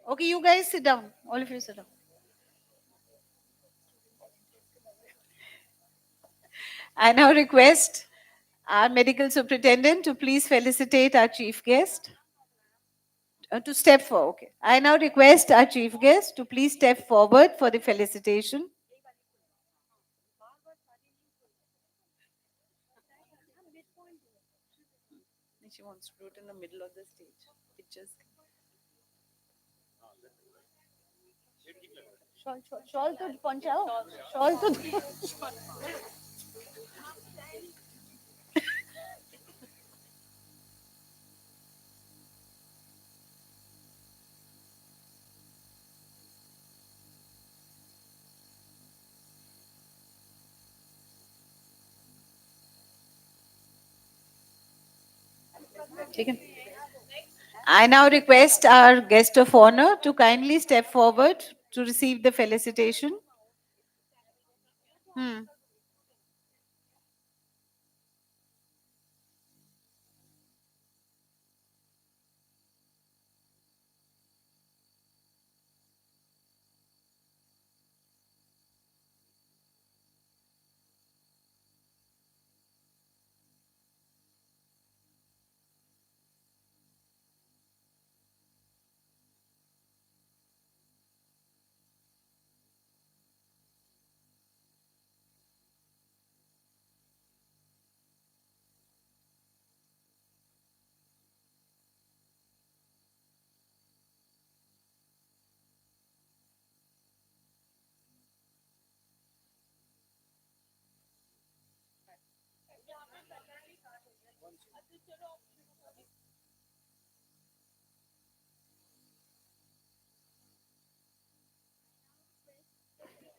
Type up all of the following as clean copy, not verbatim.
Okay, you guys sit down. All of you sit down. I now request our medical superintendent to please felicitate our chief guest. To step forward. Okay. I now request our chief guest to please step forward for the felicitation. She wants to do it in the middle of the stage. Pictures. Shawl तो पहुंचाओ shawl तो ठीक है. I now request our guest of honor to kindly step forward to receive the felicitation.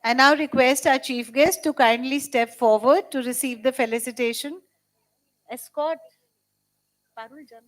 I now request our chief guest to kindly step forward to receive the felicitation. Escort. Parul Jan.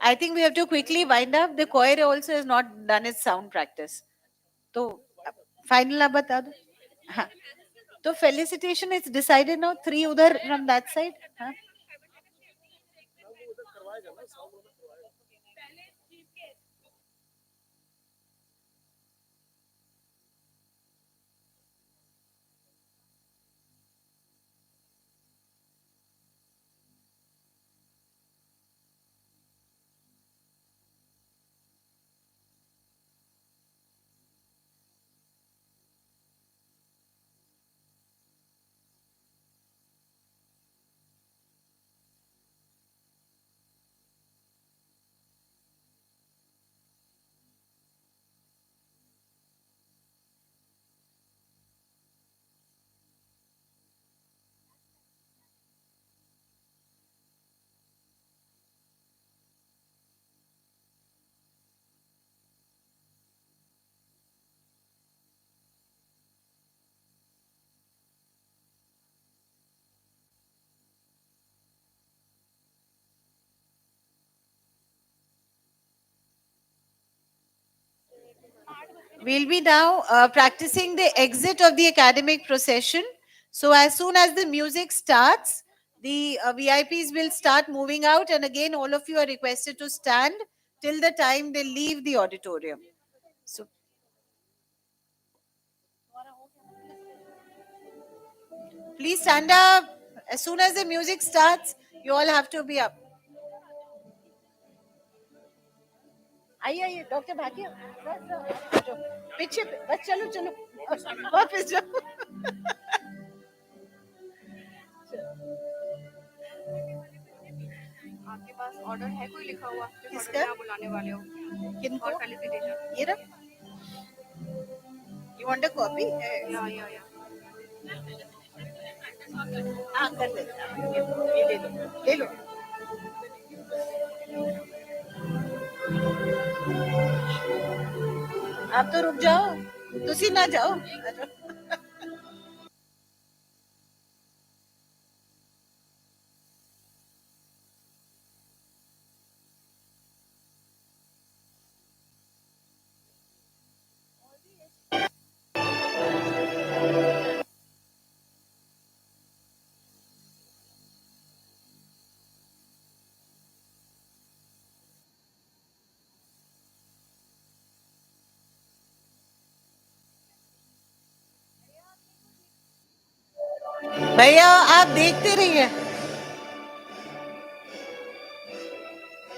I think we have to quickly wind up. The choir also has not done its sound practice. So, final आप बता दो. हाँ. तो felicitation is decided now. 3 उधर from that side. हाँ. We'll be now practicing the exit of the academic procession. So as soon as the music starts, the VIPs will start moving out, and again, all of you are requested to stand till the time they leave the auditorium. So please stand up. As soon as the music starts, you all have to be up. आइए आइए doctor Bhatia पीछे बस चलो चलो वापस जाओ आपके पास order है कोई लिखा हुआ किसका आप बुलाने वाले हो किनको फेलिसिटेशन ये रहा यू वांट अ कॉपी या हाँ कर दे ये ले लो ले लो आप तो रुक जाओ तुसी ना जाओ भैया आप देखते रहिए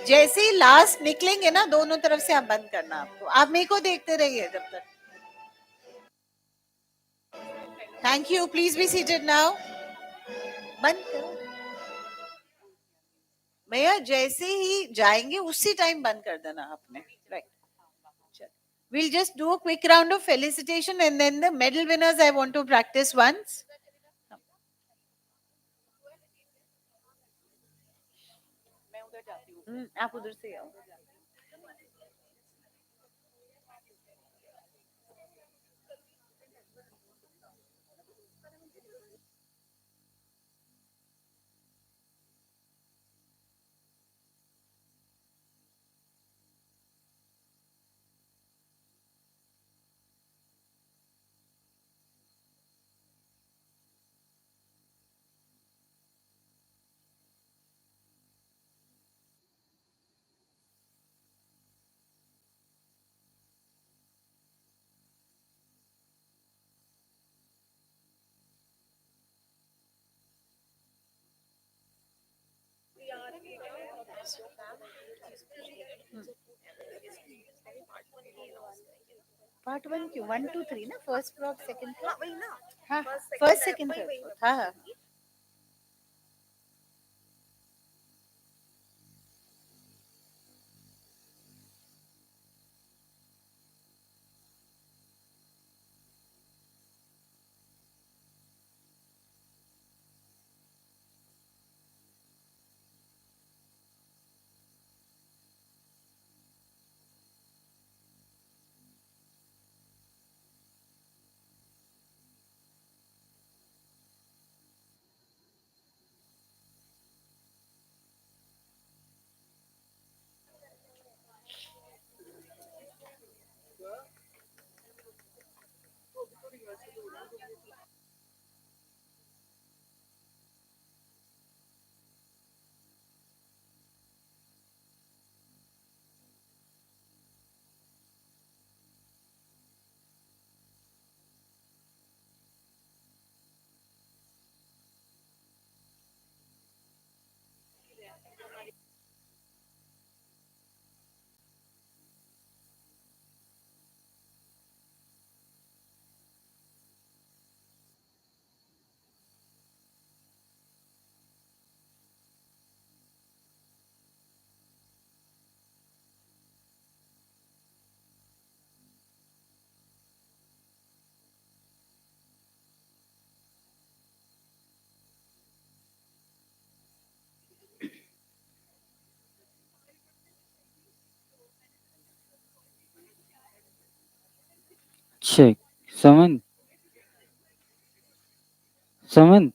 जैसे ही लास्ट निकलेंगे ना दोनों तरफ से आप बंद करना आपको आप मेरे को देखते रहिए जब तक thank you please be seated now बंद करो भैया जैसे ही जाएंगे उसी टाइम बंद कर देना आपने right we'll just do a quick round of felicitation and then the medal winners I want to practice once आप उधर से आओ पार्ट 1 क्यों 1 2 3 ना फर्स्ट फ्लॉप सेकंड फ्लॉप वही ना हाँ फर्स्ट सेकंड थर्ड हाँ Check. Samant. Samant.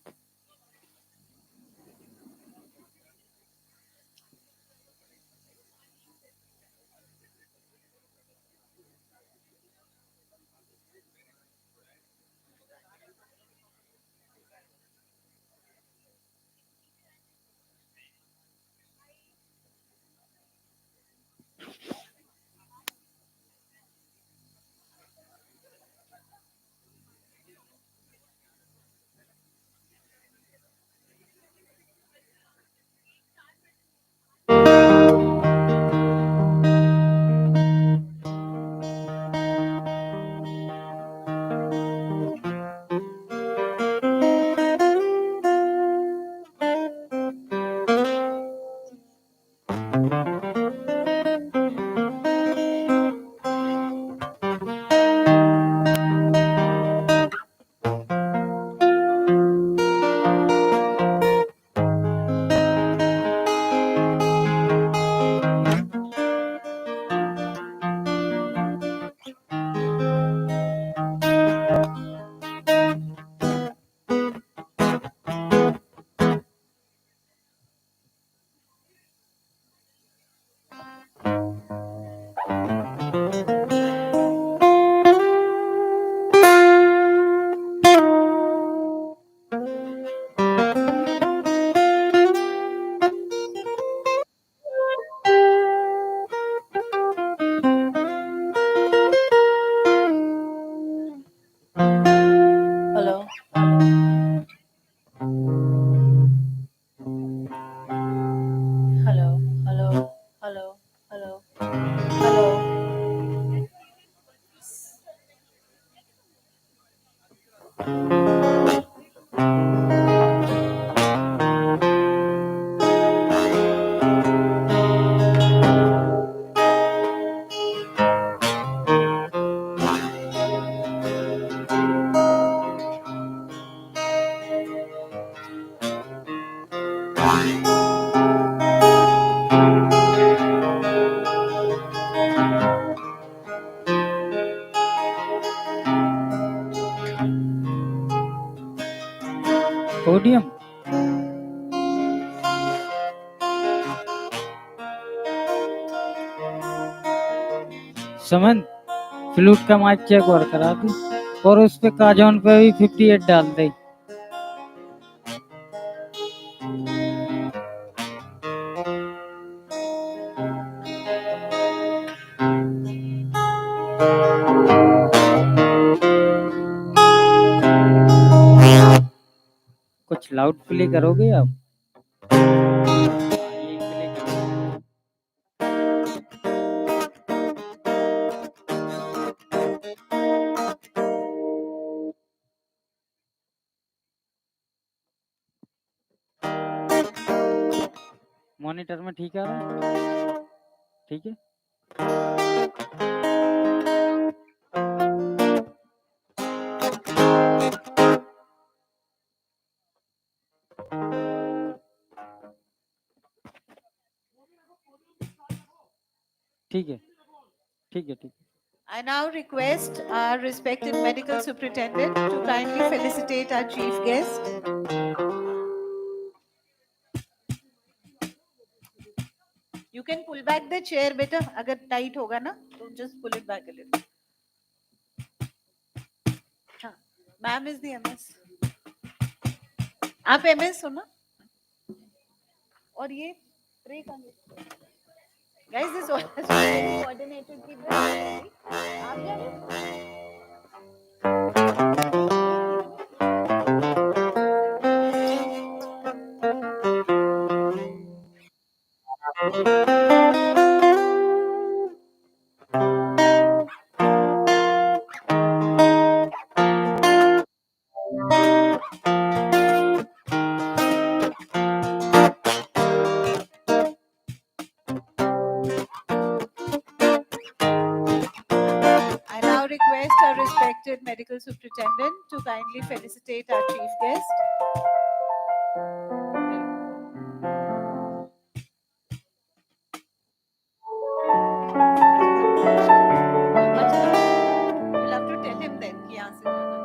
Hello. Hello. Hello. Hello. Hello. Hello. Podium. समन फ्लूट का माइक चेक और करा दे और उस पे काजोन पे भी 58 डाल दे। कुछ लाउड प्ले करोगे आप? यही प्ले करो। मॉनिटर में ठीक आ रहा है? ठीक है। ठीक है, ठीक है, ठीक है। I now request our respected medical superintendent to kindly felicitate our chief guest. You can pull back the chair, beta. अगर tight होगा ना, तो just pull it back a little. हाँ, मैम इज द एमएस। आप MS हो ना? और ये प्रे गाइस दिस कोऑर्डिनेटेड की आप जा रहे हो? I now request our respected medical superintendent to kindly felicitate our chief guest. You'll have to tell him then कि यहाँ से जाना है।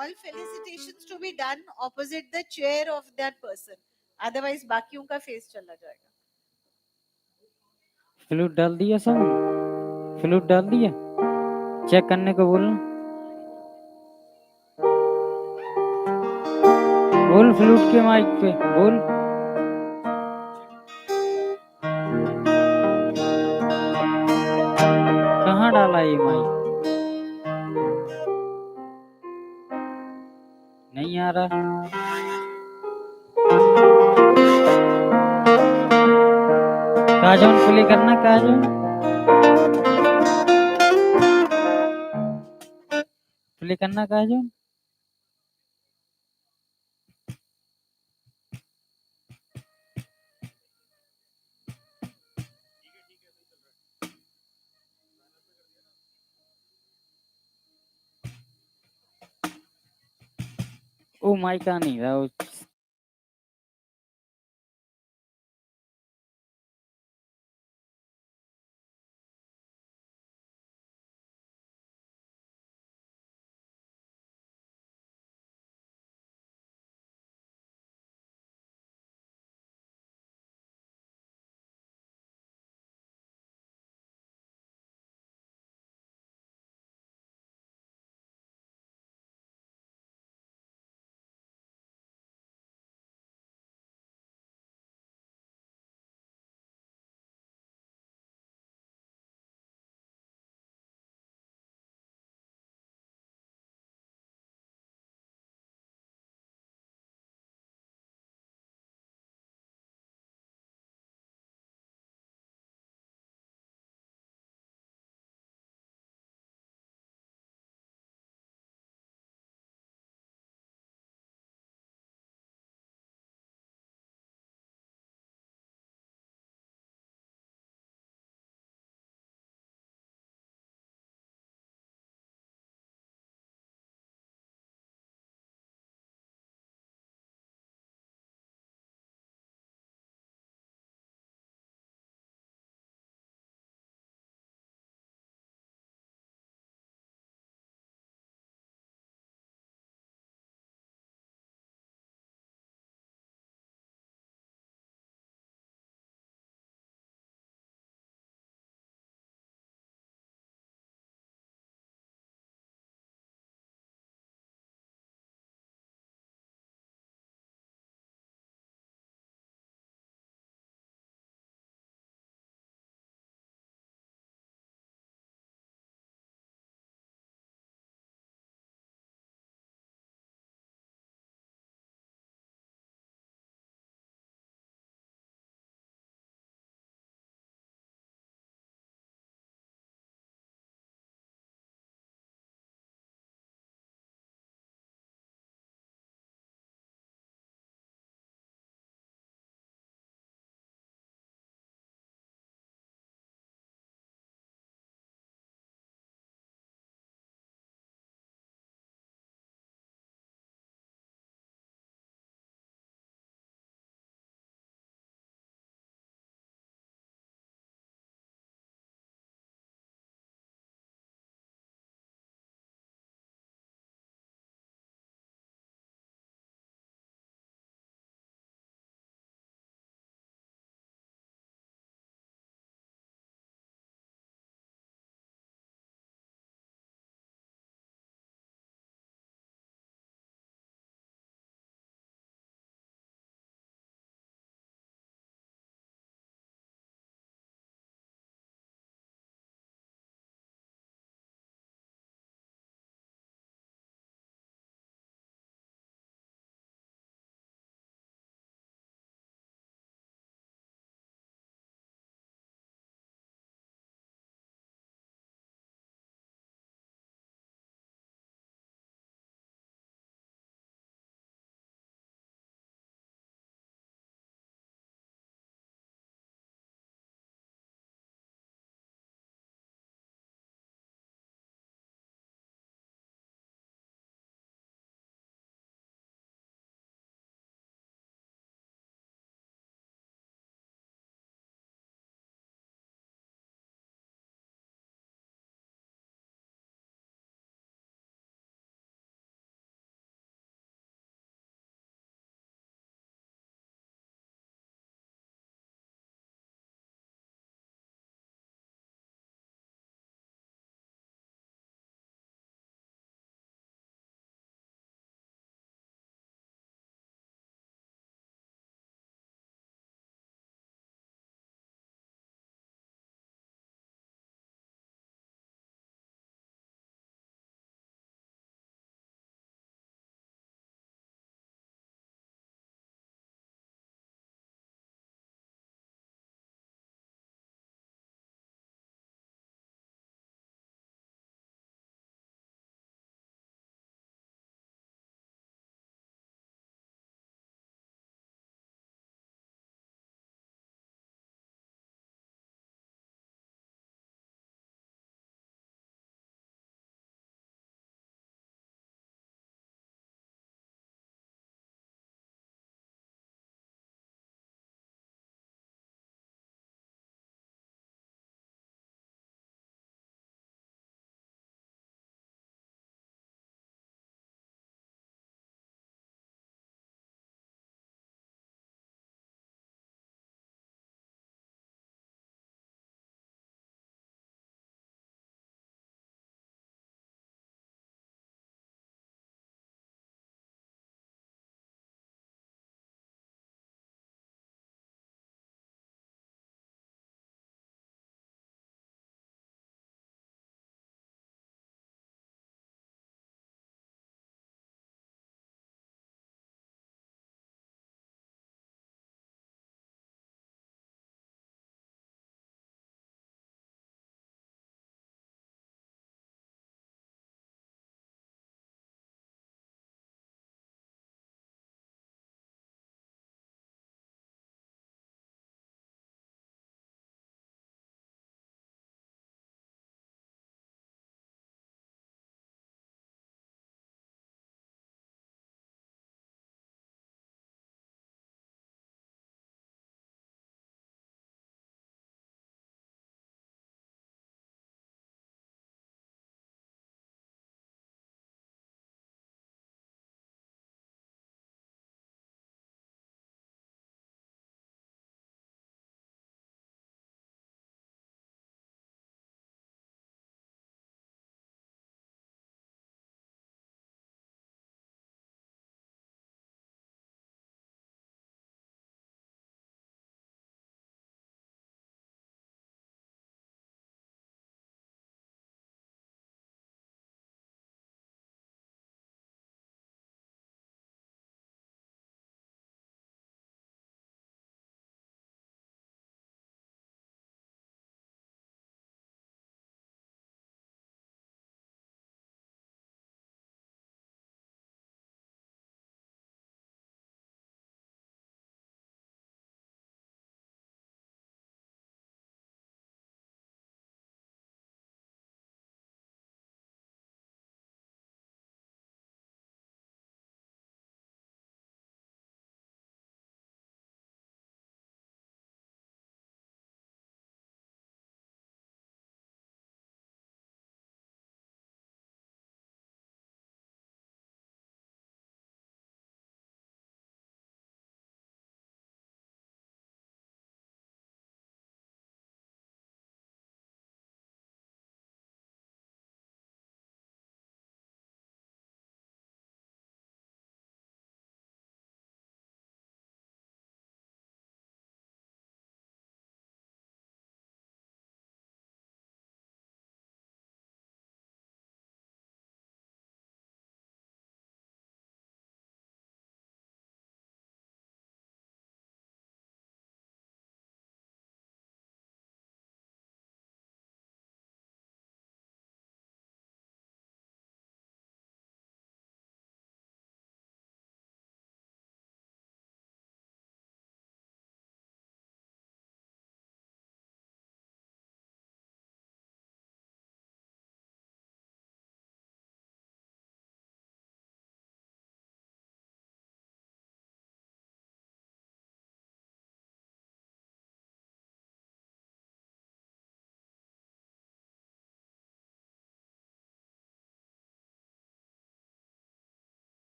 All felicitations to be done opposite the chair of that person. Otherwise बाकियों का face चला जाएगा। Flute डाल दिया सब, फ्लूट डाल दिया, चेक करने को बोलना। बोल फ्लूट के माइक पे बोल। कहाँ डाला ये माइक? नहीं आ रहा। काजोन प्ले करना, काजोन प्ले करना, काजोन। ओ माइक आ नहीं रहा।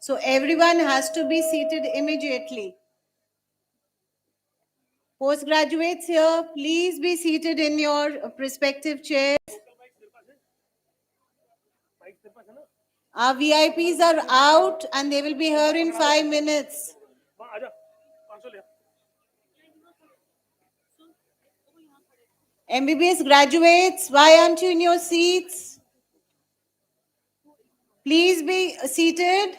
So everyone has to be seated immediately. Postgraduates here, please be seated in your respective chairs. Our VIPs are out and they will be here in 5 minutes. MBBS graduates, why aren't you in your seats? Please be seated.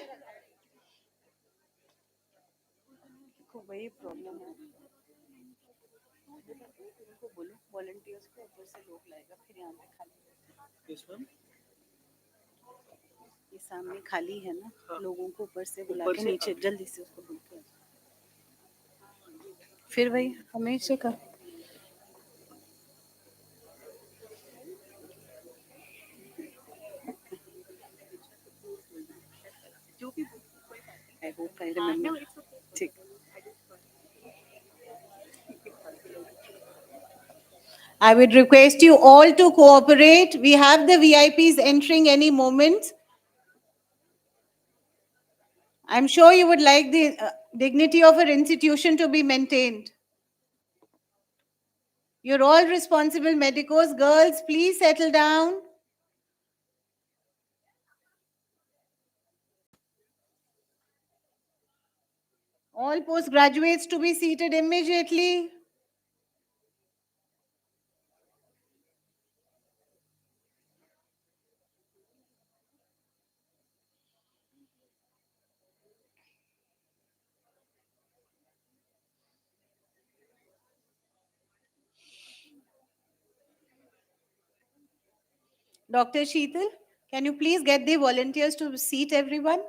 ये सामने खाली है ना, लोगों को ऊपर से बुला के नीचे जल्दी से उसको बुला के फिर वही हमेशा का जो भी आई होप आई रिमेंबर ठीक I would request you all to cooperate. We have the VIPs entering any moment. I'm sure you would like the dignity of our institution to be maintained. You're all responsible medicos. Girls, please settle down. All postgraduates to be seated immediately. Dr. Sheetal, can you please get the volunteers to seat everyone?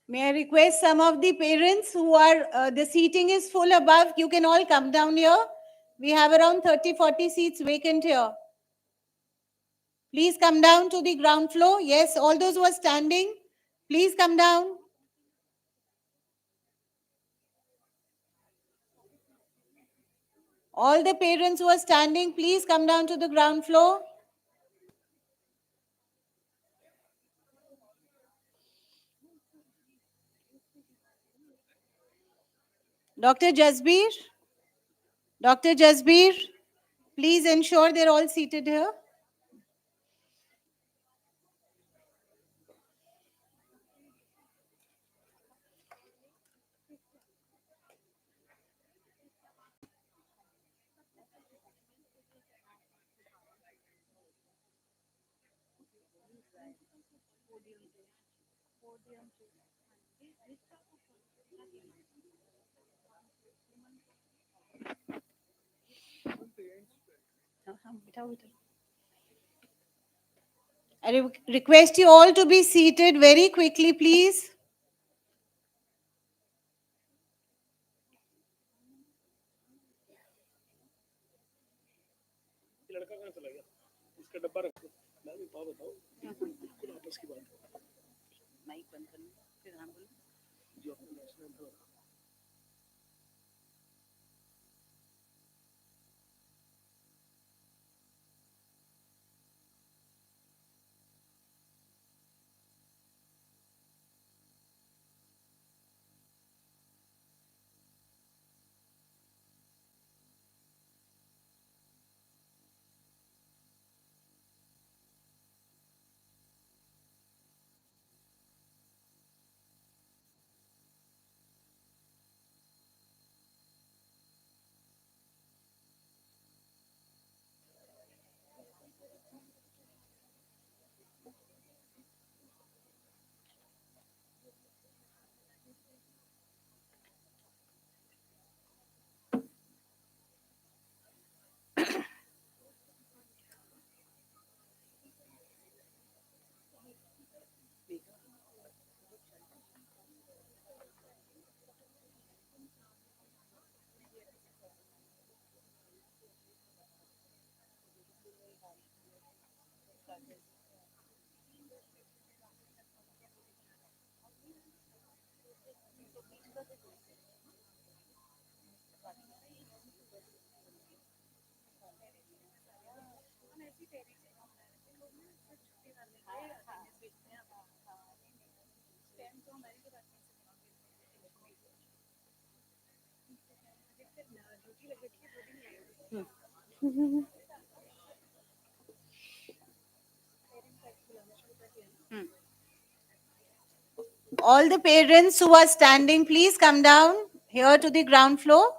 May I request some of the parents who are, the seating is full above, you can all come down here. We have around 30-40 seats vacant here. Please come down to the ground floor. Yes, all those who are standing, please come down. All the parents who are standing, please come down to the ground floor. Dr. Jasbir, please ensure they're all seated here. I request you all to be seated very quickly, please. All the parents who are standing, please come down here to the ground floor.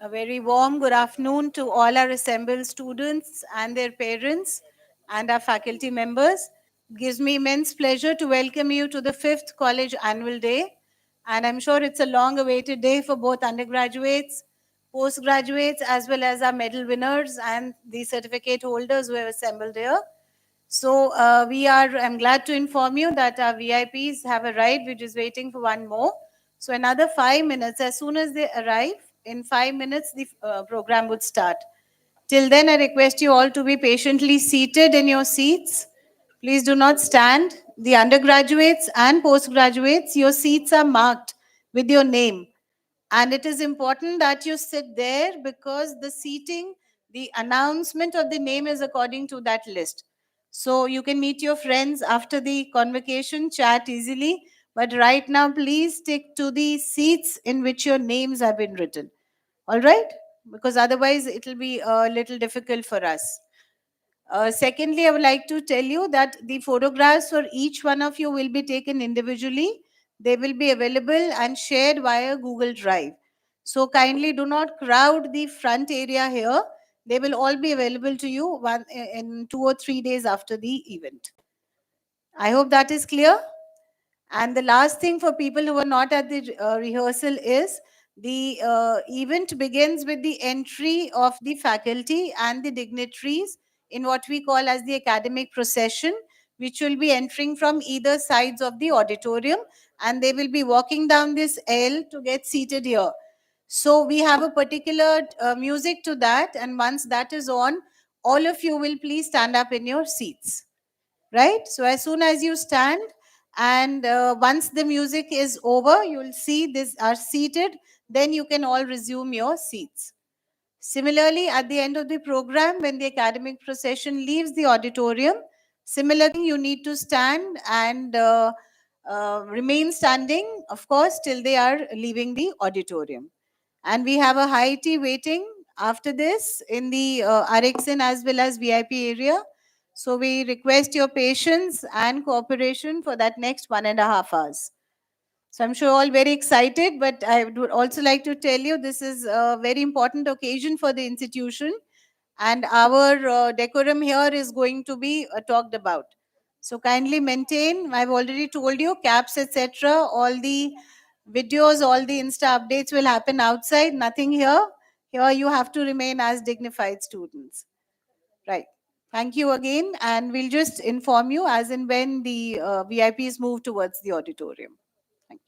A very warm good afternoon to all our assembled students and their parents and our faculty members. It gives me immense pleasure to welcome you to the 5th College Annual Day. And I'm sure it's a long awaited day for both undergraduates, postgraduates, as well as our medal winners and the certificate holders who have assembled here. So I'm glad to inform you that our VIPs have arrived, which is waiting for one more. So another 5 minutes, as soon as they arrive, in 5 minutes, the program would start. Till then, I request you all to be patiently seated in your seats. Please do not stand. The undergraduates and postgraduates, your seats are marked with your name. And it is important that you sit there because the seating, the announcement of the name is according to that list. So you can meet your friends after the convocation, chat easily. But right now, please stick to the seats in which your names have been written. All right? Because otherwise, it will be a little difficult for us. Secondly, I would like to tell you that the photographs for each one of you will be taken individually. They will be available and shared via Google Drive. So kindly do not crowd the front area here. They will all be available to you in 2 or 3 days after the event. I hope that is clear. And the last thing for people who are not at the rehearsal is the event begins with the entry of the faculty and the dignitaries in what we call as the academic procession, which will be entering from either sides of the auditorium, and they will be walking down this aisle to get seated here. So we have a particular music to that, and once that is on, all of you will please stand up in your seats. Right? So as soon as you stand, and once the music is over, you will see this are seated, then you can all resume your seats. Similarly, at the end of the program, when the academic procession leaves the auditorium, similarly, you need to stand and remain standing, of course, till they are leaving the auditorium. And we have a high tea waiting after this in the RXN as well as VIP area. So we request your patience and cooperation for that next 1.5 hours. So I'm sure all very excited, but I would also like to tell you this is a very important occasion for the institution, and our decorum here is going to be talked about. So kindly maintain. I've already told you caps, etc. All the videos, all the Insta updates will happen outside. Nothing here. Here you have to remain as dignified students. Right. Thank you again, and we'll just inform you as and when the VIPs move towards the auditorium. Thank you.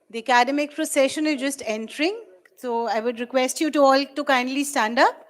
The academic procession is just entering, so I would request you to all to kindly stand up.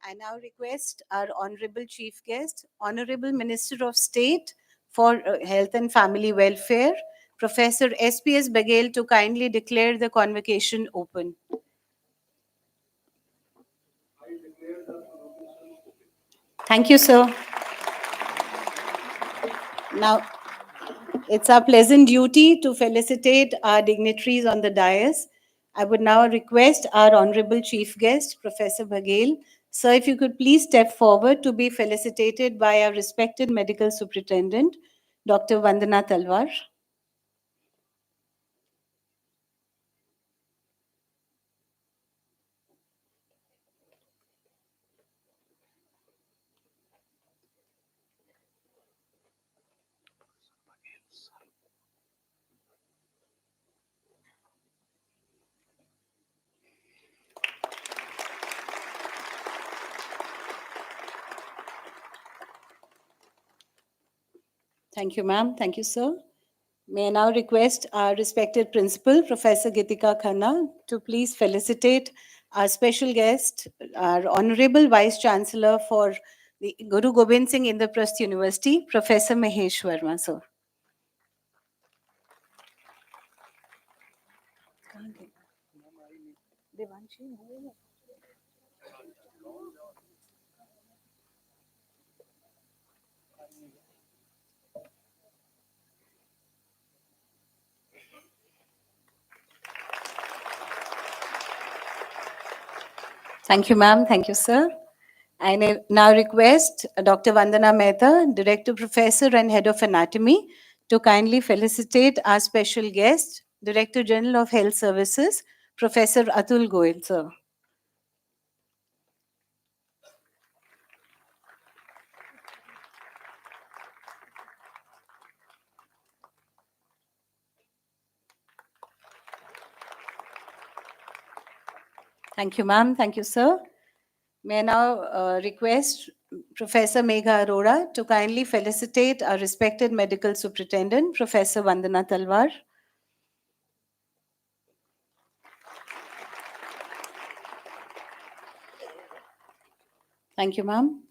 I now request our Honorable Chief Guest, Honorable Minister of State for Health and Family Welfare, Professor SPS Baghel, to kindly declare the convocation open. Thank you, sir. Now, it's our pleasant duty to felicitate our dignitaries on the dais. I would now request our Honorable Chief Guest, Professor Baghel. Sir, if you could please step forward to be felicitated by our respected Medical Superintendent, Dr. Vandana Talwar. Thank you, ma'am. Thank you, sir. May I now request our respected principal, Professor Gitika Khanna, to please felicitate our special guest, our Honorable Vice Chancellor for the Guru Gobind Singh Indraprasth University, Professor Mahesh Verma, sir. Thank you, ma'am. Thank you, sir. I now request Dr. Vandana Mehta, Director Professor and Head of Anatomy, to kindly felicitate our special guest, Director General of Health Services, Professor Atul Goyal, sir. Thank you, ma'am. Thank you, sir. May I now request Professor Megha Arora to kindly felicitate our respected medical superintendent, Professor Vandana Talwar. Thank you, ma'am.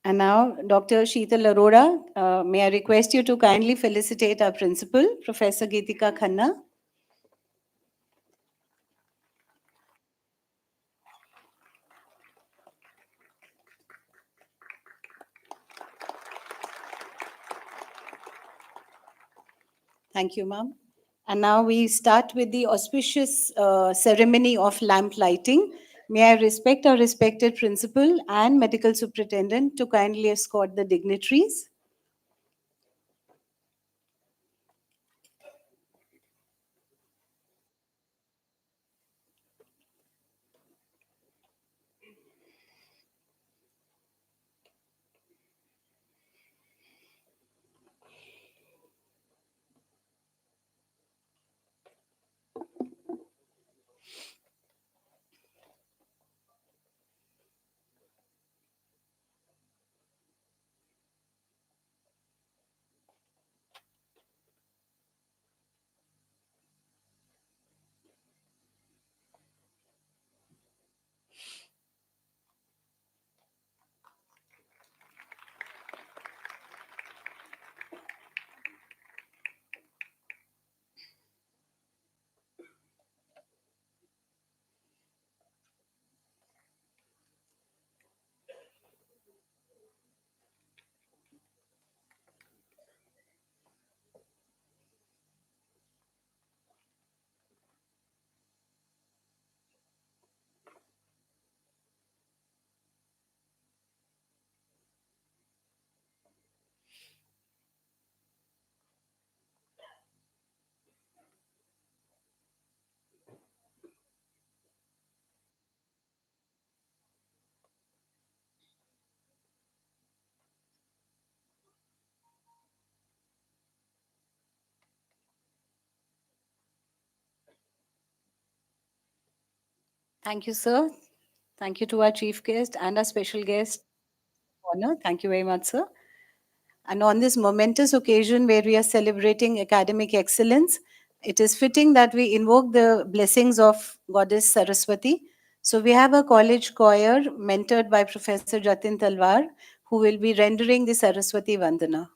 And now, Dr. Sheetal Arora, may I request you to kindly felicitate our principal, Professor Geetika Khanna. Thank you, ma'am. And now we start with the auspicious ceremony of lamp lighting. May I respect our respected principal and medical superintendent to kindly escort the dignitaries. Thank you, sir. Thank you to our chief guest and our special guest. Honor. Thank you very much, sir. And on this momentous occasion where we are celebrating academic excellence, it is fitting that we invoke the blessings of Goddess Saraswati. So we have a college choir mentored by Professor Jatin Talwar, who will be rendering the Saraswati Vandana.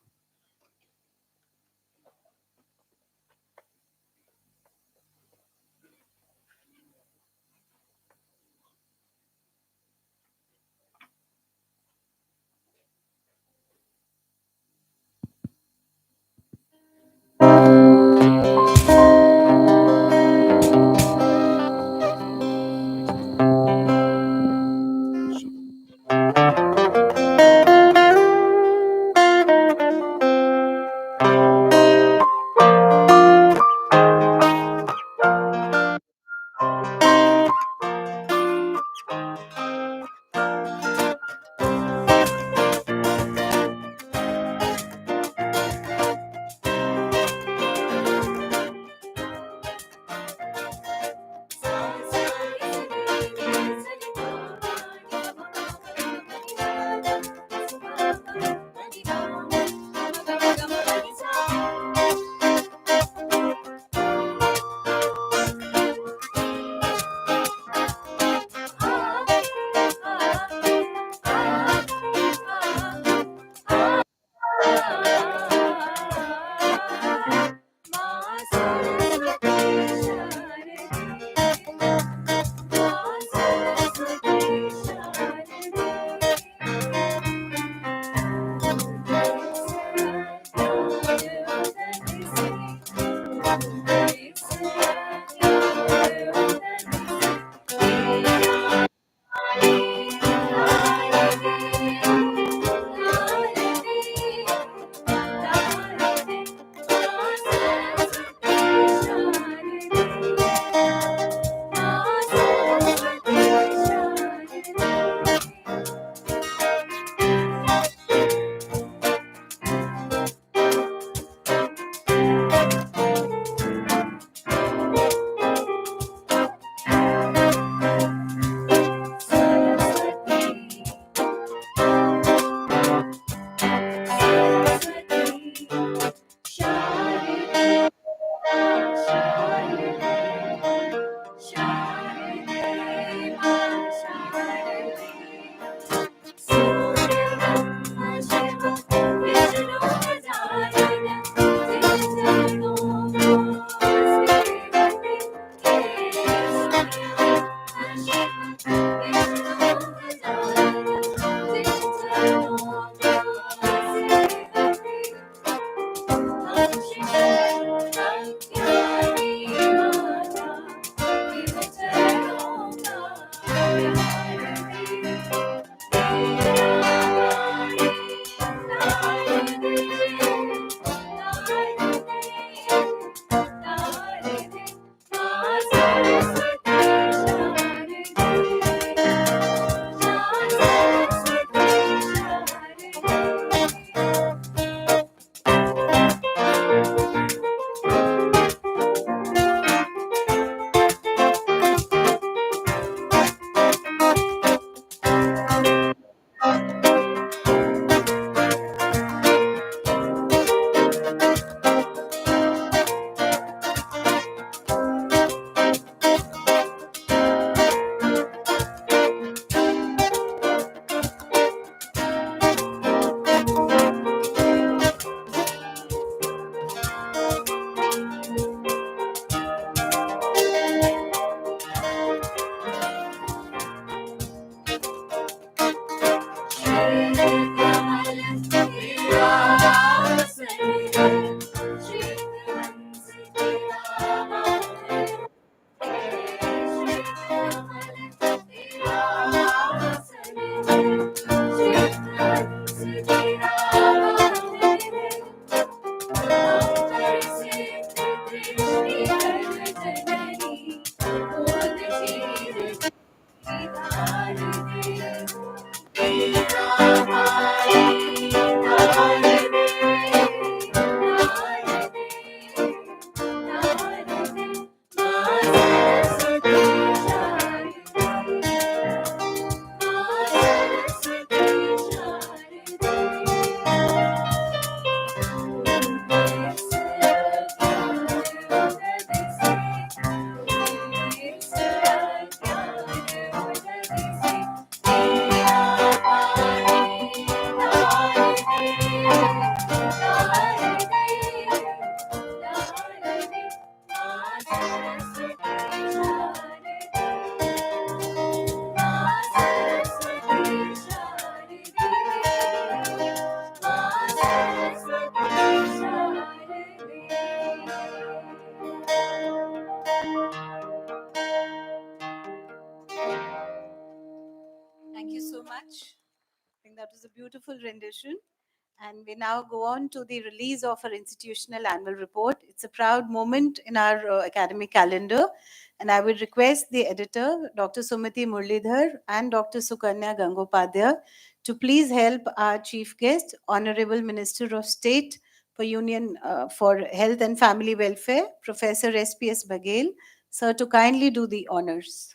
Thank you so much. I think that was a beautiful rendition. And we now go on to the release of our institutional annual report. It's a proud moment in our academic calendar. And I would request the editor, Dr. Sumati Murlidhar and Dr. Sukanya Gangopadhyay, to please help our chief guest, Honorable Minister of State for Union for Health and Family Welfare, Professor S.P.S. Baghel, sir, to kindly do the honors.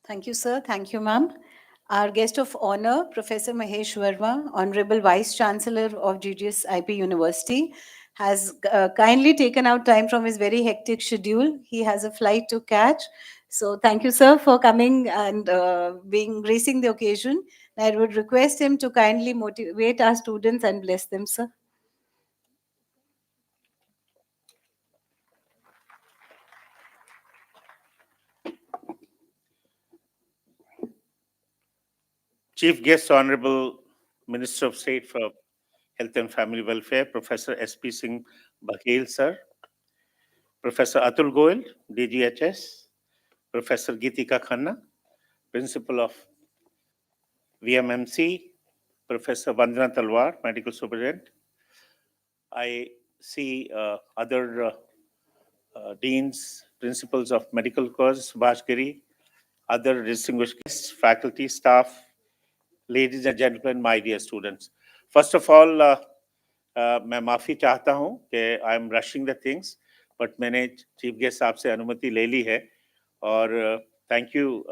Thank you, sir. Thank you, ma'am. Our guest of honor, Professor Mahesh Verma, Honorable Vice Chancellor of GGS IP University, has kindly taken out time from his very hectic schedule. He has a flight to catch. So thank you, sir, for coming and gracing the occasion. I would request him to kindly motivate our students and bless them, sir. Chief Guest, Honorable Minister of State for Health and Family Welfare, Professor S.P. Singh Baghel, sir. Professor Atul Goyal, DGHS. Professor Geetika Khanna, Principal of VMMC. Professor Vandana Talwar, Medical Superintendent. I see other deans, principals of medical course, Subhash Giri, other distinguished guests, faculty, staff, ladies and gentlemen, my dear students. First of all, मैं माफ़ी चाहता हूँ कि I am rushing the things, but मैंने chief guest साहब से अनुमति ले ली है और thank you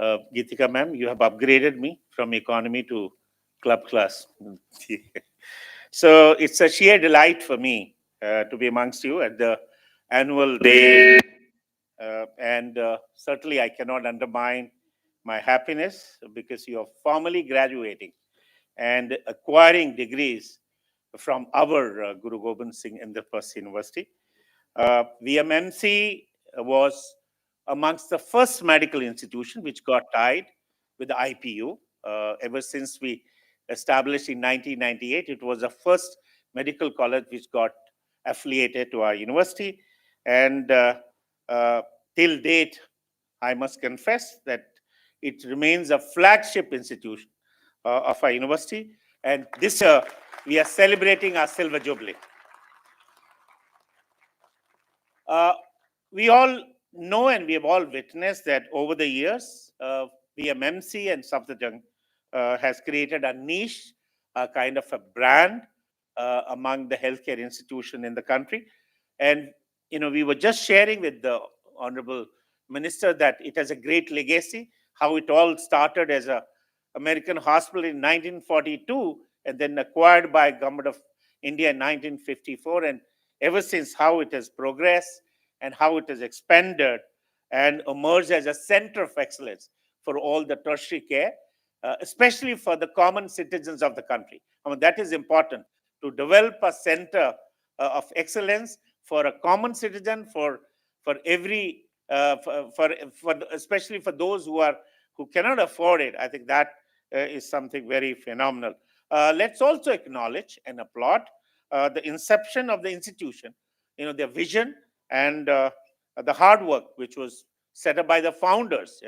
Geetika ma'am, you have upgraded me from economy to club class. So it's a sheer delight for me to be amongst you at the annual day. And certainly I cannot undermine my happiness because you are formally graduating and acquiring degrees from our Guru Gobind Singh Indraprasth University. VMMC was amongst the first medical institution which got tied with the IPU. Ever since we established in 1998, it was the first medical college which got affiliated to our university. And till date, I must confess that it remains a flagship institution of our university. And this year, we are celebrating our silver jubilee. We all know and we have all witnessed that over the years, VMMC and Safdarjung has created a niche, a kind of a brand among the healthcare institution in the country. And, you know, we were just sharing with the Honorable Minister that it has a great legacy, how it all started as a American hospital in 1942 and then acquired by Government of India in 1954. And ever since, how it has progressed and how it has expanded and emerged as a center of excellence for all the tertiary care, especially for the common citizens of the country. I mean, that is important, to develop a center of excellence for a common citizen, for every especially for those who cannot afford it. I think that is something very phenomenal. Let's also acknowledge and applaud the inception of the institution, their vision and the hard work which was set up by the founders,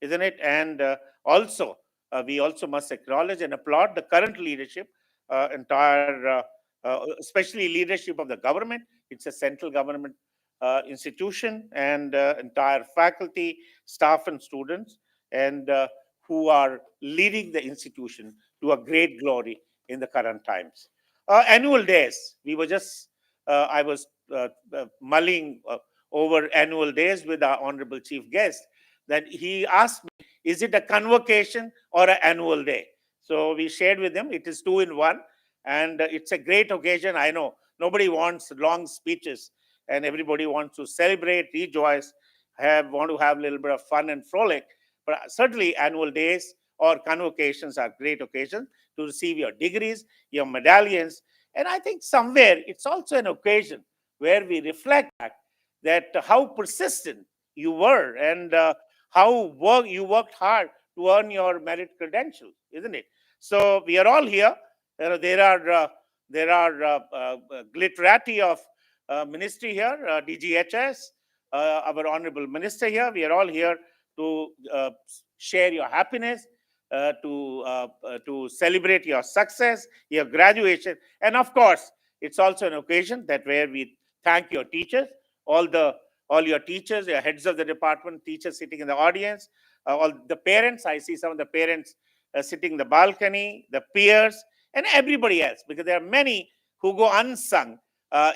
isn't it? And also, we also must acknowledge and applaud the current leadership, especially leadership of the government. It's a central government institution, and entire faculty, staff, and students, and who are leading the institution to a great glory in the current times. Annual days. I was mulling over annual days with our honorable chief guest, that he asked me, is it a convocation or an annual day? So we shared with him, it is 2 in 1, and it's a great occasion. I know nobody wants long speeches, and everybody wants to celebrate, rejoice, want to have a little bit of fun and frolic. But certainly annual days or convocations are great occasions to receive your degrees, your medallions. And I think somewhere it's also an occasion where we reflect back that how persistent you were, and how you worked hard to earn your merit credentials, isn't it? So we are all here. There are glitterati of ministry here, DGHS, our honorable minister here. We are all here to share your happiness, to celebrate your success, your graduation, and of course, it's also an occasion that where we thank your teachers, all your teachers, your heads of the department, teachers sitting in the audience, all the parents. I see some of the parents sitting in the balcony, the peers, and everybody else, because there are many who go unsung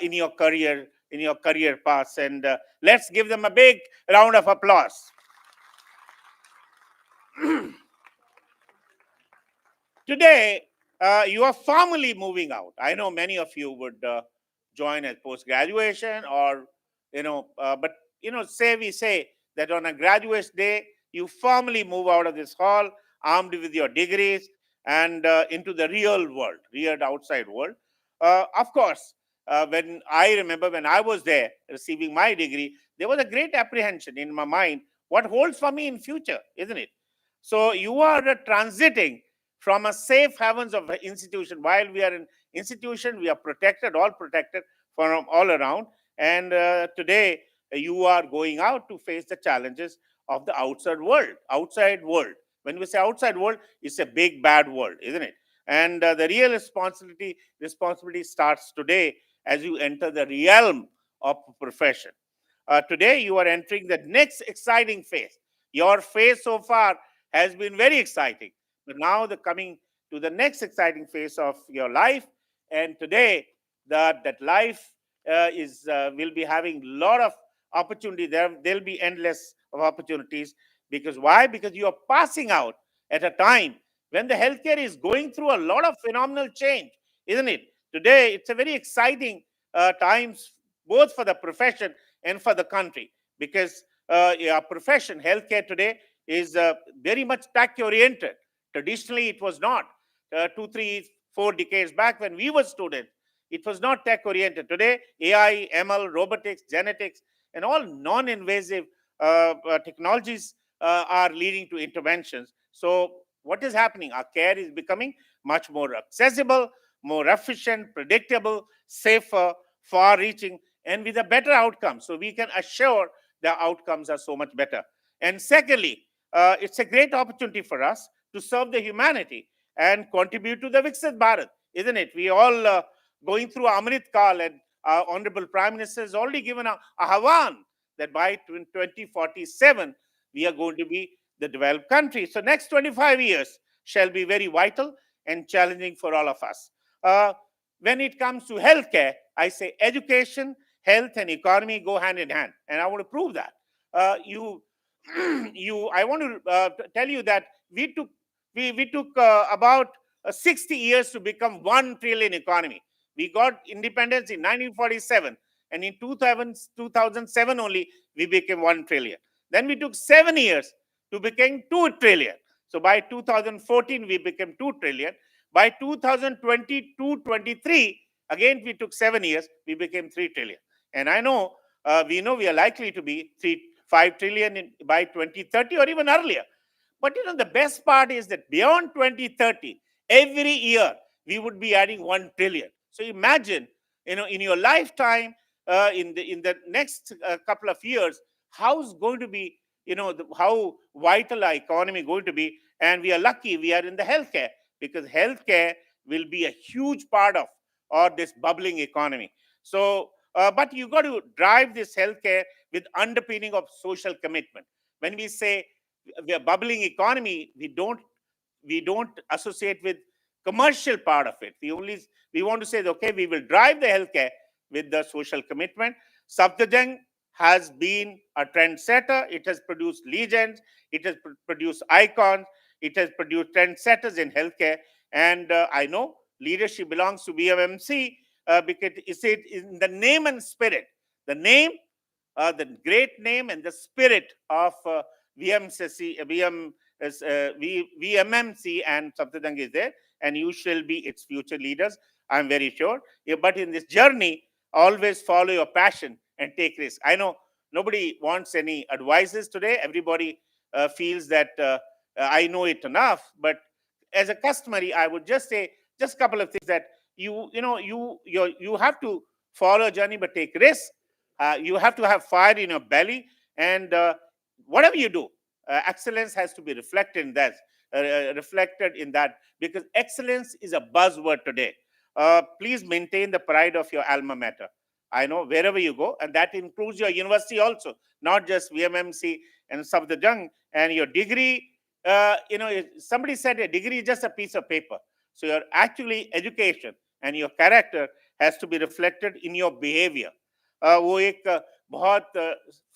in your career paths. And let's give them a big round of applause. Today, you are formally moving out. I know many of you would join at post-graduation, or, but, we say that on a graduate's day, you formally move out of this hall, armed with your degrees, and into the real world, real outside world. Of course, when I was there receiving my degree, there was a great apprehension in my mind, what holds for me in future, isn't it? So you are transiting from a safe havens of an institution. While we are in institution, we are protected, all protected from all around. And today, you are going out to face the challenges of the outside world. Outside world. When we say outside world, it's a big, bad world, isn't it? And the real responsibility starts today as you enter the realm of profession. Today, you are entering the next exciting phase. Your phase so far has been very exciting. But now the coming to the next exciting phase of your life, and today that life will be having a lot of opportunity. There'll be endless of opportunities. Because why? Because you are passing out at a time when the healthcare is going through a lot of phenomenal change, isn't it? Today, it's a very exciting times both for the profession and for the country, because our profession, healthcare today, is very much tech-oriented. Traditionally, it was not. 2, 3, 4 decades back when we were students, it was not tech-oriented. Today, AI, ML, robotics, genetics, and all non-invasive technologies are leading to interventions. So what is happening? Our care is becoming much more accessible, more efficient, predictable, safer, far-reaching, and with a better outcome. So we can assure the outcomes are so much better. And secondly, it's a great opportunity for us to serve the humanity and contribute to the Viksit Bharat, isn't it? We all going through Amrit Kal, and our Honorable Prime Minister has already given a Havan that by 2047, we are going to be the developed country. So next 25 years shall be very vital and challenging for all of us. When it comes to healthcare, I say education, health, and economy go hand in hand, and I want to prove that. I want to tell you that we took about 60 years to become 1 trillion economy. We got independence in 1947, and in 2007 only we became 1 trillion. Then we took 7 years to become 2 trillion. So by 2014, we became 2 trillion. By 2022-23, again, we took 7 years, we became 3 trillion. And I know, we are likely to be 5 trillion by 2030 or even earlier. But the best part is that beyond 2030, every year we would be adding 1 trillion. So imagine, in your lifetime, in the next couple of years, how's going to be, how vital our economy going to be. And we are lucky we are in the healthcare, because healthcare will be a huge part of or this bubbling economy. So, but you got to drive this healthcare with underpinning of social commitment. When we say we are bubbling economy, we don't associate with commercial part of it. We want to say, okay, we will drive the healthcare with the social commitment. Safdarjung has been a trendsetter. It has produced legends. It has produced icons. It has produced trendsetters in healthcare. And I know leadership belongs to VMMC because it's in the name and spirit. The name, the great name and the spirit of VMMC and Safdarjung is there, and you shall be its future leaders, I'm very sure. Yeah, but in this journey, always follow your passion and take risks. I know nobody wants any advices today. Everybody feels that I know it enough. But as a customary, I would just say just a couple of things that you have to follow a journey, but take risks. You have to have fire in your belly, and whatever you do, excellence has to be reflected in that, because excellence is a buzzword today. Please maintain the pride of your alma mater. I know wherever you go, and that includes your university also, not just VMMC and Safdarjung. And your degree, somebody said a degree is just a piece of paper. So your actually education and your character has to be reflected in your behavior. वो एक बहुत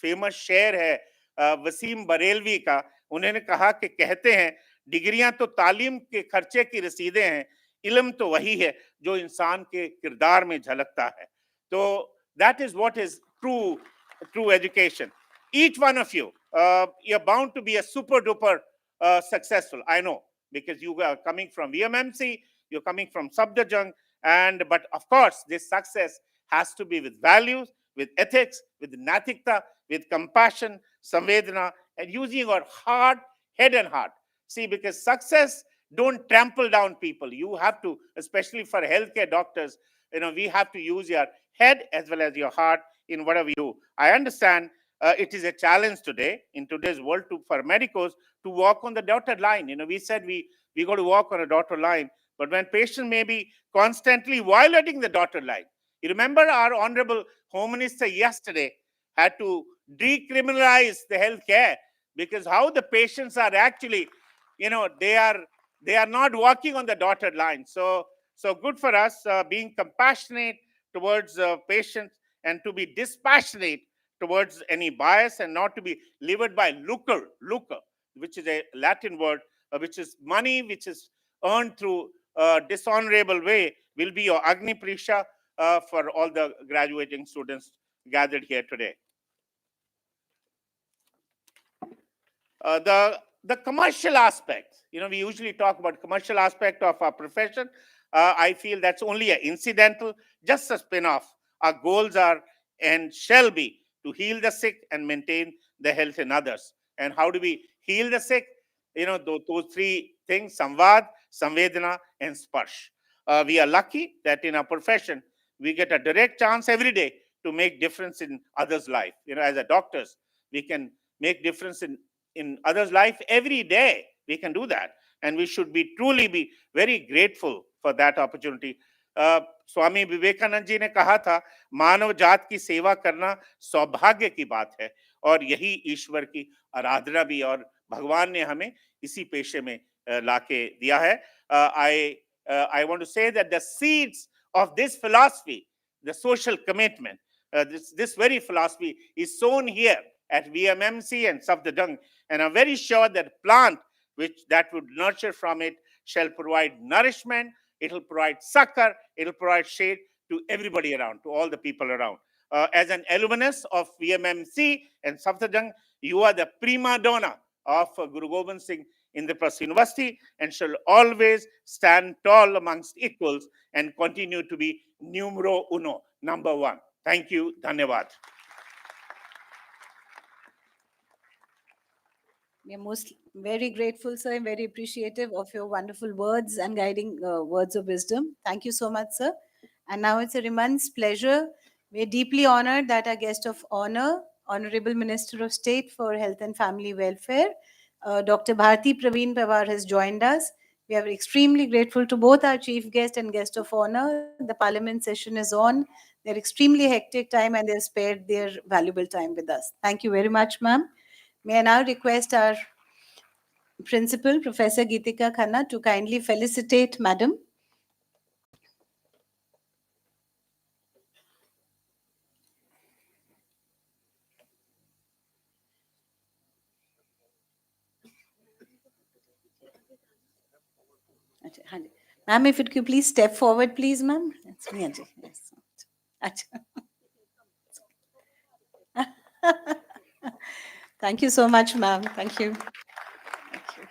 famous शेर है वसीम बरेलवी का. उन्होंने कहा कि कहते हैं, डिग्रियां तो तालीम के खर्चे की रसीदें हैं, इल्म तो वही है जो इंसान के किरदार में झलकता है. So that is what is true education. Each one of you, you're bound to be a super duper successful. I know, because you are coming from VMMC, you're coming from Safdarjung, but of course this success has to be with values, with ethics, with natikta, with compassion, samvedana, and using your heart, head and heart. See, because success don't trample down people. You have to, especially for healthcare doctors, we have to use your head as well as your heart in whatever you do. I understand it is a challenge today, in today's world, for medicals to walk on the dotted line. We said we got to walk on a dotted line, but when patient may be constantly violating the dotted line. You remember our Honorable Home Minister yesterday had to decriminalize the healthcare, because how the patients are actually, they are not walking on the dotted line. So good for us being compassionate towards patients, and to be dispassionate towards any bias, and not to be livered by lucre, which is a Latin word, which is money which is earned through dishonorable way, will be your Agni Prisha for all the graduating students gathered here today. The commercial aspect, we usually talk about commercial aspect of our profession. I feel that's only an incidental, just a spin-off. Our goals are and shall be to heal the sick and maintain the health in others. And how do we heal the sick? Those three things: samvad, samvedana, and sparsh. We are lucky that in our profession, we get a direct chance every day to make difference in others' life. As a doctors, we can make difference in others' life every day. We can do that. And we should truly be very grateful for that opportunity. Swami Vivekananda ji ने कहा था, मानव जात की सेवा करना सौभाग्य की बात है, और यही ईश्वर की आराधना भी, और भगवान ने हमें इसी पेशे में लाके दिया है. I want to say that the seeds of this philosophy, the social commitment, this very philosophy is sown here at VMMC and Safdarjung, and I'm very sure that plant that would nurture from it shall provide nourishment. It'll provide succor. It'll provide shade to everybody around, to all the people around. As an alumnus of VMMC and Safdarjung, you are the prima donna of Guru Gobind Singh Indraprasth University and shall always stand tall amongst equals and continue to be numero uno, number one. Thank you. Dhanyavad. We are most very grateful, sir, and very appreciative of your wonderful words and guiding words of wisdom. Thank you so much, sir. And now it's an immense pleasure. We are deeply honored that our guest of honor, Honorable Minister of State for Health and Family Welfare, Dr. Bharti Praveen Pawar has joined us. We are extremely grateful to both our chief guest and guest of honor. The parliament session is on. They're extremely hectic time and they've spared their valuable time with us. Thank you very much, ma'am. May I now request our Principal, Professor Geetika Khanna, to kindly felicitate Madam. Ma'am, if you could please step forward, please, ma'am. That's me, Ajay. Yes. Thank you so much, ma'am. Thank you. Thank you.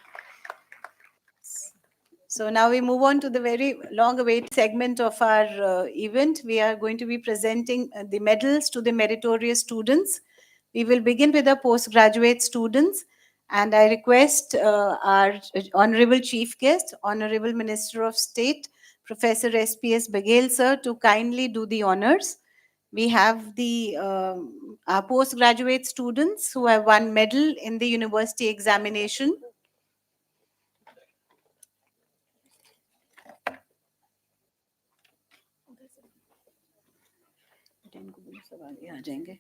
So now we move on to the very long-awaited segment of our event. We are going to be presenting the medals to the meritorious students. We will begin with the postgraduate students. And I request our Honorable Chief Guest, Honorable Minister of State, Professor S.P.S. Baghel, sir, to kindly do the honors. We have the our postgraduate students who have won medal in the university examination. आ जाएंगे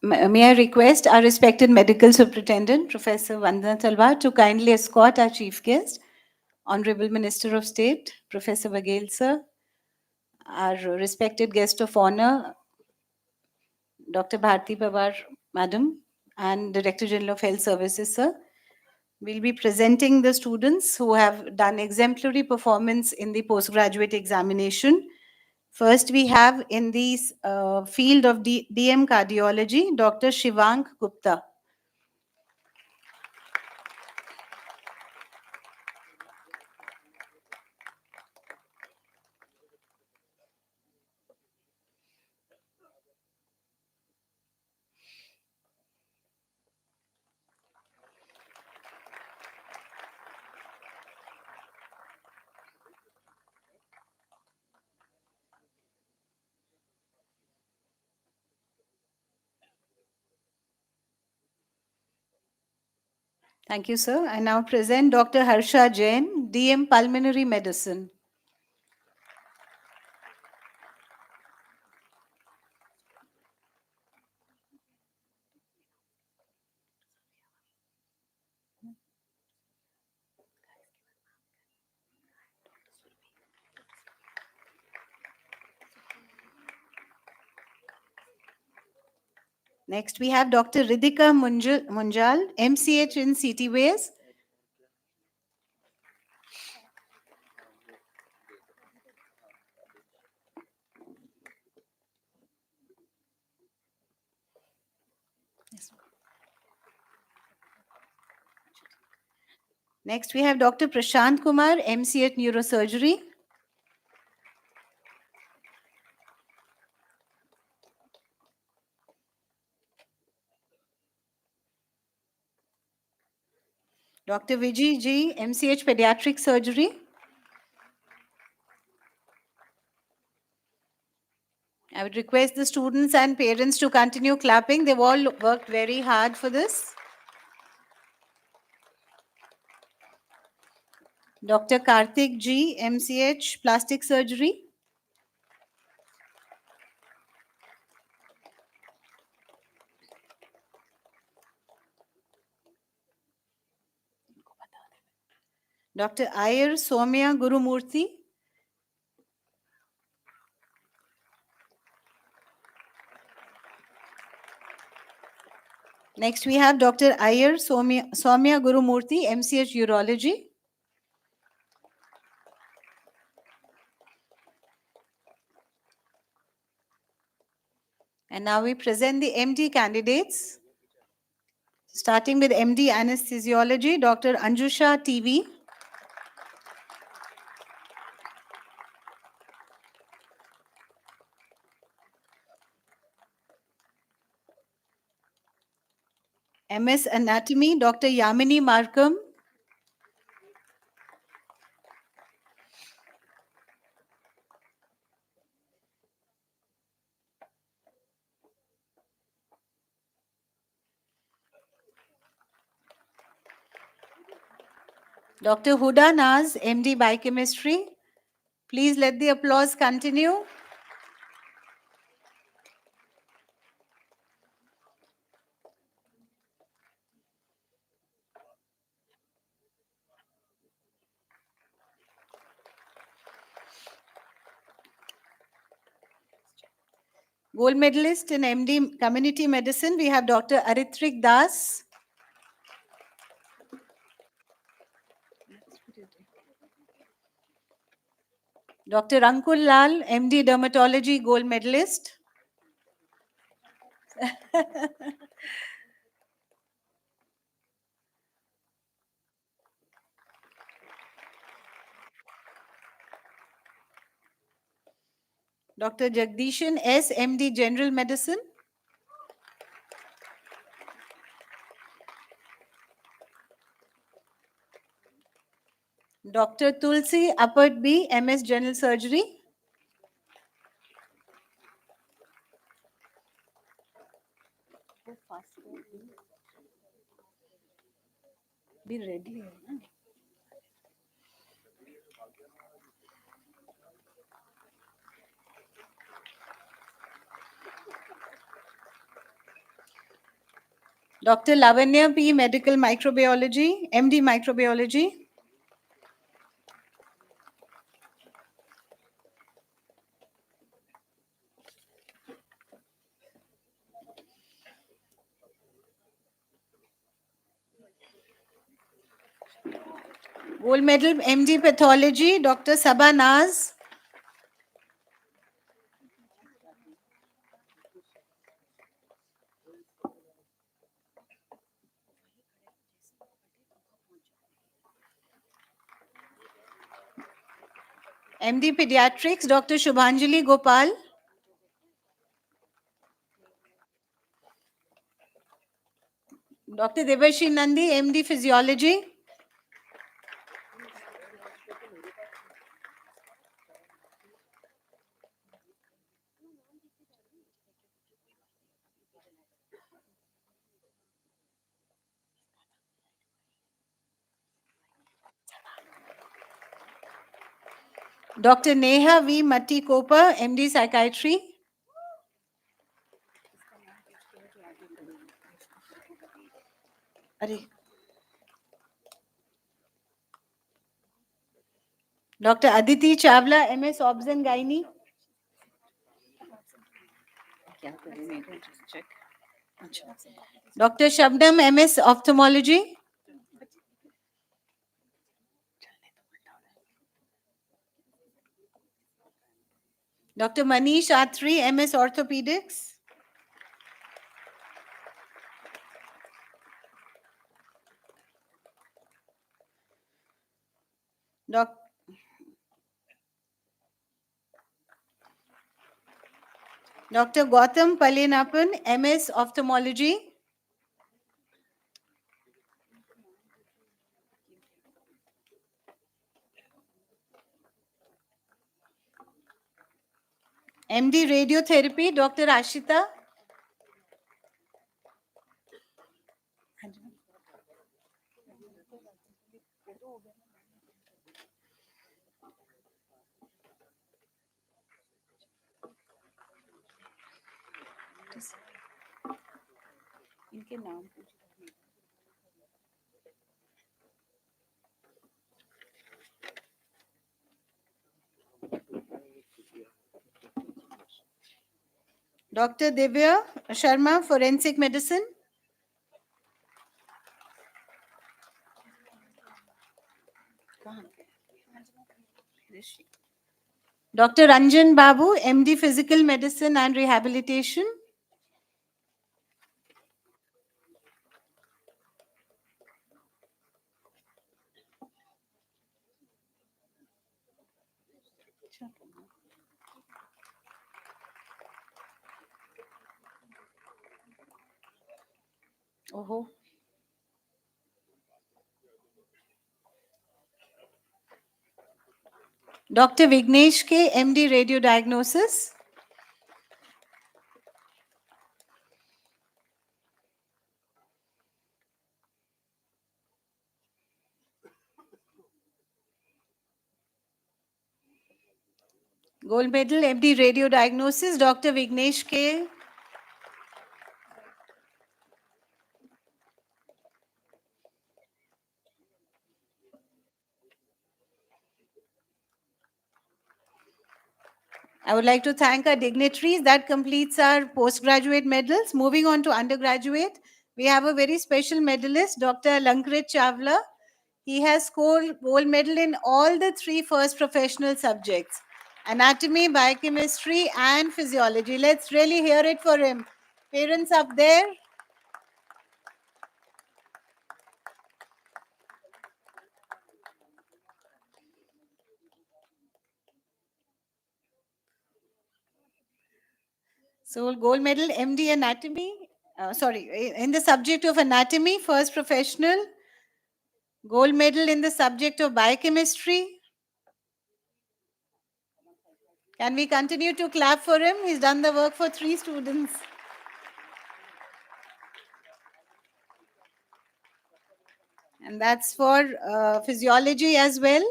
May I request our respected medical superintendent, Professor Vandana Talwar, to kindly escort our chief guest, Honorable Minister of State, Professor Baghel, sir, our respected guest of honor, Dr. Bharti Pawar, Madam, and Director General of Health Services, sir. We'll be presenting the students who have done exemplary performance in the postgraduate examination. First, we have in the field of DM cardiology, Dr. Shivank Gupta. Thank you, sir. I now present Dr. Harsha Jain, DM Pulmonary Medicine. Next, we have Dr. Ridhika Munjal, MCH in CT Ways. Next, we have Dr. Prashant Kumar, MCH Neurosurgery. Dr. Vijay G, MCH Pediatric Surgery. I would request the students and parents to continue clapping. They've all worked very hard for this. Dr. Karthik G, MCH Plastic Surgery. Dr. Iyer Somya Gurumurthy. Next, we have Dr. Iyer Soumya Gurumurthy, MCH Urology. And now we present the MD candidates. Starting with MD Anesthesiology, Dr. Anjusha TV. MS Anatomy, Dr. Yamini Markham. Dr. Huda Naz, MD Biochemistry. Please let the applause continue. Gold medalist in MD Community Medicine, we have Dr. Aritrik Das. Dr. Ankul Lal, MD Dermatology, Gold medalist. Dr. Jagdishan S, MD General Medicine. Dr. Tulsi Appert B, MS General Surgery. Be ready. Dr. Lavanya P, Medical Microbiology, MD Microbiology. Gold medal, MD Pathology, Dr. Sabah Naz. MD Pediatrics, Dr. Shubhanjali Gopal. Dr. Devashi Nandi, MD Physiology. Dr. Neha V. Matti Kopa, MD Psychiatry. Dr. Aditi Chawla, MS Obs and Gynae. Dr. Shabnam, MS Ophthalmology. Dr. Manish Atri, MS Orthopedics. Dr. Gautam Palenappan, MS Ophthalmology. MD Radiotherapy, Dr. Ashita. इनके नाम Dr. Divya Sharma, Forensic Medicine. Dr. Ranjan Babu, MD Physical Medicine and Rehabilitation. Oh. Dr. Vignesh K, MD Radio Diagnosis. Gold medal, MD Radio Diagnosis, Dr. Vignesh K. I would like to thank our dignitaries. That completes our postgraduate medals. Moving on to undergraduate, we have a very special medalist, Dr. Lankrit Chawla. He has scored gold medal in all the 3 first professional subjects: anatomy, biochemistry, and physiology. Let's really hear it for him. Parents up there. So gold medal, MD anatomy, in the subject of anatomy, first professional. Gold medal in the subject of biochemistry. Can we continue to clap for him? He's done the work for 3 students. And that's for physiology as well.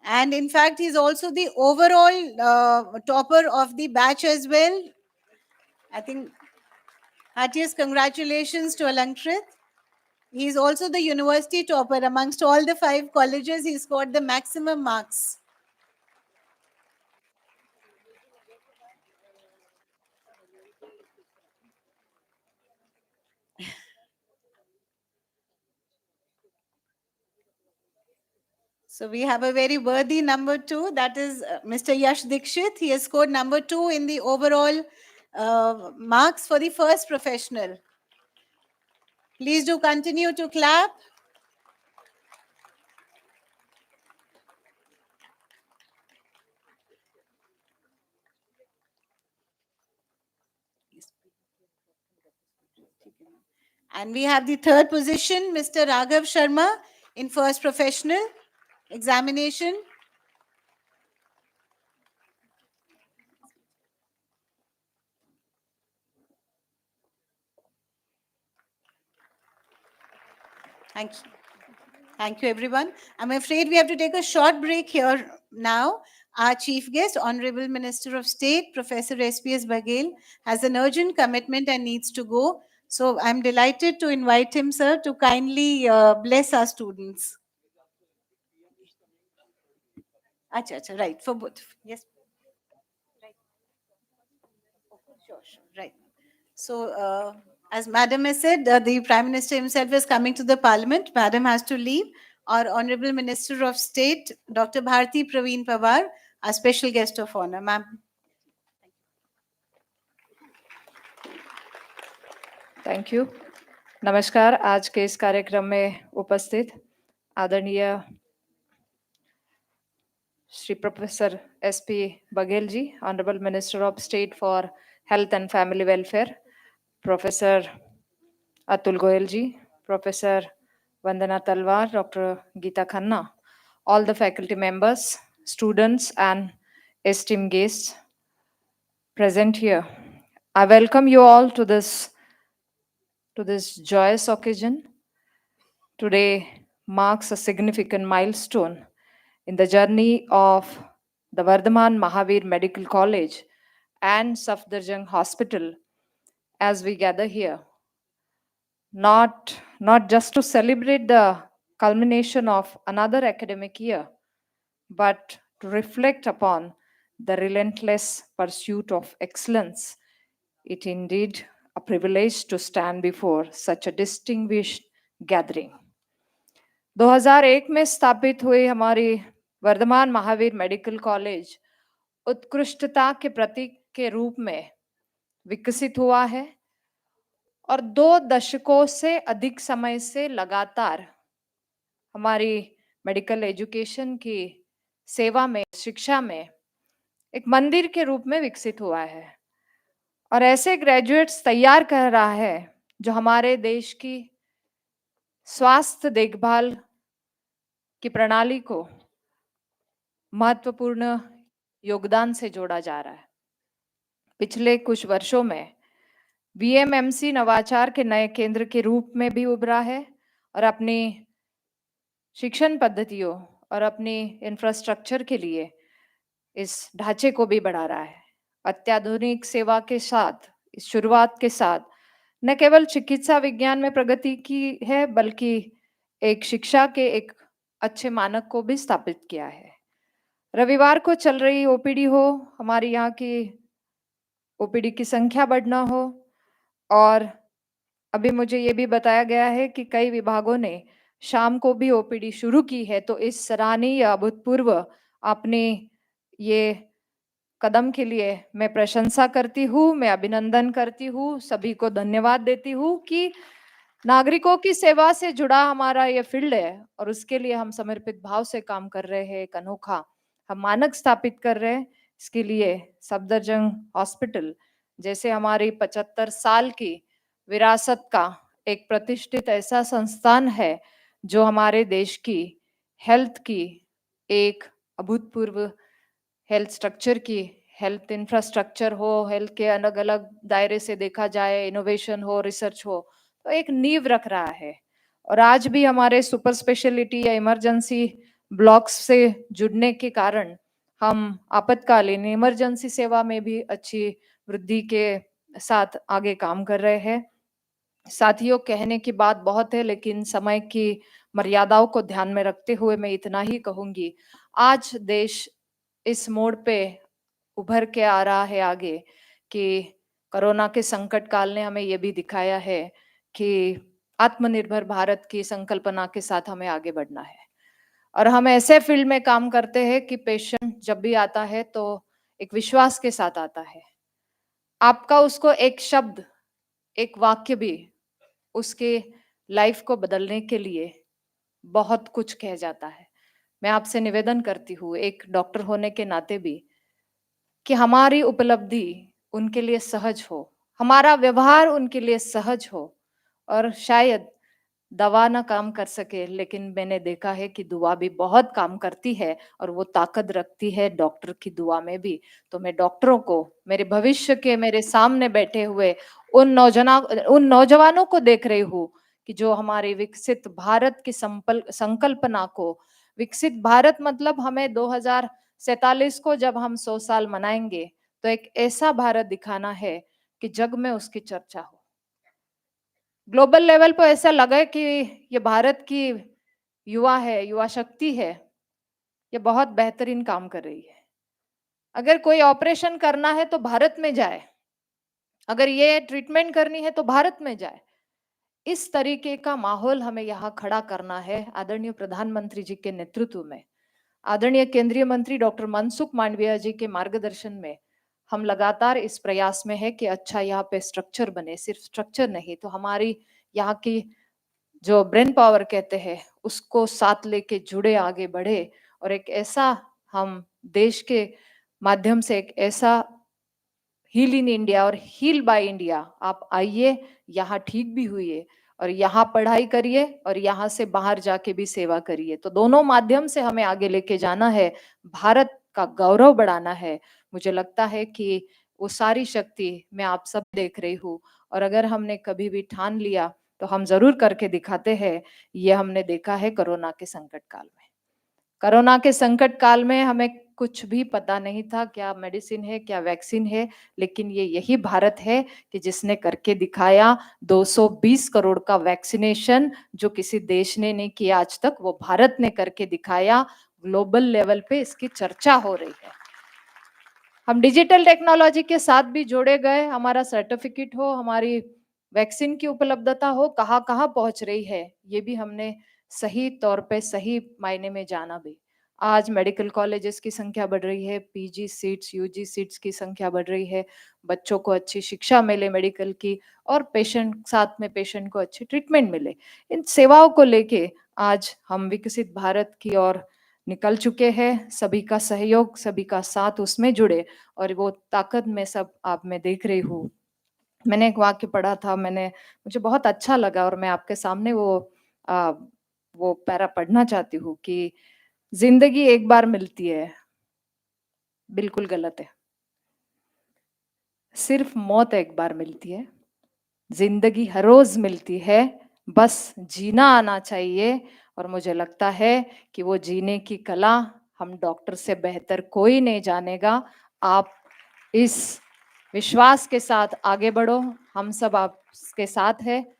And in fact, he's also the overall topper of the batch as well. I think, heartiest congratulations to Alankrit. He's also the university topper. Amongst all the 5 colleges, he scored the maximum marks. So we have a very worthy number 2. That is Mr. Yash Dikshit. He has scored number 2 in the overall marks for the first professional. Please do continue to clap. And we have the 3rd position, Mr. Raghav Sharma, in first professional examination. Thank you. Thank you, everyone. I'm afraid we have to take a short break here now. Our chief guest, Honorable Minister of State, Professor SPS Baghel, has an urgent commitment and needs to go. So I'm delighted to invite him, sir, to kindly bless our students. Acha, right, for both. Yes. Right. Sure, right. So, as Madam has said, the Prime Minister himself is coming to the Parliament. Madam has to leave. Our Honorable Minister of State, Dr. Bharti Praveen Pawar, our special guest of honor. Ma'am. Thank you. नमस्कार। आज के इस कार्यक्रम में उपस्थित आदरणीय Shri professor SP Baghel ji, honourable minister of state for health and family welfare, professor Atul Goyal ji, professor Vandana Talwar, doctor Geeta Khanna, all the faculty members, students and esteemed guests present here. I welcome you all to this joyous occasion. Today marks a significant milestone in the journey of the Vardhaman Mahavir Medical College and Safdarjung Hospital as we gather here. Not just to celebrate the culmination of another academic year, but to reflect upon the relentless pursuit of excellence. It indeed a privilege to stand before such a distinguished gathering. 2001 में स्थापित हुई हमारी Varthaman Mahavir medical college उत्कृष्टता के प्रतीक के रूप में विकसित हुआ है और 2 दशकों से अधिक समय से लगातार हमारी मेडिकल एजुकेशन की सेवा में, शिक्षा में एक मंदिर के रूप में विकसित हुआ है और ऐसे ग्रेजुएट्स तैयार कर रहा है जो हमारे देश की स्वास्थ्य देखभाल की प्रणाली को महत्वपूर्ण योगदान से जोड़ा जा रहा है। पिछले कुछ वर्षों में VMMC नवाचार के नए केंद्र के रूप में भी उभरा है और अपनी शिक्षण पद्धतियों और अपनी इंफ्रास्ट्रक्चर के लिए इस ढांचे को भी बढ़ा रहा है। अत्याधुनिक सेवा के साथ, इस शुरुआत के साथ न केवल चिकित्सा विज्ञान में प्रगति की है, बल्कि एक शिक्षा के एक अच्छे मानक को भी स्थापित किया है। रविवार को चल रही OPD हो, हमारी यहाँ की OPD की संख्या बढ़ना हो, और अभी मुझे ये भी बताया गया है कि कई विभागों ने शाम को भी OPD शुरू की है। तो इस सराहनीय अभूतपूर्व अपने ये कदम के लिए मैं प्रशंसा करती हूँ, मैं अभिनंदन करती हूँ, सभी को धन्यवाद देती हूँ कि नागरिकों की सेवा से जुड़ा हमारा ये फील्ड है और उसके लिए हम समर्पित भाव से काम कर रहे हैं। एक अनोखा हम मानक स्थापित कर रहे हैं। इसके लिए सफदरजंग हॉस्पिटल जैसे हमारी 75 साल की विरासत का एक प्रतिष्ठित ऐसा संस्थान है जो हमारे देश की हेल्थ की एक अभूतपूर्व हेल्थ स्ट्रक्चर की, हेल्थ इंफ्रास्ट्रक्चर हो, हेल्थ के अलग अलग दायरे से देखा जाए, इनोवेशन हो, रिसर्च हो, तो एक नींव रख रहा है। और आज भी हमारे सुपर स्पेशलिटी या इमरजेंसी ब्लॉक्स से जुड़ने के कारण हम आपातकालीन इमरजेंसी सेवा में भी अच्छी वृद्धि के साथ आगे काम कर रहे हैं। साथियों, कहने की बात बहुत है, लेकिन समय की मर्यादाओं को ध्यान में रखते हुए मैं इतना ही कहूंगी। आज देश इस मोड़ पे उभर के आ रहा है आगे कि कोरोना के संकट काल ने हमें ये भी दिखाया है कि आत्मनिर्भर भारत की संकल्पना के साथ हमें आगे बढ़ना है। और हम ऐसे फील्ड में काम करते हैं कि पेशेंट जब भी आता है तो एक विश्वास के साथ आता है। आपका उसको एक शब्द, एक वाक्य भी उसके लाइफ को बदलने के लिए बहुत कुछ कह जाता है। मैं आपसे निवेदन करती हूँ एक डॉक्टर होने के नाते भी कि हमारी उपलब्धि उनके लिए सहज हो, हमारा व्यवहार उनके लिए सहज हो। और शायद दवा ना काम कर सके, लेकिन मैंने देखा है कि दुआ भी बहुत काम करती है और वो ताकत रखती है डॉक्टर की दुआ में भी। तो मैं डॉक्टरों को, मेरे भविष्य के मेरे सामने बैठे हुए उन नौजवानों को देख रही हूँ कि जो हमारे विकसित भारत की संकल्पना को, विकसित भारत मतलब हमें 2047 को जब हम 100 साल मनाएंगे तो एक ऐसा भारत दिखाना है कि जग में उसकी चर्चा हो, ग्लोबल लेवल पर ऐसा लगे कि ये भारत की युवा है, युवा शक्ति है, ये बहुत बेहतरीन काम कर रही है। अगर कोई ऑपरेशन करना है तो भारत में जाए, अगर ये ट्रीटमेंट करनी है तो भारत में जाए। इस तरीके का माहौल हमें यहाँ खड़ा करना है आदरणीय प्रधानमंत्री जी के नेतृत्व में, आदरणीय केंद्रीय मंत्री डॉक्टर मनसुख मांडविया जी के मार्गदर्शन में। हम लगातार इस प्रयास में है कि अच्छा यहाँ पे स्ट्रक्चर बने, सिर्फ स्ट्रक्चर नहीं तो हमारी यहाँ की जो ब्रेन पावर कहते हैं उसको साथ लेके जुड़े, आगे बढ़े और एक ऐसा हम देश के माध्यम से एक ऐसा हील इन इंडिया और हील बाय इंडिया, आप आइए यहाँ ठीक भी हुई और यहाँ पढ़ाई करिए और यहाँ से बाहर जाके भी सेवा करिए। तो दोनों माध्यम से हमें आगे लेके जाना है, भारत का गौरव बढ़ाना है। मुझे लगता है कि वो सारी शक्ति मैं आप सब देख रही हूँ और अगर हमने कभी भी ठान लिया तो हम जरूर करके दिखाते हैं। ये हमने देखा है कोरोना के संकट काल में। कोरोना के संकट काल में हमें कुछ भी पता नहीं था क्या मेडिसिन है, क्या वैक्सीन है, लेकिन ये यही भारत है कि जिसने करके दिखाया। 220 करोड़ का वैक्सीनेशन जो किसी देश ने नहीं किया आज तक, वो भारत ने करके दिखाया। ग्लोबल लेवल पे इसकी चर्चा हो रही है। हम डिजिटल टेक्नोलॉजी के साथ भी जोड़े गए, हमारा सर्टिफिकेट हो, हमारी वैक्सीन की उपलब्धता हो, कहाँ कहाँ पहुंच रही है, ये भी हमने सही तौर पे, सही मायने में जाना भी। आज मेडिकल कॉलेजेस की संख्या बढ़ रही है, पीजी सीट्स, यूजी सीट्स की संख्या बढ़ रही है, बच्चों को अच्छी शिक्षा मिले मेडिकल की, और साथ में पेशेंट को अच्छी ट्रीटमेंट मिले। इन सेवाओं को लेके आज हम विकसित भारत की ओर निकल चुके हैं। सभी का सहयोग, सभी का साथ उसमें जुड़े, और वो ताकत में सब आप में देख रही हूँ। मैंने एक वाक्य पढ़ा था, मुझे बहुत अच्छा लगा, और मैं आपके सामने वो पैरा पढ़ना चाहती हूँ कि जिंदगी एक बार मिलती है, बिल्कुल गलत है। सिर्फ मौत एक बार मिलती है। जिंदगी हर रोज मिलती है, बस जीना आना चाहिए। और मुझे लगता है कि वो जीने की कला हम डॉक्टर से बेहतर कोई नहीं जानेगा। आप इस विश्वास के साथ आगे बढ़ो, हम सब आपके साथ हैं।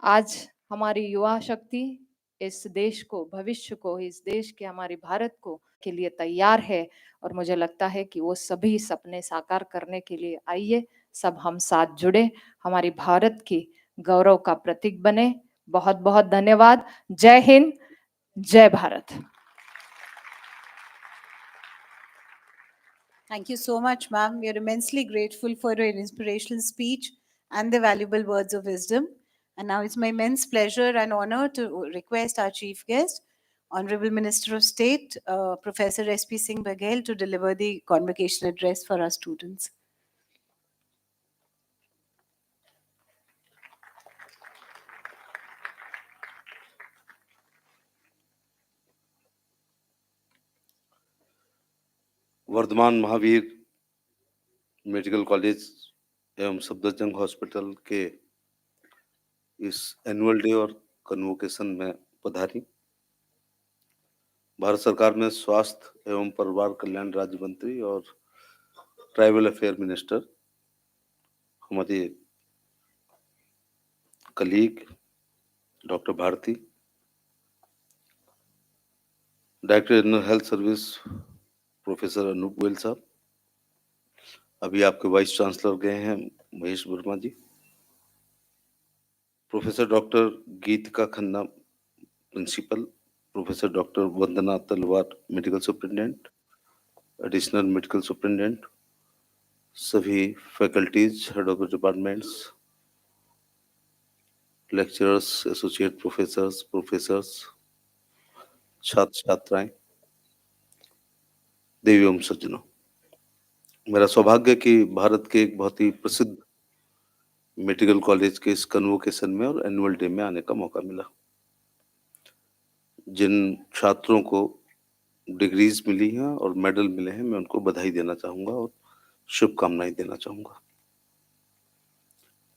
आज हमारी युवा शक्ति इस देश को, भविष्य को, इस देश के, हमारी भारत को के लिए तैयार है, और मुझे लगता है कि वो सभी सपने साकार करने के लिए आइए, सब हम साथ जुड़े, हमारी भारत की गौरव का प्रतीक बने। बहुत बहुत धन्यवाद। जय हिंद, जय Bharat. Thank you so much, ma'am. We are immensely grateful for your inspirational speech and the valuable words of wisdom. And now it's my immense pleasure and honor to request our chief guest, Honorable Minister of State, Professor S.P. Singh Baghel, to deliver the convocation address for our students. Vardhman Mahavir medical college एवं Safdarjung hospital के इस annual day और convocation में पधारी। भारत सरकार में स्वास्थ्य एवं परिवार कल्याण राज्य मंत्री और ट्राइबल अफेयर मिनिस्टर हमारे colleague doctor Bharti, director general health service professor Anoop Goyal साहब, अभी आपके वाइस चांसलर गए हैं Mahesh Verma ji, professor doctor Geetika Khanna principal, professor doctor Vandana Talwar medical superintendent, additional medical superintendent, सभी faculties, head of departments, lecturers, associate professors, छात्र छात्राएं, देवी एवं सज्जनों, मेरा सौभाग्य कि भारत के एक बहुत ही प्रसिद्ध मेडिकल कॉलेज के इस कन्वोकेशन में और एनुअल डे में आने का मौका मिला। जिन छात्रों को डिग्रीज मिली हैं और मेडल मिले हैं, मैं उनको बधाई देना चाहूंगा और शुभकामनाएं देना चाहूंगा।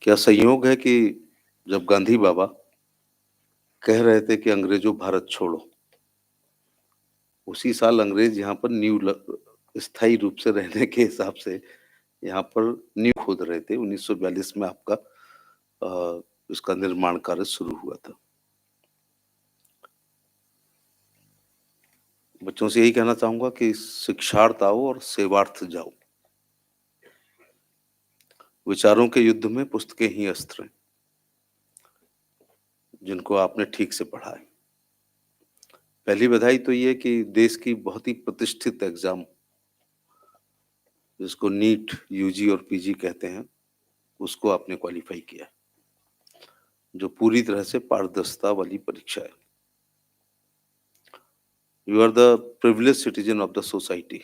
क्या संयोग है कि जब गांधी बाबा कह रहे थे कि अंग्रेजों भारत छोड़ो, उसी साल अंग्रेज यहाँ पर स्थायी रूप से रहने के हिसाब से यहाँ पर नींव खोद रहे थे। 1942 में आपका इसका निर्माण कार्य शुरू हुआ था। बच्चों से यही कहना चाहूंगा कि शिक्षार्थ आओ और सेवार्थ जाओ। विचारों के युद्ध में पुस्तकें ही अस्त्र हैं, जिनको आपने ठीक से पढ़ा है। पहली बधाई तो ये कि देश की बहुत ही प्रतिष्ठित एग्जाम, जिसको नीट, यूजी और पीजी कहते हैं, उसको आपने क्वालिफाई किया, जो पूरी तरह से पारदर्शिता वाली परीक्षा है। You are the privilege citizen of the society.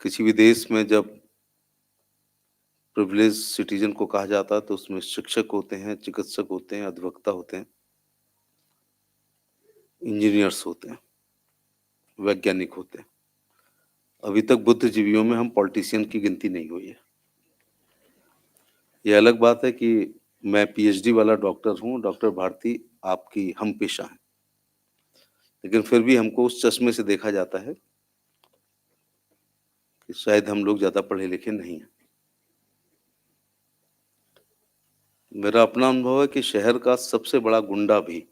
किसी भी देश में जब प्रिविलेज सिटीजन को कहा जाता है तो उसमें शिक्षक होते हैं, चिकित्सक होते हैं, अधिवक्ता होते हैं, इंजीनियर्स होते हैं, वैज्ञानिक होते हैं। अभी तक बुद्धिजीवियों में हम पॉलिटिशियन की गिनती नहीं हुई है। यह अलग बात है कि मैं पीएचडी वाला डॉक्टर हूं, डॉक्टर भारती आपकी हम पेशा है, लेकिन फिर भी हमको उस चश्मे से देखा जाता है कि शायद हम लोग ज्यादा पढ़े लिखे नहीं हैं। मेरा अपना अनुभव है कि शहर का सबसे बड़ा गुंडा भी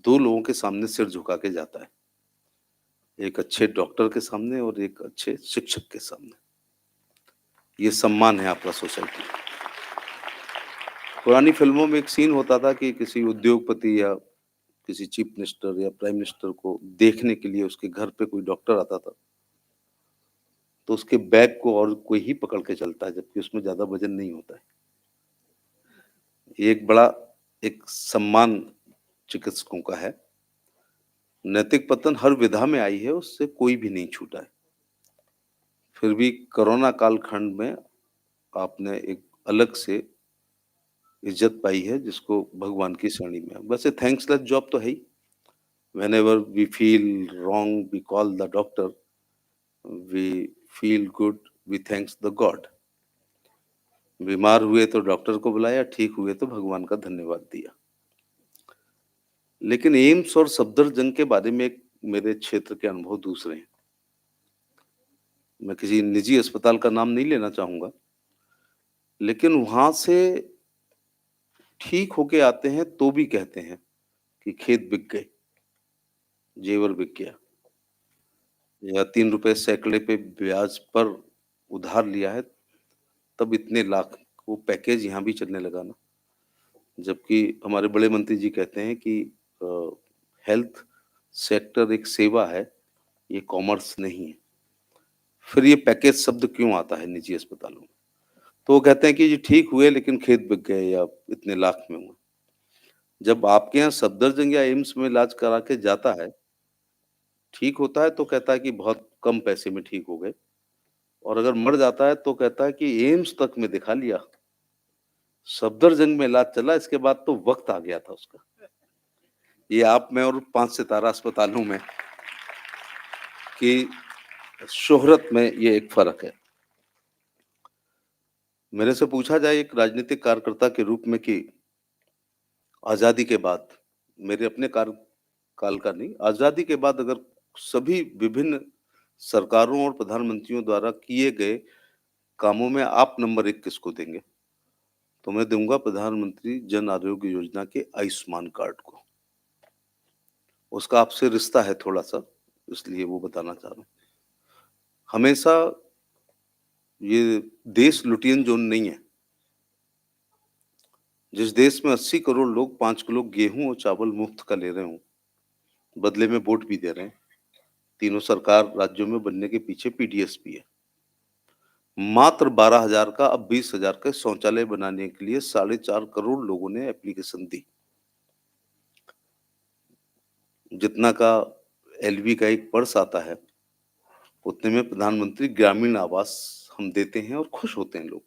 दो लोगों के सामने सिर झुका के जाता है, एक अच्छे डॉक्टर के सामने और एक अच्छे शिक्षक के सामने। ये सम्मान है आपका सोसाइटी। पुरानी फिल्मों में एक सीन होता था कि किसी उद्योगपति या किसी चीफ मिनिस्टर या प्राइम मिनिस्टर को देखने के लिए उसके घर पे कोई डॉक्टर आता था तो उसके बैग को और कोई ही पकड़ के चलता है, जबकि उसमें ज्यादा वजन नहीं होता है। ये एक बड़ा एक सम्मान चिकित्सकों का है। नैतिक पतन हर विधा में आई है, उससे कोई भी नहीं छूटा है। फिर भी कोरोना कालखंड में आपने एक अलग से इज्जत पाई है, जिसको भगवान की श्रेणी में। वैसे थैंक्सलेस जॉब तो है ही। Whenever we feel wrong, we call the doctor. We feel good, we thanks the God. बीमार हुए तो डॉक्टर को बुलाया, ठीक हुए तो भगवान का धन्यवाद दिया। लेकिन एम्स और सफदरजंग के बारे में एक मेरे क्षेत्र के अनुभव दूसरे हैं। मैं किसी निजी अस्पताल का नाम नहीं लेना चाहूंगा, लेकिन वहां से ठीक होके आते हैं तो भी कहते हैं कि खेत बिक गए, जेवर बिक गया, या 3 रुपए सैकड़े पे ब्याज पर उधार लिया है, तब इतने लाख। वो पैकेज यहाँ भी चलने लगा ना, जबकि हमारे बड़े मंत्री जी कहते हैं कि हेल्थ सेक्टर एक सेवा है, ये कॉमर्स नहीं है। फिर ये पैकेज शब्द क्यों आता है निजी अस्पतालों में? तो वो कहते हैं कि जी ठीक हुए लेकिन खेत बिक गए या इतने लाख में हुए। जब आपके यहाँ सफदरजंग या एम्स में इलाज करा के जाता है, ठीक होता है तो कहता है कि बहुत कम पैसे में ठीक हो गए, और अगर मर जाता है तो कहता है कि एम्स तक में दिखा लिया, सफदरजंग में इलाज चला, इसके बाद तो वक्त आ गया था उसका। ये आप में और 5 सितारा अस्पतालों में कि शोहरत में ये एक फर्क है। मेरे से पूछा जाए एक राजनीतिक कार्यकर्ता के रूप में कि आजादी के बाद, मेरे अपने कार्यकाल का नहीं, आजादी के बाद अगर सभी विभिन्न सरकारों और प्रधानमंत्रियों द्वारा किए गए कामों में आप नंबर 1 किसको देंगे, तो मैं दूंगा प्रधानमंत्री जन आरोग्य योजना के आयुष्मान कार्ड को। उसका आपसे रिश्ता है थोड़ा सा, इसलिए वो बताना चाह रहा हूँ। हमेशा ये देश लुटियन जोन नहीं है। जिस देश में 80 करोड़ लोग 5 किलो गेहूं और चावल मुफ्त का ले रहे हों, बदले में वोट भी दे रहे हैं, तीनों सरकार राज्यों में बनने के पीछे पीडीएस भी है। मात्र 12,000 का अब 20,000 का शौचालय बनाने के लिए 4.5 करोड़ लोगों ने एप्लीकेशन दी। जितना का एलवी का एक पर्स आता है, उतने में प्रधानमंत्री ग्रामीण आवास हम देते हैं और खुश होते हैं लोग।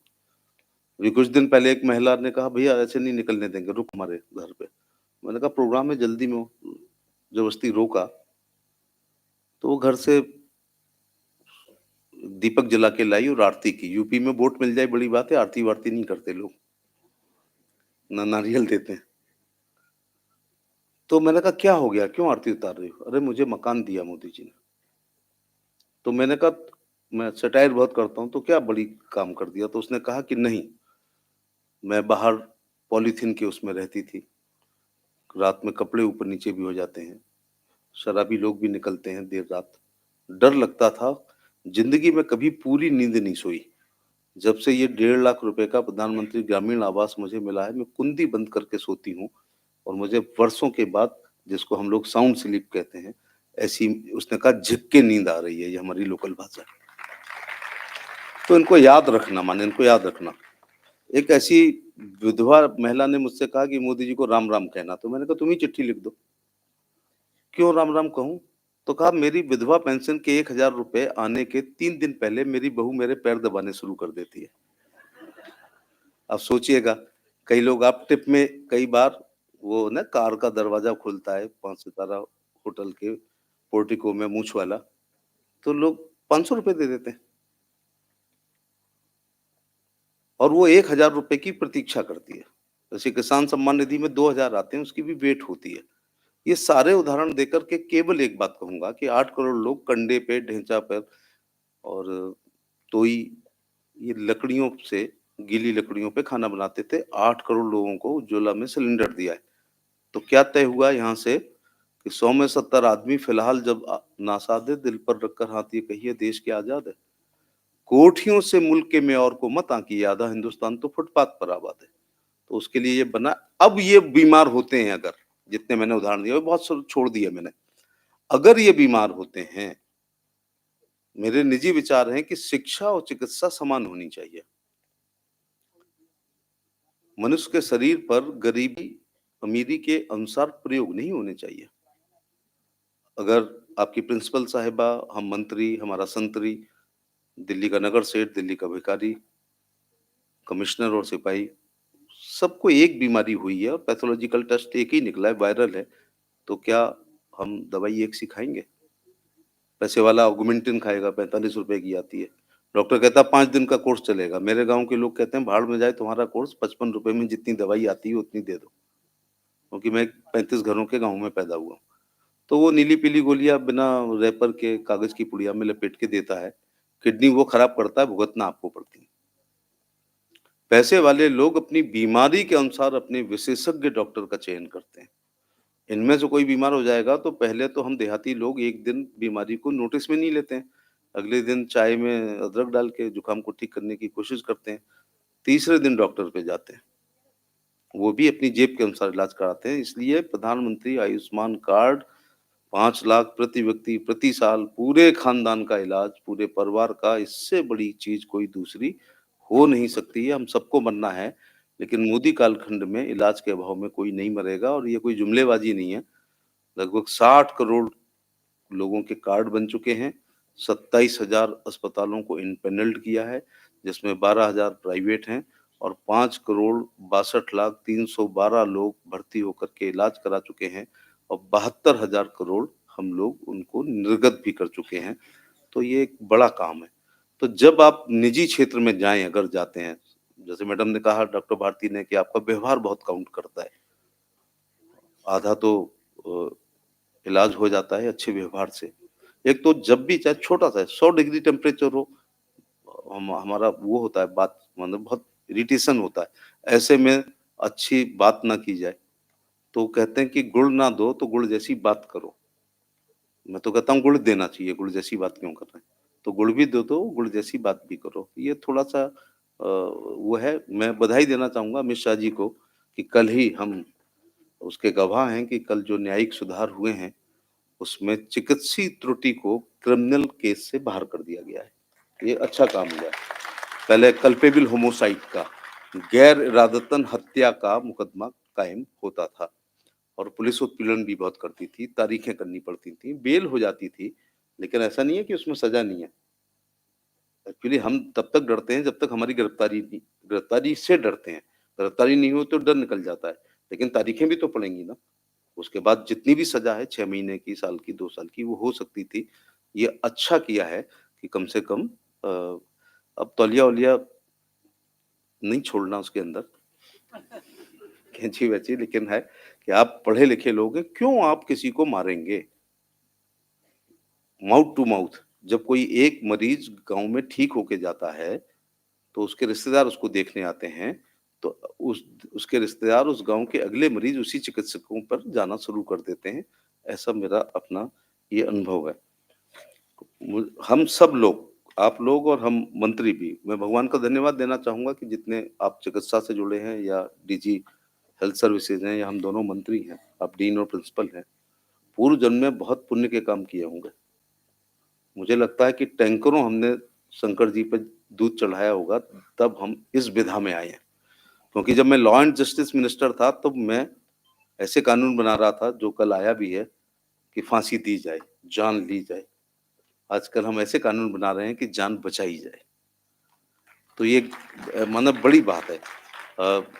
अभी कुछ दिन पहले एक महिला ने कहा, भैया ऐसे नहीं निकलने देंगे, रुक हमारे घर पे। मैंने कहा प्रोग्राम में जल्दी में, जबरदस्ती रोका तो वो घर से दीपक जला के लाई और आरती की। यूपी में वोट मिल जाए बड़ी बात है, आरती वारती नहीं करते लोग, ना नारियल देते हैं। तो मैंने कहा क्या हो गया, क्यों आरती उतार रही हो? अरे मुझे मकान दिया मोदी जी ने। तो मैंने कहा, मैं सटायर बहुत करता हूँ, तो क्या बड़ी काम कर दिया? तो उसने कहा कि नहीं, मैं बाहर पॉलीथीन के उसमें रहती थी, रात में कपड़े ऊपर नीचे भी हो जाते हैं, शराबी लोग भी निकलते हैं देर रात, डर लगता था, जिंदगी में कभी पूरी नींद नहीं सोई। जब से ये 1.5 लाख रुपए का प्रधानमंत्री ग्रामीण आवास मुझे मिला है, मैं कुंडी बंद करके सोती हूँ, और मुझे वर्षों के बाद, जिसको हम लोग साउंड स्लीप कहते हैं, ऐसी, उसने कहा, झिक्के नींद आ रही है। ये हमारी लोकल भाषा है। तो इनको याद रखना, माने इनको याद रखना। एक ऐसी विधवा महिला ने मुझसे कहा कि मोदी जी को राम राम कहना, तो मैंने कहा तुम ही चिट्ठी लिख दो। क्यों राम राम कहूं? तो कहा मेरी विधवा पेंशन के 1,000 रुपए आने के 3 दिन पहले मेरी बहू मेरे पैर दबाने शुरू कर देती है। अब सोचिएगा, कई लोग, आप टिप में कई बार वो ना कार का दरवाजा खुलता है 5 सितारा होटल के पोर्टिको में मूछ वाला, तो लोग 500 रुपए दे देते हैं, और वो 1,000 रुपए की प्रतीक्षा करती है। जैसे किसान सम्मान निधि में 2,000 आते हैं, उसकी भी वेट होती है। ये सारे उदाहरण देकर के केवल एक बात कहूंगा कि 8 करोड़ लोग कंडे पे, ढेंचा पर और तोई, ये लकड़ियों से, गीली लकड़ियों पे खाना बनाते थे। 8 करोड़ लोगों को उज्ज्वला में सिलेंडर दिया है। तो क्या तय हुआ यहाँ से कि 100 में 70 आदमी फिलहाल जब नासादे दिल पर रखकर हाथ ये कहिए देश के आजाद है, कोठियों से मुल्क के मेयर को मत आंकी, आधा हिंदुस्तान तो फुटपाथ पर आबाद है। तो उसके लिए ये बना। अब ये बीमार होते हैं अगर, जितने मैंने उदाहरण दिए, बहुत छोड़ दिए मैंने। अगर ये बीमार होते हैं, मेरे निजी विचार हैं कि शिक्षा और चिकित्सा समान होनी चाहिए। मनुष्य के शरीर पर गरीबी अमीरी के अनुसार प्रयोग नहीं होने चाहिए। अगर आपकी प्रिंसिपल साहिबा, हम मंत्री, हमारा संतरी, दिल्ली का नगर सेठ, दिल्ली का भिखारी, कमिश्नर और सिपाही, सबको एक बीमारी हुई है और पैथोलॉजिकल टेस्ट एक ही निकला है, वायरल है, तो क्या हम दवाई एक सी खाएंगे? पैसे वाला ऑगमेंटिन खाएगा, 45 रुपए की आती है। डॉक्टर कहता है 5 दिन का कोर्स चलेगा। मेरे गांव के लोग कहते हैं भाड़ में जाए तुम्हारा कोर्स, 55 रुपए में जितनी दवाई आती है उतनी दे दो, क्योंकि मैं 35 घरों के गांव में पैदा हुआ हूं। तो वो नीली पीली गोलियां बिना रैपर के कागज की पुड़िया में लपेट के देता है, किडनी वो खराब करता है, भुगतना आपको पड़ती है। पैसे वाले लोग अपनी बीमारी के अनुसार अपने विशेषज्ञ डॉक्टर का चयन करते हैं। इनमें से कोई बीमार हो जाएगा तो पहले तो हम देहाती लोग एक दिन बीमारी को नोटिस में नहीं लेते हैं, अगले दिन चाय में अदरक डाल के जुकाम को ठीक करने की कोशिश करते हैं, तीसरे दिन डॉक्टर पे जाते हैं, वो भी अपनी जेब के अनुसार इलाज कराते हैं। इसलिए प्रधानमंत्री आयुष्मान कार्ड 5 लाख प्रति व्यक्ति प्रति साल, पूरे खानदान का इलाज, पूरे परिवार का, इससे बड़ी चीज कोई दूसरी हो नहीं सकती है। हम सबको मरना है, लेकिन मोदी कालखंड में इलाज के अभाव में कोई नहीं मरेगा। और ये कोई जुमलेबाजी नहीं है। लगभग 60 करोड़ लोगों के कार्ड बन चुके हैं, 27,000 अस्पतालों को इनपेनल्ड किया है, जिसमें 12,000 प्राइवेट हैं, और 5,62,03,12 लोग भर्ती होकर के इलाज करा चुके हैं, और 72,000 करोड़ हम लोग उनको निर्गत भी कर चुके हैं। तो ये एक बड़ा काम है। तो जब आप निजी क्षेत्र में जाएं, अगर जाते हैं, जैसे मैडम ने कहा, डॉक्टर भारती ने, कि आपका व्यवहार बहुत काउंट करता है, आधा तो इलाज हो जाता है अच्छे व्यवहार से। एक तो जब भी चाहे छोटा सा 100 डिग्री टेम्परेचर हो, हमारा वो होता है, बात मतलब बहुत इरिटेशन होता है, ऐसे में अच्छी बात ना की जाए। तो कहते हैं कि गुड़ ना दो तो गुड़ जैसी बात करो। मैं तो कहता हूँ गुड़ देना चाहिए, गुड़ जैसी बात क्यों कर रहे हैं? तो गुड़ भी दो तो गुड़ जैसी बात भी करो। ये थोड़ा सा वो है। मैं बधाई देना चाहूंगा अमित शाह जी को कि कल ही हम उसके गवाह हैं कि कल जो न्यायिक सुधार हुए हैं उसमें चिकित्सीय त्रुटि को क्रिमिनल केस से बाहर कर दिया गया है। ये अच्छा काम हुआ है। पहले कल्पेबल होमोसाइड का, गैर इरादतन हत्या का मुकदमा कायम होता था और पुलिस उत्पीड़न भी बहुत करती थी, तारीखें करनी पड़ती थी, बेल हो जाती थी, लेकिन ऐसा नहीं है कि उसमें सजा नहीं है। एक्चुअली हम तब तक डरते हैं जब तक हमारी गिरफ्तारी से डरते हैं। गिरफ्तारी नहीं हो तो डर निकल जाता है, लेकिन तारीखें भी तो पड़ेंगी ना। उसके बाद जितनी भी सजा है, 6 महीने की, साल की, 2 साल की, वो हो सकती थी। ये अच्छा किया है कि कम से कम अब तौलिया वौलिया नहीं छोड़ना उसके अंदर, कैंची वैची, लेकिन है कि आप पढ़े लिखे लोग हैं, क्यों आप किसी को मारेंगे? माउथ टू माउथ, जब कोई एक मरीज गांव में ठीक होके जाता है तो उसके रिश्तेदार उसको देखने आते हैं, तो उसके रिश्तेदार उस गांव के अगले मरीज उसी चिकित्सकों पर जाना शुरू कर देते हैं। ऐसा मेरा अपना ये अनुभव है। हम सब लोग, आप लोग और हम मंत्री भी, मैं भगवान का धन्यवाद देना चाहूंगा कि जितने आप चिकित्सा से जुड़े हैं या डीजी हेल्थ सर्विसेज हैं या हम दोनों मंत्री हैं, आप डीन और प्रिंसिपल हैं, पूर्व जन्म में बहुत पुण्य के काम किए होंगे। मुझे लगता है कि टैंकरों हमने शंकर जी पर दूध चढ़ाया होगा, तब हम इस विधा में आए हैं। क्योंकि जब मैं लॉ एंड जस्टिस मिनिस्टर था तब मैं ऐसे कानून बना रहा था, जो कल आया भी है, कि फांसी दी जाए, जान ली जाए। आजकल हम ऐसे कानून बना रहे हैं कि जान बचाई जाए। तो ये मतलब बड़ी बात है।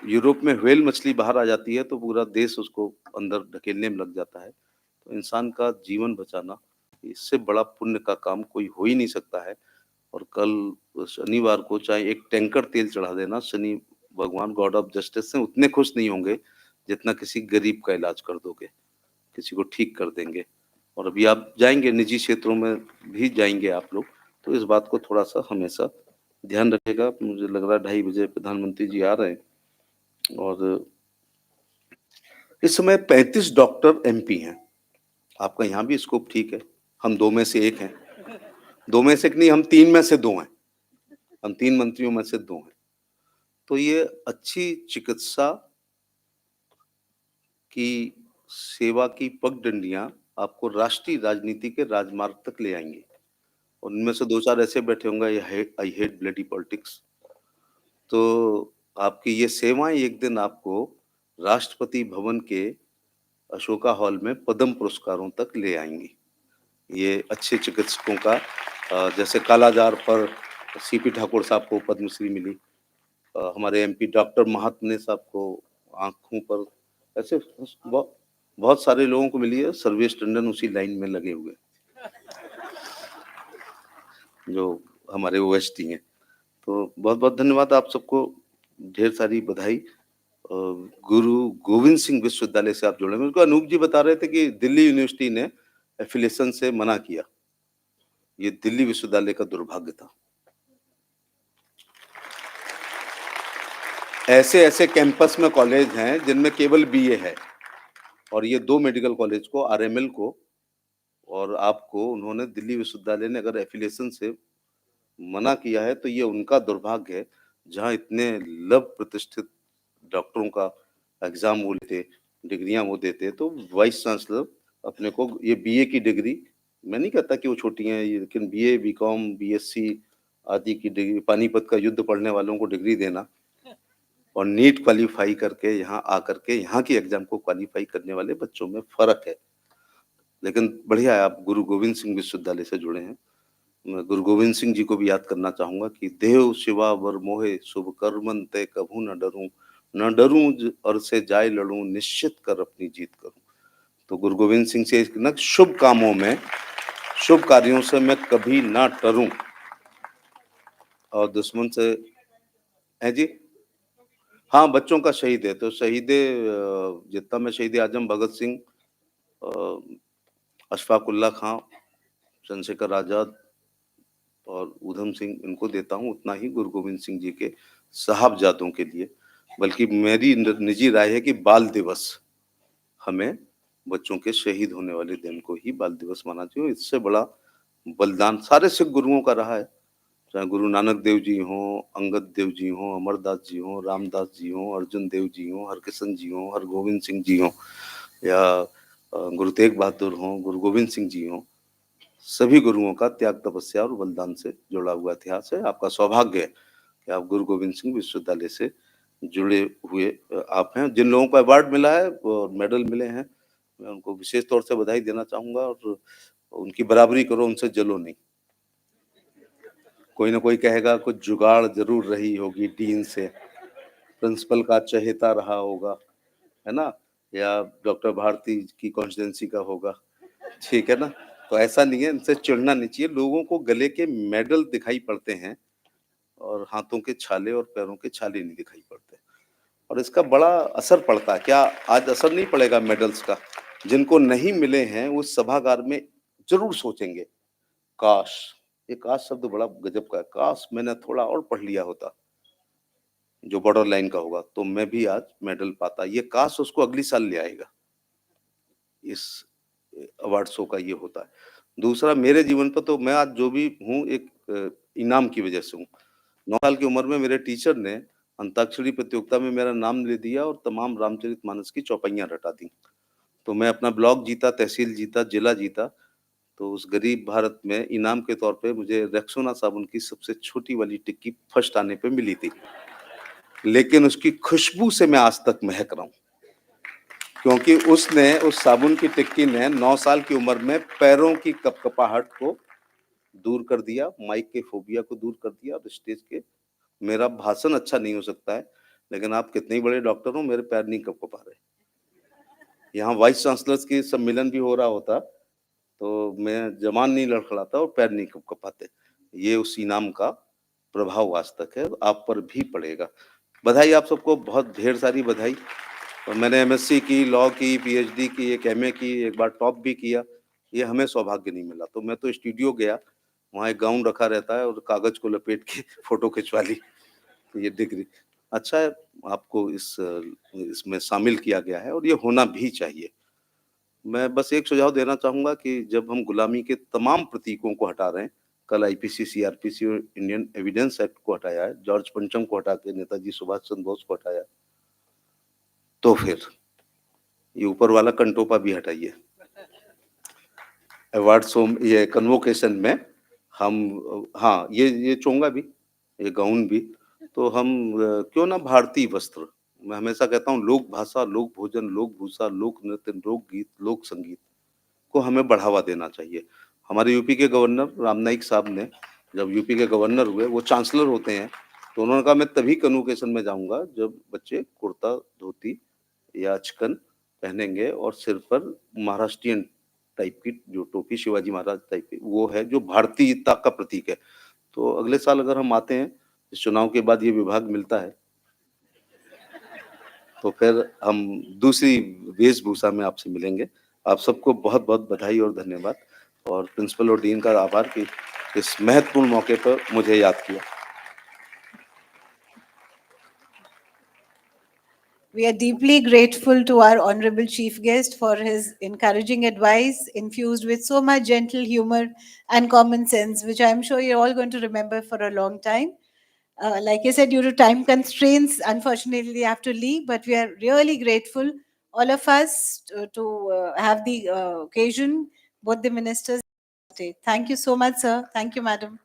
यूरोप में व्हेल मछली बाहर आ जाती है तो पूरा देश उसको अंदर ढकेलने में लग जाता है। तो इंसान का जीवन बचाना, इससे बड़ा पुण्य का काम कोई हो ही नहीं सकता है। और कल शनिवार को चाहे एक टैंकर तेल चढ़ा देना, शनि भगवान गॉड ऑफ जस्टिस से उतने खुश नहीं होंगे जितना किसी गरीब का इलाज कर दोगे, किसी को ठीक कर देंगे। और अभी आप जाएंगे निजी क्षेत्रों में भी जाएंगे आप लोग, तो इस बात को थोड़ा सा हमेशा ध्यान रखिएगा। मुझे लग रहा है 2:30 बजे प्रधानमंत्री जी आ रहे हैं और इस समय 35 डॉक्टर एमपी हैं। आपका यहाँ भी स्कोप ठीक है, हम 2 में से 1 हैं, 2 में से 1 नहीं, हम 3 में से 2 हैं, हम 3 मंत्रियों में से 2 हैं। तो ये अच्छी चिकित्सा की सेवा की पगडंडियां आपको राष्ट्रीय राजनीति के राजमार्ग तक ले आएंगी। और उनमें से 2-4 ऐसे बैठे होंगे, आई हेट ब्लडी पॉलिटिक्स। तो आपकी ये सेवाएं एक दिन आपको राष्ट्रपति भवन के अशोका हॉल में पद्म पुरस्कारों तक ले आएंगी। ये अच्छे चिकित्सकों का जैसे कालाजार पर सीपी ठाकुर साहब को पद्मश्री मिली, हमारे एमपी डॉक्टर महात्मे साहब को आंखों पर, ऐसे बहुत सारे लोगों को मिली है। सर्वेश टंडन उसी लाइन में लगे हुए जो हमारे ओएसटी हैं। तो बहुत बहुत धन्यवाद आप सबको, ढेर सारी बधाई। गुरु गोविंद सिंह विश्वविद्यालय से आप जुड़े। मेरे को अनूप जी बता रहे थे कि दिल्ली यूनिवर्सिटी ने एफिलिएशन से मना किया। ये दिल्ली विश्वविद्यालय का दुर्भाग्य था। ऐसे ऐसे कैंपस में कॉलेज हैं जिनमें केवल बीए है, और ये 2 मेडिकल कॉलेज को, आरएमएल को और आपको, उन्होंने, दिल्ली विश्वविद्यालय ने अगर एफिलिएशन से मना किया है तो ये उनका दुर्भाग्य है। जहाँ इतने लव प्रतिष्ठित डॉक्टरों का एग्जाम वो लेते, डिग्रियां वो देते, तो वाइस चांसलर अपने को ये बीए की डिग्री, मैं नहीं कहता कि वो छोटी हैं, लेकिन बीए, बीकॉम, बीएससी आदि की डिग्री, पानीपत का युद्ध पढ़ने वालों को डिग्री देना और नीट क्वालिफाई करके यहाँ आकर के यहाँ की एग्जाम को क्वालिफाई करने वाले बच्चों में फर्क है। लेकिन बढ़िया है, आप गुरु गोविंद सिंह विश्वविद्यालय से जुड़े हैं। मैं गुरु गोविंद सिंह जी को भी याद करना चाहूंगा कि देव शिवा वर मोहे शुभ कर्मन ते कभू न डरूं, न डरूं और से जाय लड़ूं, निश्चित कर अपनी जीत करूं। तो गुरु गोविंद सिंह से न, शुभ कामों में, शुभ कार्यों से मैं कभी ना डरूं और दुश्मन से है जी। हाँ, बच्चों का शहीद है, तो शहीद जितना मैं शहीद आजम भगत सिंह, अशफाक उल्ला खां, चंद्रशेखर आजाद और ऊधम सिंह, इनको देता हूँ, उतना ही गुरु गोविंद सिंह जी के साहबजादों के लिए। बल्कि मेरी निजी राय है कि बाल दिवस, हमें बच्चों के शहीद होने वाले दिन को ही बाल दिवस माना चाहिए। इससे बड़ा बलिदान सारे सिख गुरुओं का रहा है, चाहे गुरु नानक देव जी हों, अंगद देव जी हों, अमरदास जी हों, रामदास जी हों, अर्जुन देव जी हों, हरकिशन जी हों, हरगोविंद सिंह जी हों, या गुरु तेग बहादुर हों, गुरु गोविंद सिंह जी हों, सभी गुरुओं का त्याग, तपस्या और बलिदान से जुड़ा हुआ इतिहास है। आपका सौभाग्य है कि आप गुरु गोविंद सिंह विश्वविद्यालय से जुड़े हुए आप हैं। जिन लोगों को अवार्ड मिला है और मेडल मिले हैं, मैं उनको विशेष तौर से बधाई देना चाहूंगा, और उनकी बराबरी करो, उनसे जलो नहीं। कोई ना कोई कहेगा कुछ जुगाड़ जरूर रही होगी डीन से, प्रिंसिपल का चहेता रहा होगा, है ना, या डॉक्टर भारती की कॉन्स्टिट्यूंसी का होगा, ठीक है ना। तो ऐसा नहीं है, इनसे चिढ़ना नहीं चाहिए। लोगों को गले के मेडल दिखाई पड़ते हैं और हाथों के छाले और पैरों के छाले नहीं दिखाई पड़ते, और इसका बड़ा असर पड़ता है। क्या आज असर नहीं पड़ेगा मेडल्स का? जिनको नहीं मिले हैं उस सभागार में जरूर सोचेंगे, काश, ये काश शब्द बड़ा गजब का है, काश मैंने थोड़ा और पढ़ लिया होता, जो बॉर्डर लाइन का होगा, तो मैं भी आज मेडल पाता। ये काश उसको अगली साल ले आएगा। इस अवार्ड शो का ये होता है। दूसरा, मेरे जीवन पर तो मैं आज जो भी हूँ एक इनाम की वजह से हूँ। 9 साल की उम्र में मेरे टीचर ने अंताक्षरी प्रतियोगिता में मेरा नाम ले दिया और तमाम रामचरितमानस की चौपाइयां रटा दी। तो मैं अपना ब्लॉक जीता, तहसील जीता, जिला जीता। तो उस गरीब भारत में इनाम के तौर पे मुझे रेक्सोना साबुन की सबसे छोटी वाली टिक्की फर्स्ट आने पे मिली थी, लेकिन उसकी खुशबू से मैं आज तक महक रहा हूँ, क्योंकि उसने, उस साबुन की टिक्की ने 9 साल की उम्र में पैरों की कपकपाहट को दूर कर दिया, माइक के फोबिया को दूर कर दिया। और स्टेज के, मेरा भाषण अच्छा नहीं हो सकता है, लेकिन आप कितने ही बड़े डॉक्टर हो, मेरे पैर नहीं कपकपा रहे। यहाँ वाइस चांसलर्स की सम्मेलन भी हो रहा होता तो मैं जबान नहीं लड़खड़ाता और पैर नहीं कपकपाते। ये उस इनाम का प्रभाव आज तक है, आप पर भी पड़ेगा। बधाई आप सबको, बहुत ढेर सारी बधाई। और मैंने एमएससी की, लॉ की, पीएचडी की, एक एमए की, एक बार टॉप भी किया। ये हमें सौभाग्य नहीं मिला। तो मैं तो स्टूडियो गया, वहाँ एक गाउन रखा रहता है और कागज को लपेट के फोटो खिंचवा ली। तो ये डिग्री अच्छा है, आपको इसमें शामिल किया गया है और ये होना भी चाहिए। मैं बस एक सुझाव देना चाहूंगा कि जब हम गुलामी के तमाम प्रतीकों को हटा रहे हैं, कल आईपीसी, सीआरपीसी और इंडियन एविडेंस एक्ट को हटाया है, जॉर्ज पंचम को हटा के नेताजी सुभाष चंद्र बोस को हटाया, तो फिर ये ऊपर वाला कंटोपा भी हटाइए। अवार्ड शो ये कन्वोकेशन में हम हाँ, ये चोंगा भी, ये गाउन भी, तो हम क्यों ना भारतीय वस्त्र, मैं हमेशा कहता हूँ लोक भाषा, लोक भोजन, लोक भूषा, लोक नृत्य, लोक गीत, लोक संगीत को हमें बढ़ावा देना चाहिए। हमारे यूपी के गवर्नर राम नाईक साहब ने जब यूपी के गवर्नर हुए, वो चांसलर होते हैं, तो उन्होंने कहा मैं तभी कन्वोकेशन में जाऊंगा जब बच्चे कुर्ता धोती या अचकन पहनेंगे और सिर पर महाराष्ट्रियन टाइप की जो टोपी, शिवाजी महाराज टाइप की, वो है जो भारतीयता का प्रतीक है। तो अगले साल अगर हम आते हैं, इस चुनाव के बाद ये विभाग मिलता है, तो फिर हम दूसरी वेशभूषा में आपसे मिलेंगे। आप सबको बहुत-बहुत बधाई और धन्यवाद, और प्रिंसिपल और डीन का आभार कि इस महत्वपूर्ण मौके पर मुझे याद किया। We are deeply grateful to our honorable chief guest for his encouraging advice infused with so much gentle humor and common sense, which I'm sure you're all going to remember for a long time. Like I said, due to time constraints, unfortunately, we have to leave, but we are really grateful, all of us, to have the occasion, both the ministers. Thank you so much, sir. Thank you, madam.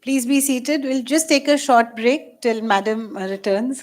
Please be seated. We'll just take a short break till madam returns.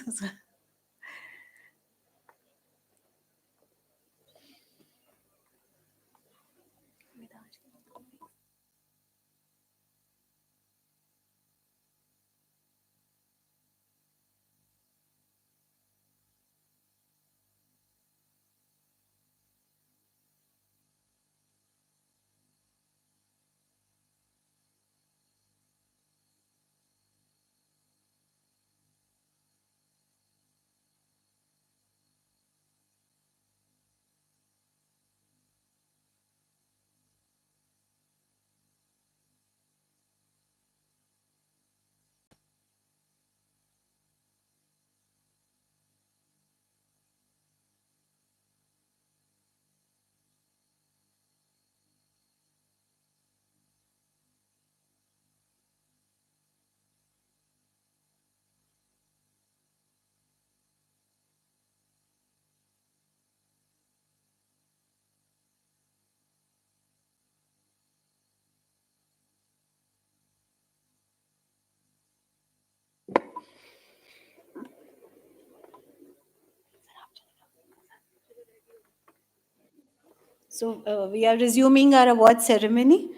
So we are resuming our award ceremony.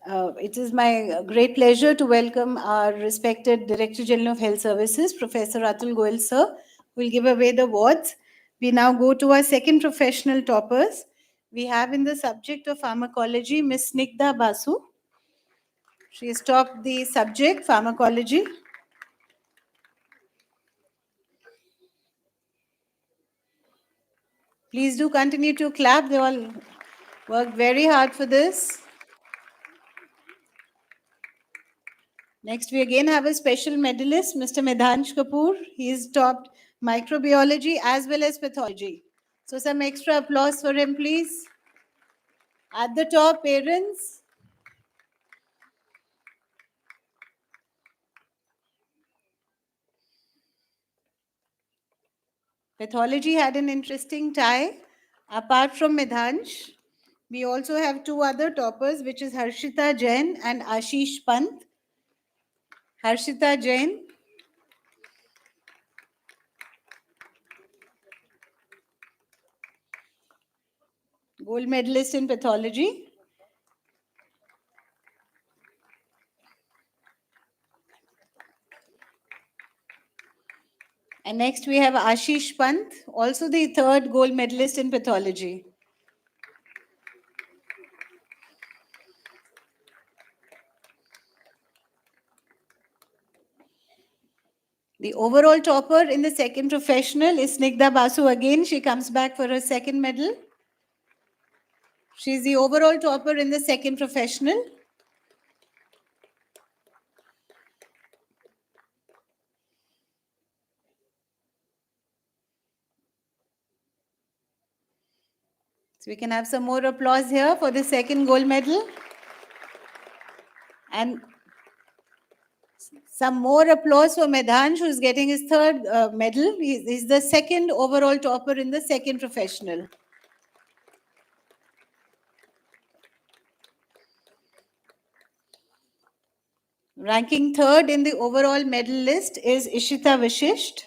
It is my great pleasure to welcome our respected Director General of Health Services, Professor Atul Goyal sir, who will give away the awards. We now go to our second professional toppers. We have in the subject of pharmacology, Ms. Snigdha Basu. She has topped the subject, pharmacology. Please do continue to clap. They all worked very hard for this. Next, we again have a special medalist, Mr. Medhansh Kapoor. He is topped microbiology as well as pathology. So some extra applause for him, please. At the top, parents. Pathology had an interesting tie. Apart from Medhansh, we also have two other toppers, which is Harshita Jain and Ashish Pant. Harshita Jain. Gold medalist in pathology. And next we have Ashish Pant, also the third gold medalist in pathology. The overall topper in the second professional is Snigdha Basu again. She comes back for her second medal. She's the overall topper in the second professional. So we can have some more applause here for the second gold medal. And some more applause for Medhansh, who is getting his third medal. He's the second overall topper in the second professional. Ranking third in the overall medal list is Ishita Vishisht.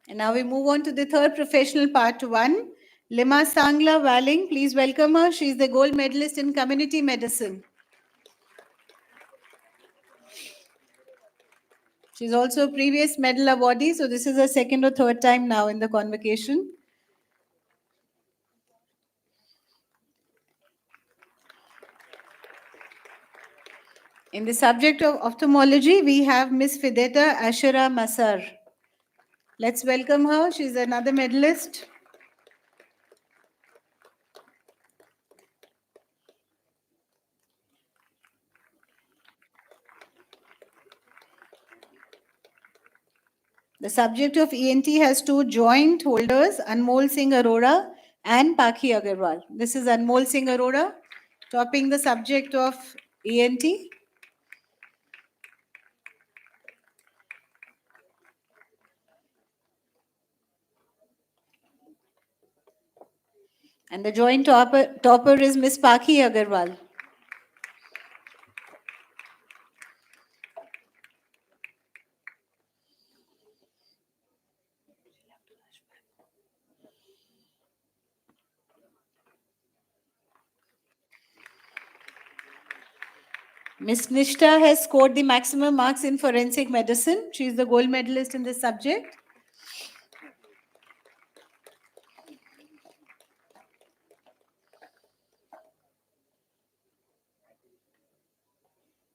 And now we move on to the third professional part 1. Lima Sangla Waling, please welcome her. She is the gold medalist in community medicine. She's also a previous medal awardee, so this is her second or third time now in the convocation. In the subject of ophthalmology, we have Miss Fideta Ashera Masar. Let's welcome her. She's another medalist. The subject of ENT has two joint holders, Anmol Singh Arora and Pakhi Agarwal. This is Anmol Singh Arora, topping the subject of ENT. And the joint topper is Miss Pakhi Agarwal. Miss Nishta has scored the maximum marks in forensic medicine. She is the gold medalist in this subject.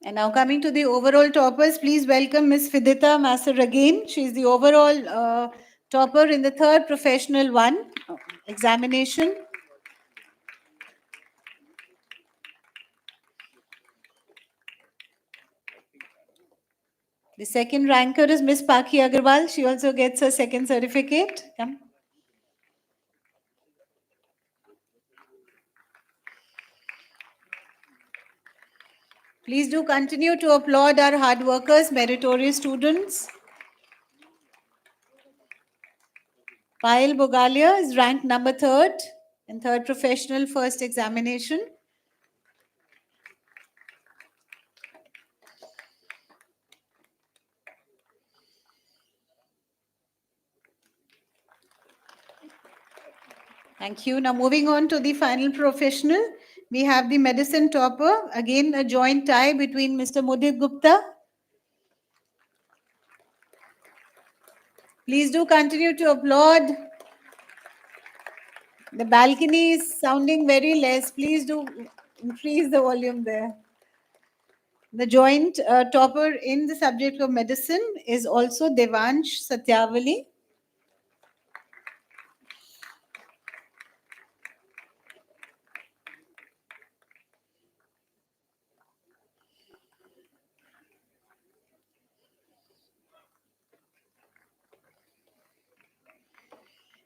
And now coming to the overall toppers, please welcome Miss Fidita Masar again. She is the overall topper in the third professional examination. The second ranker is Miss Pakhi Agarwal. She also gets her second certificate. Come. Please do continue to applaud our hard workers, meritorious students. Payal Bogalia is ranked number 3rd in third professional first examination. Thank you. Now moving on to the final professional, we have the medicine topper. Again, a joint tie between Mr. Mudit Gupta. Please do continue to applaud. The balcony is sounding very less. Please do increase the volume there. The joint topper in the subject of medicine is also Devansh Satyavali.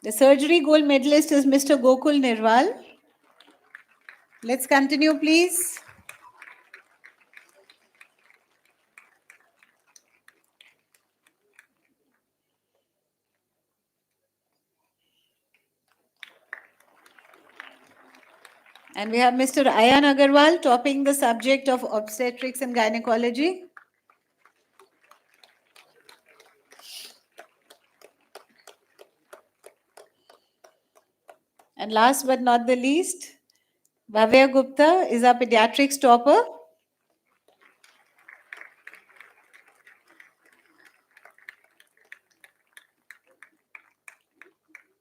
The surgery gold medalist is Mr. Gokul Nirwal. Let's continue, please. And we have Mr. Ayan Agarwal topping the subject of obstetrics and gynecology. And last but not the least, Bhavya Gupta is our pediatrics topper.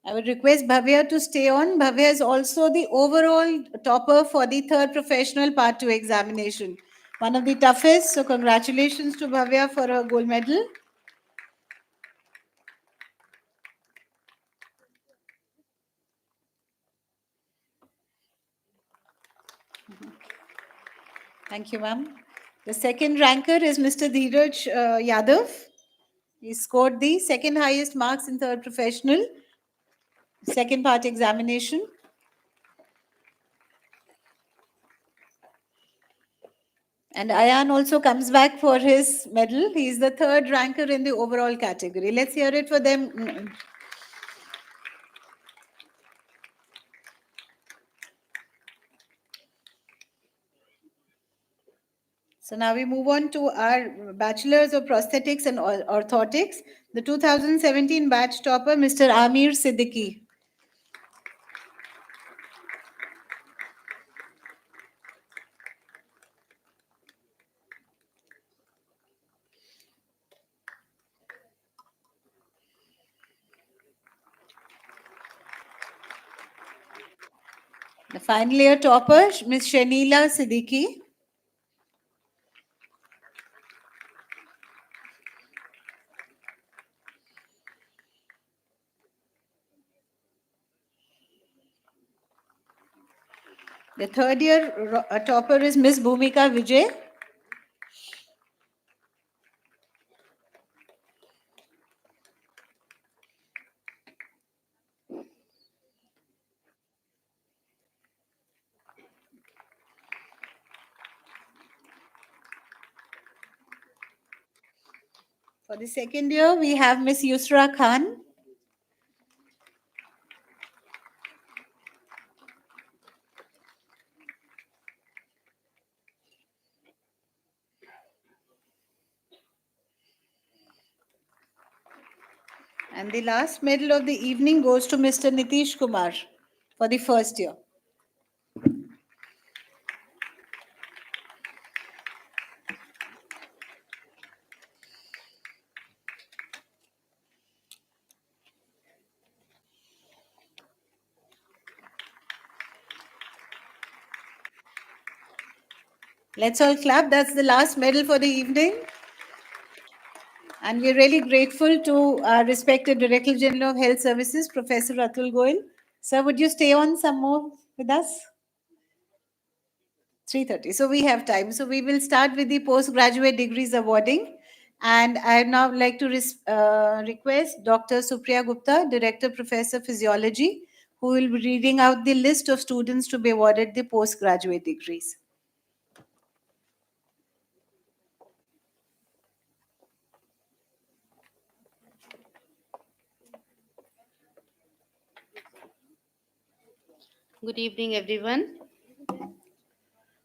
I would request Bhavya to stay on. Bhavya is also the overall topper for the third professional part 2 examination. One of the toughest. So congratulations to Bhavya for her gold medal. Thank you, ma'am. The second ranker is Mr. Dheeraj Yadav. He scored the second highest marks in third professional, second part examination. And Ayan also comes back for his medal. He is the third ranker in the overall category. Let's hear it for them. So now we move on to our Bachelors of Prosthetics and Orthotics. The 2017 batch topper, Mr. Amir Siddiqui. The final year topper, Ms. Shanila Siddiqui. The third year topper is Ms. Bhumika Vijay. For the second year, we have Ms. Yusra Khan. And the last medal of the evening goes to Mr. Nitish Kumar for the first year. Let's all clap. That's the last medal for the evening. And we're really grateful to our respected Director General of Health Services, Professor Atul Goyal. Sir, would you stay on some more with us? 3:30. So we have time. So we will start with the postgraduate degrees awarding. And I'd now like to request Dr. Supriya Gupta, Director Professor Physiology, who will be reading out the list of students to be awarded the postgraduate degrees. Good evening, everyone.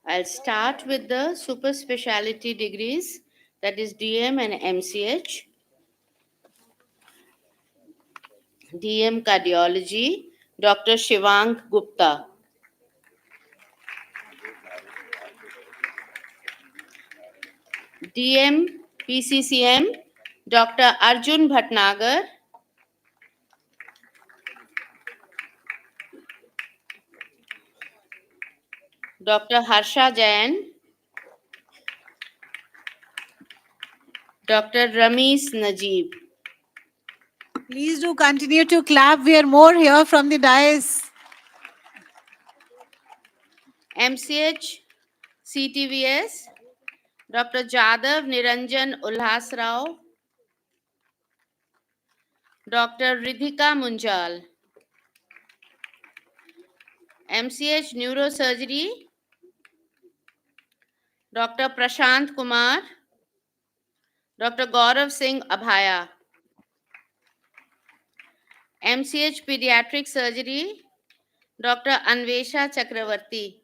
I'll start with the super specialty degrees, that is DM and MCH. DM Cardiology, Dr. Shivang Gupta. DM PCCM, Dr. Arjun Bhatnagar. Dr. Harsha Jain. Dr. Ramesh Najib. Please do continue to clap. We are more here from the dais. MCH CTVS, Dr. Jadav Niranjan Ulhas Rao. Dr. Ridhika Munjal. MCH Neurosurgery, Dr. Prashant Kumar. Dr. Gaurav Singh Abhaya. MCH Pediatric Surgery, Dr. Anvesha Chakravarti.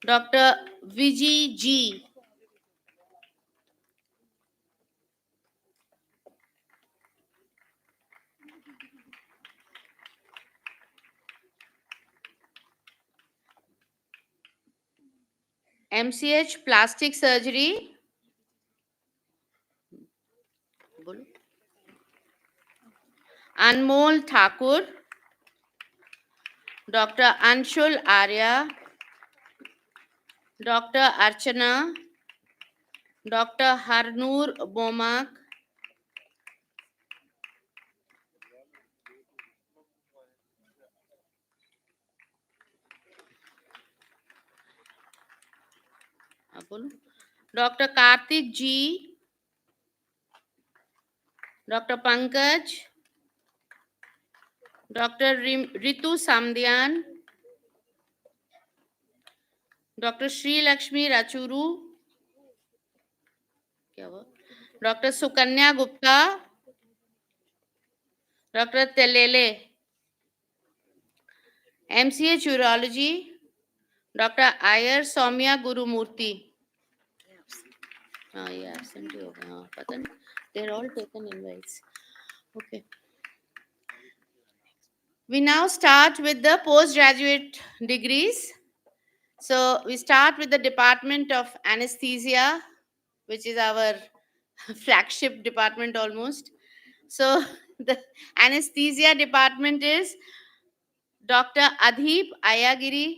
Dr. Vijay G. MCH Plastic Surgery. बोलो. Anmol Thakur, Dr. Anshul Arya, Dr. Archana, Dr. Harnoor Bomak, Dr. Karthik G, Dr. Pankaj, Dr. Ritu Samdyan, Dr. Sri Lakshmi Rachuru, Dr. Sukanya Gupta, Dr. Telele, MCH Urology, Dr. Iyer Soumya Gurumurthy. ये absent ही हो गए. हाँ, पता नहीं. They're all taken invites. Okay. We now start with the postgraduate degrees. So we start with the Department of Anesthesia, which is our flagship department almost. So the anesthesia department is Dr. Adhip Ayagiri,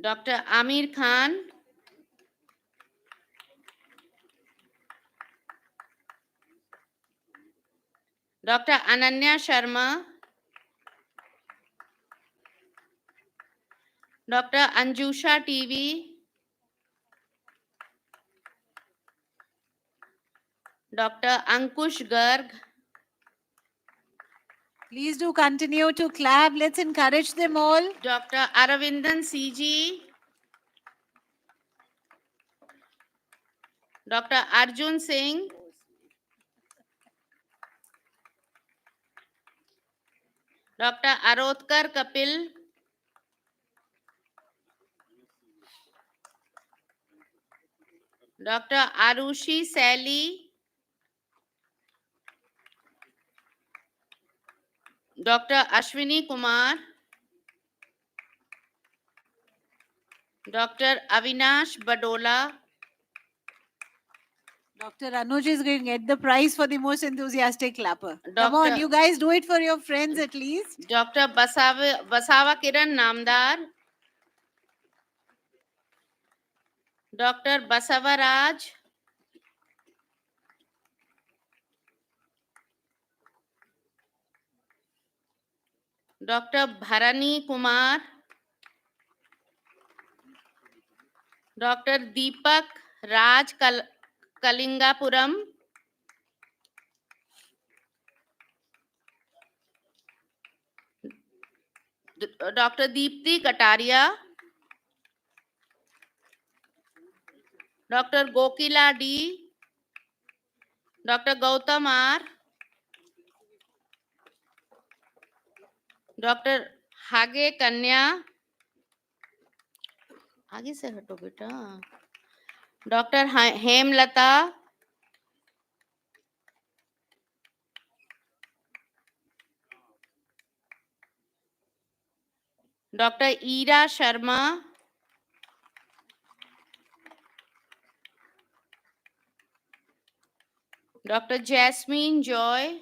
Dr. Amir Khan, Dr. Ananya Sharma, Dr. Anjusha TV, Dr. Ankush Garg, Please do continue to clap. Let's encourage them all. Dr. Aravindan CG, Dr. Arjun Singh, Dr. Arotkar Kapil, Dr. Arushi Sally, Dr. Ashwini Kumar, Dr. Avinash Badola, Dr. Anuj is going to get the prize for the most enthusiastic clapper. Come Doctor- on, you guys do it for your friends at least. Dr. Basava Kiran Namdar, Dr. Basavaraj, Dr. Bharani Kumar, Dr. Deepak Raj Kalingapuram, Dr. Deepti Kataria, Dr. Gokila D, Dr. Gautam R, Dr. Hage Kanya, आगे से हटो बेटा. Dr. Hemlata, Dr. Ira Sharma, Dr. Jasmine Joy,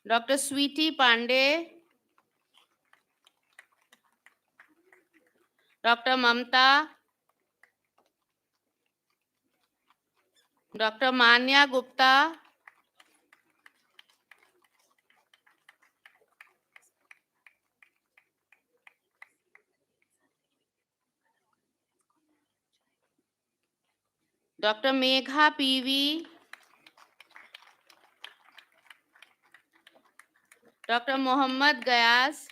Dr. Sweetie Pandey, Dr. Mamta, Dr. Manya Gupta, Dr. Megha PV, Dr. Mohammad Gayas,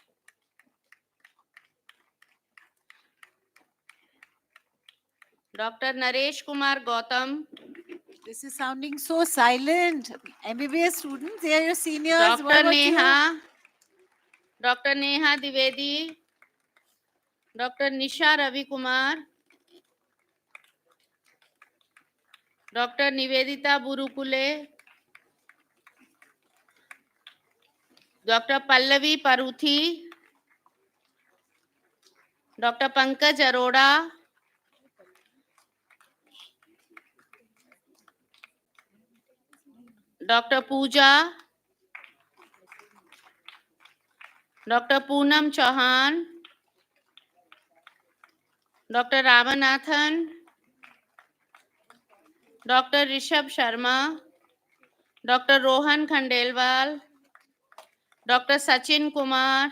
Dr. Naresh Kumar Gautam, This is sounding so silent. MBBS students, they are your seniors. What Dr. about you? Neha, Dr. Neha Divedi, Dr. Nisha Ravi Kumar, Dr. Nivedita Burukule, Dr. Pallavi Paruthi, Dr. Pankaj Arora, Dr. Pooja, Dr. Poonam Chauhan, Dr. Ramanathan, Dr. Rishabh Sharma, Dr. Rohan Khandelwal, Dr. Sachin Kumar,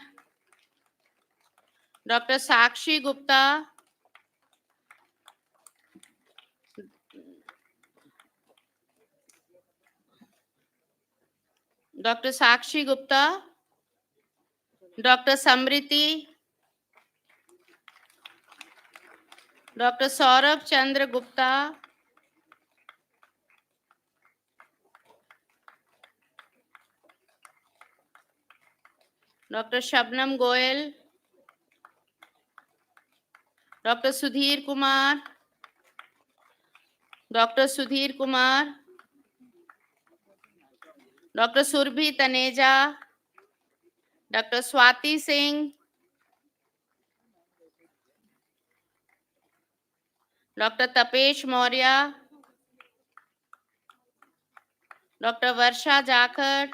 Dr. Sakshi Gupta, Dr. Sakshi Gupta, Dr. Samriti, Dr. Saurabh Chandra Gupta, Dr. Shabnam Goel, Dr. Sudhir Kumar, Dr. Sudhir Kumar, Dr. Surbhi Taneja, Dr. Swati Singh, Dr. Tapesh Maurya, Dr. Varsha Jakhar,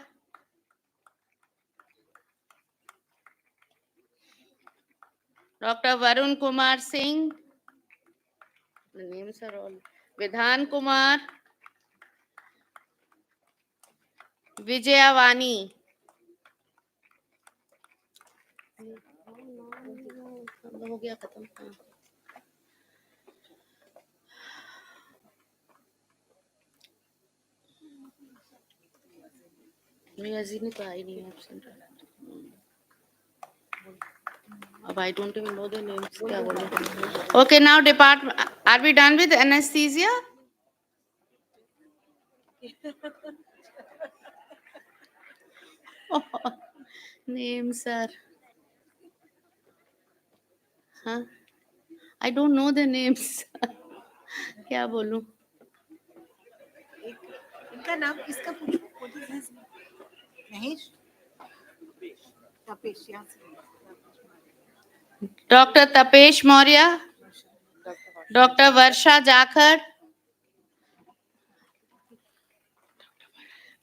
Dr. Varun Kumar Singh, the names are all, Vidhan Kumar, Vijayavani. हो गया खत्म हाँ। मेरी अजीब ने तो आई नहीं absent अब I don't even know their names क्या बोलूं okay now department are we done with anesthesia names are huh I don't know their names क्या बोलूं इनका नाम इसका पूछो Mahesh Tapesh Dr. Tapesh Maurya, Dr. Varsha Jakhar,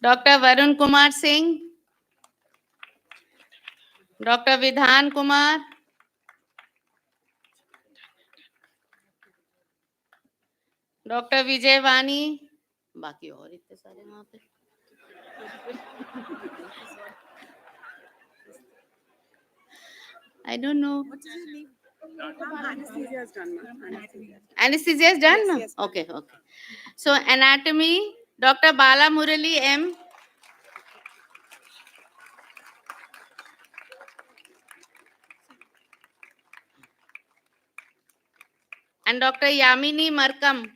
Dr. Varun Kumar Singh, Dr. Vidhan Kumar, Dr. Vijayavani, बाकी और इतने सारे वहाँ पे I don't know. Anesthesia is done, ma'am. Anesthesia is done? No? Yes, Okay, okay. So anatomy, Dr. Bala Murali M. And Dr. Yamini Markam.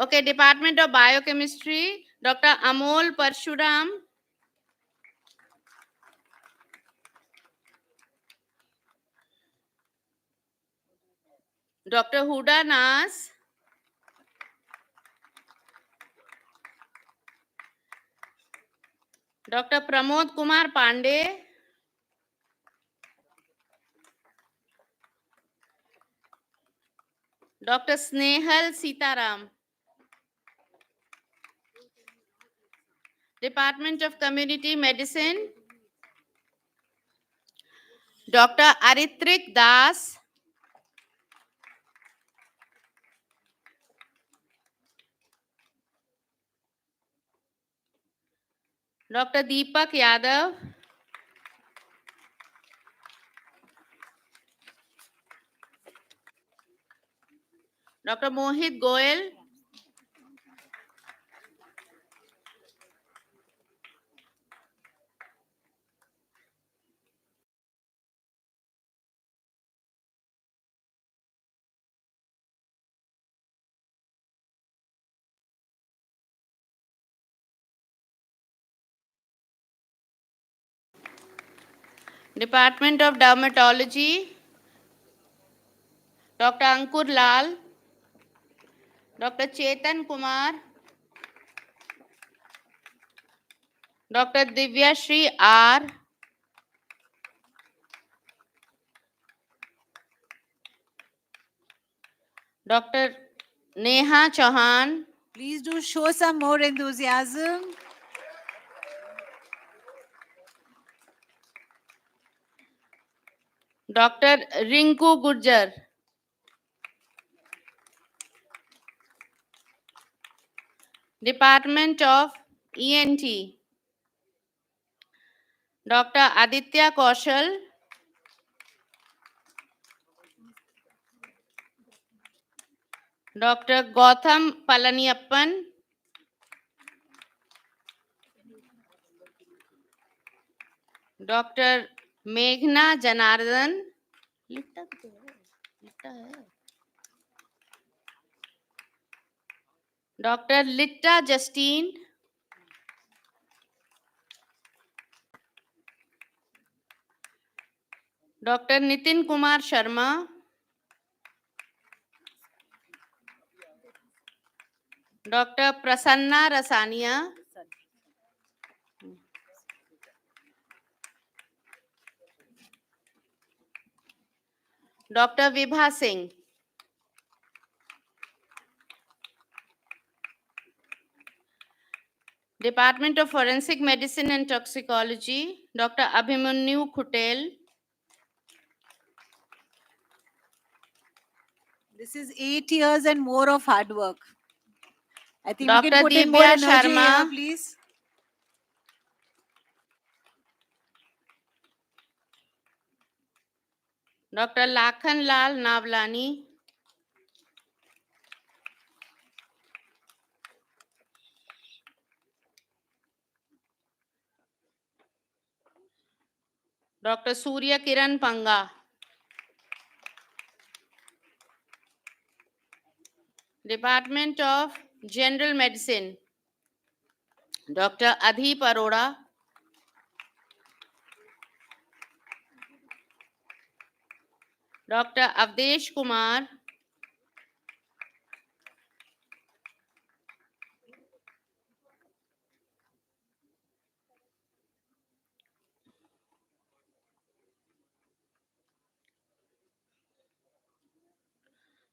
Okay, Department of Biochemistry, Dr. Amol Parshuram. Dr. Huda Nas. Dr. Pramod Kumar Pandey. Dr. Snehal Sitaram. Department of Community Medicine, Dr. Aritrik Das. Dr. Deepak Yadav. Dr. Mohit Goel. Department of Dermatology, Dr. Ankur Lal, Dr. Chetan Kumar, Dr. Divya Shri R, Dr. Neha Chauhan, Please do show some more enthusiasm. Dr. Rinku Gurjar, Department of ENT, Dr. Aditya Kaushal, Dr. Gautam Palaniappan, Dr. Meghna Janardhan, Dr. Litta Justine, Dr. Nitin Kumar Sharma, Dr. Prasanna Rasania, Dr. Vibha Singh, Department of Forensic Medicine and Toxicology, Dr. Abhimanyu Khutel, This is 8 years and more of hard work. I think we Dr. can put in more Divya energy here, Sharma, please. Dr. Lakhan Lal Navlani, Dr. Surya Kiran Panga, Department of General Medicine, Dr. Adhip Arora, Dr. Avdesh Kumar,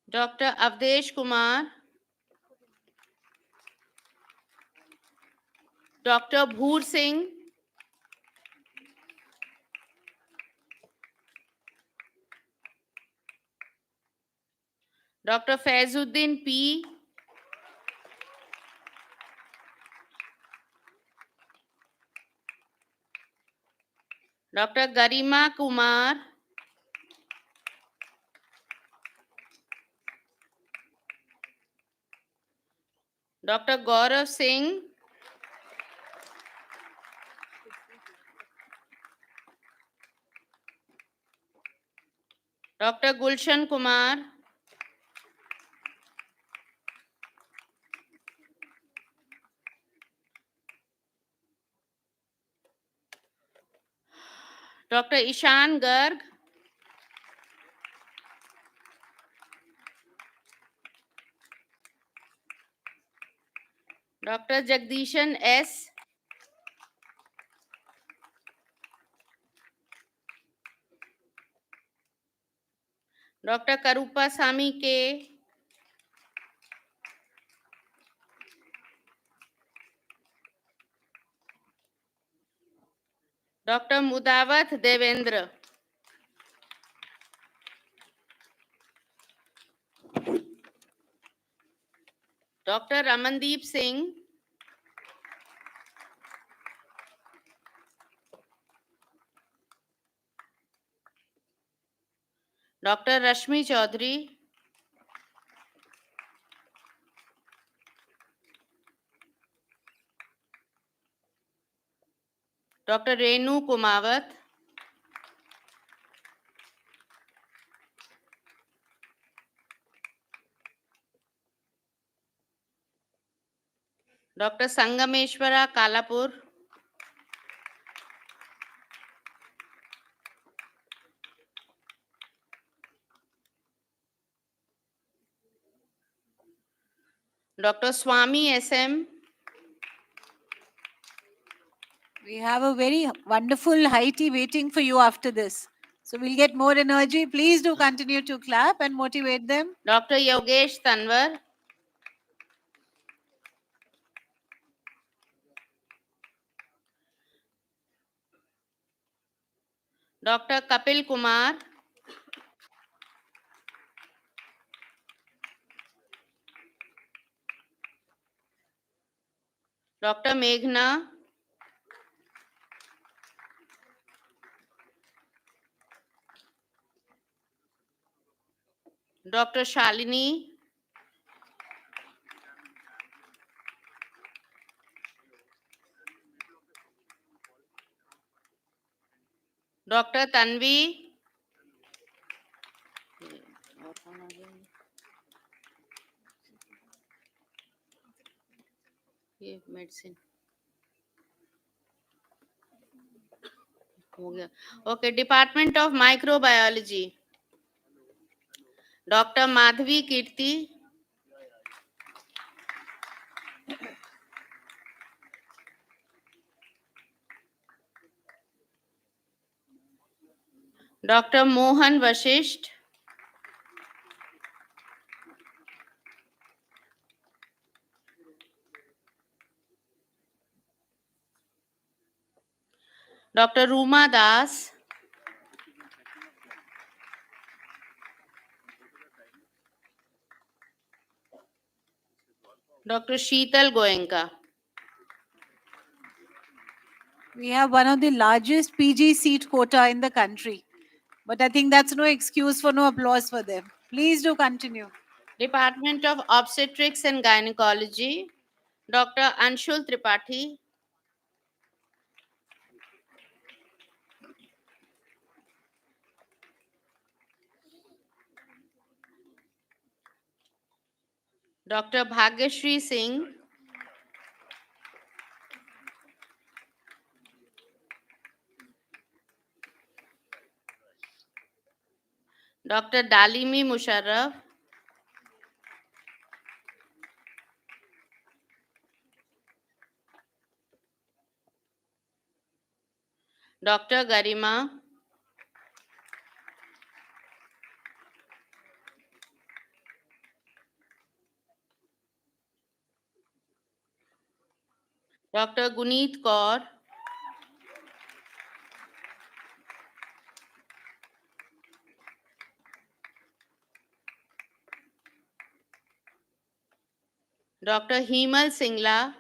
Dr. Avdesh Kumar, Dr. Bhoor Singh, Dr. Faizuddin P, Dr. Garima Kumar, Dr. Gaurav Singh, Dr. Gulshan Kumar, Dr. Ishan Garg, Dr. Jagdishan S, Dr. Karupa Sami K, Dr. Mudawat Devendra, Dr. Ramandeep Singh, Dr. Rashmi Chaudhary, Dr. Renu Kumawat, Dr. Sangameshwara Kalapur, Dr. Swami SM. We have a very wonderful high tea waiting for you after this. So we'll get more energy. Please do continue to clap and motivate them. Dr. Yogesh Tanwar. Dr. Kapil Kumar. Dr. Meghna. Dr. Shalini. Dr. Tanvi. ये medicine हो गया. Okay, Department of Microbiology. Dr. Madhvi Kirti. Dr. Mohan Vashisht. Dr. Ruma Das. Dr. Sheetal Goenka. We have one of the largest PG seat quota in the country. But I think that's no excuse for no applause for them. Please do continue. Department of Obstetrics and Gynecology. Dr. Anshul Tripathi. Dr. Bhagyashree Singh. Dr. Dalimi Musharraf. Dr. Garima. Dr. Guneet Kaur. Dr. Himal Singla.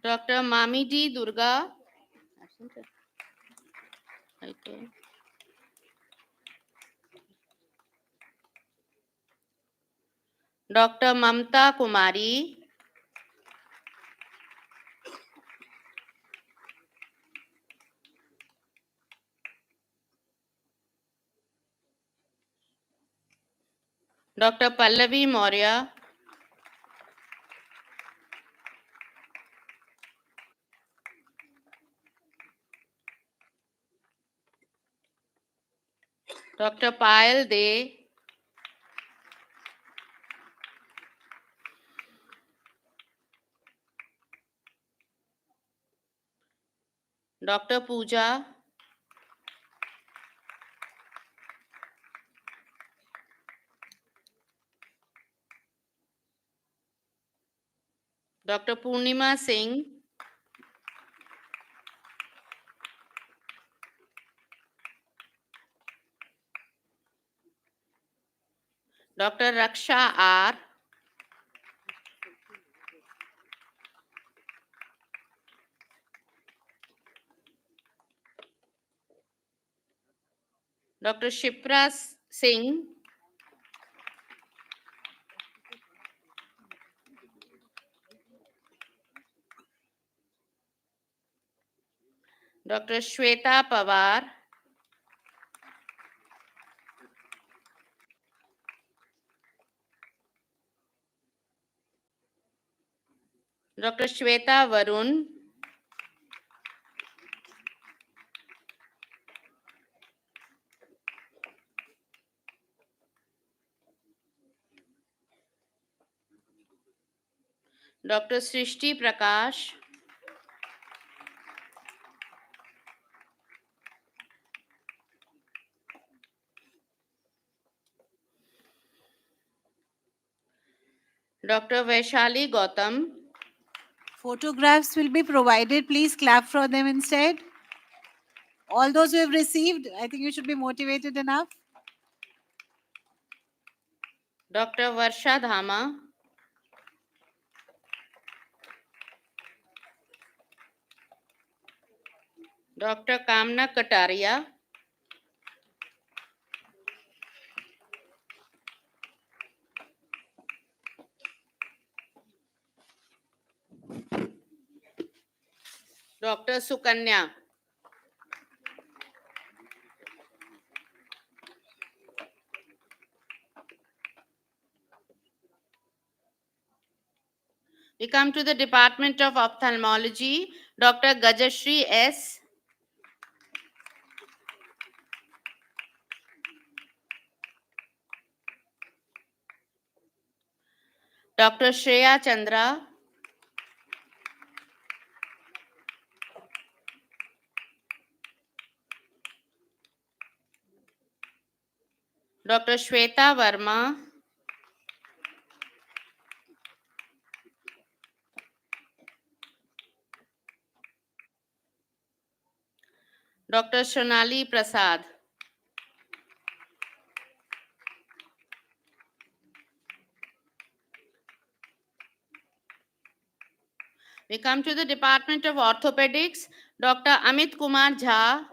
Dr. Mamidi Durga. Dr. Mamta Kumari. Dr. Pallavi Maurya. Dr. Payal De. Dr. Pooja. Dr. Purnima Singh. Dr. Raksha R. Dr. Shipra Singh. Dr. Shweta Pawar. Dr. Shweta Varun. Dr. Srishti Prakash, Dr. Vaishali Gautam, Photographs will be provided. Please clap for them instead. All those who have received, I think you should be motivated enough. Dr. Varsha Dhama, Dr. Kamna Kataria, Dr. Sukanya, we come to the Department of Ophthalmology, Dr. Gajashri S. Dr. Shreya Chandra, Dr. Shweta Verma, Dr. Shonali Prasad, we come to the Department of Orthopedics, Dr. Amit Kumar Jha,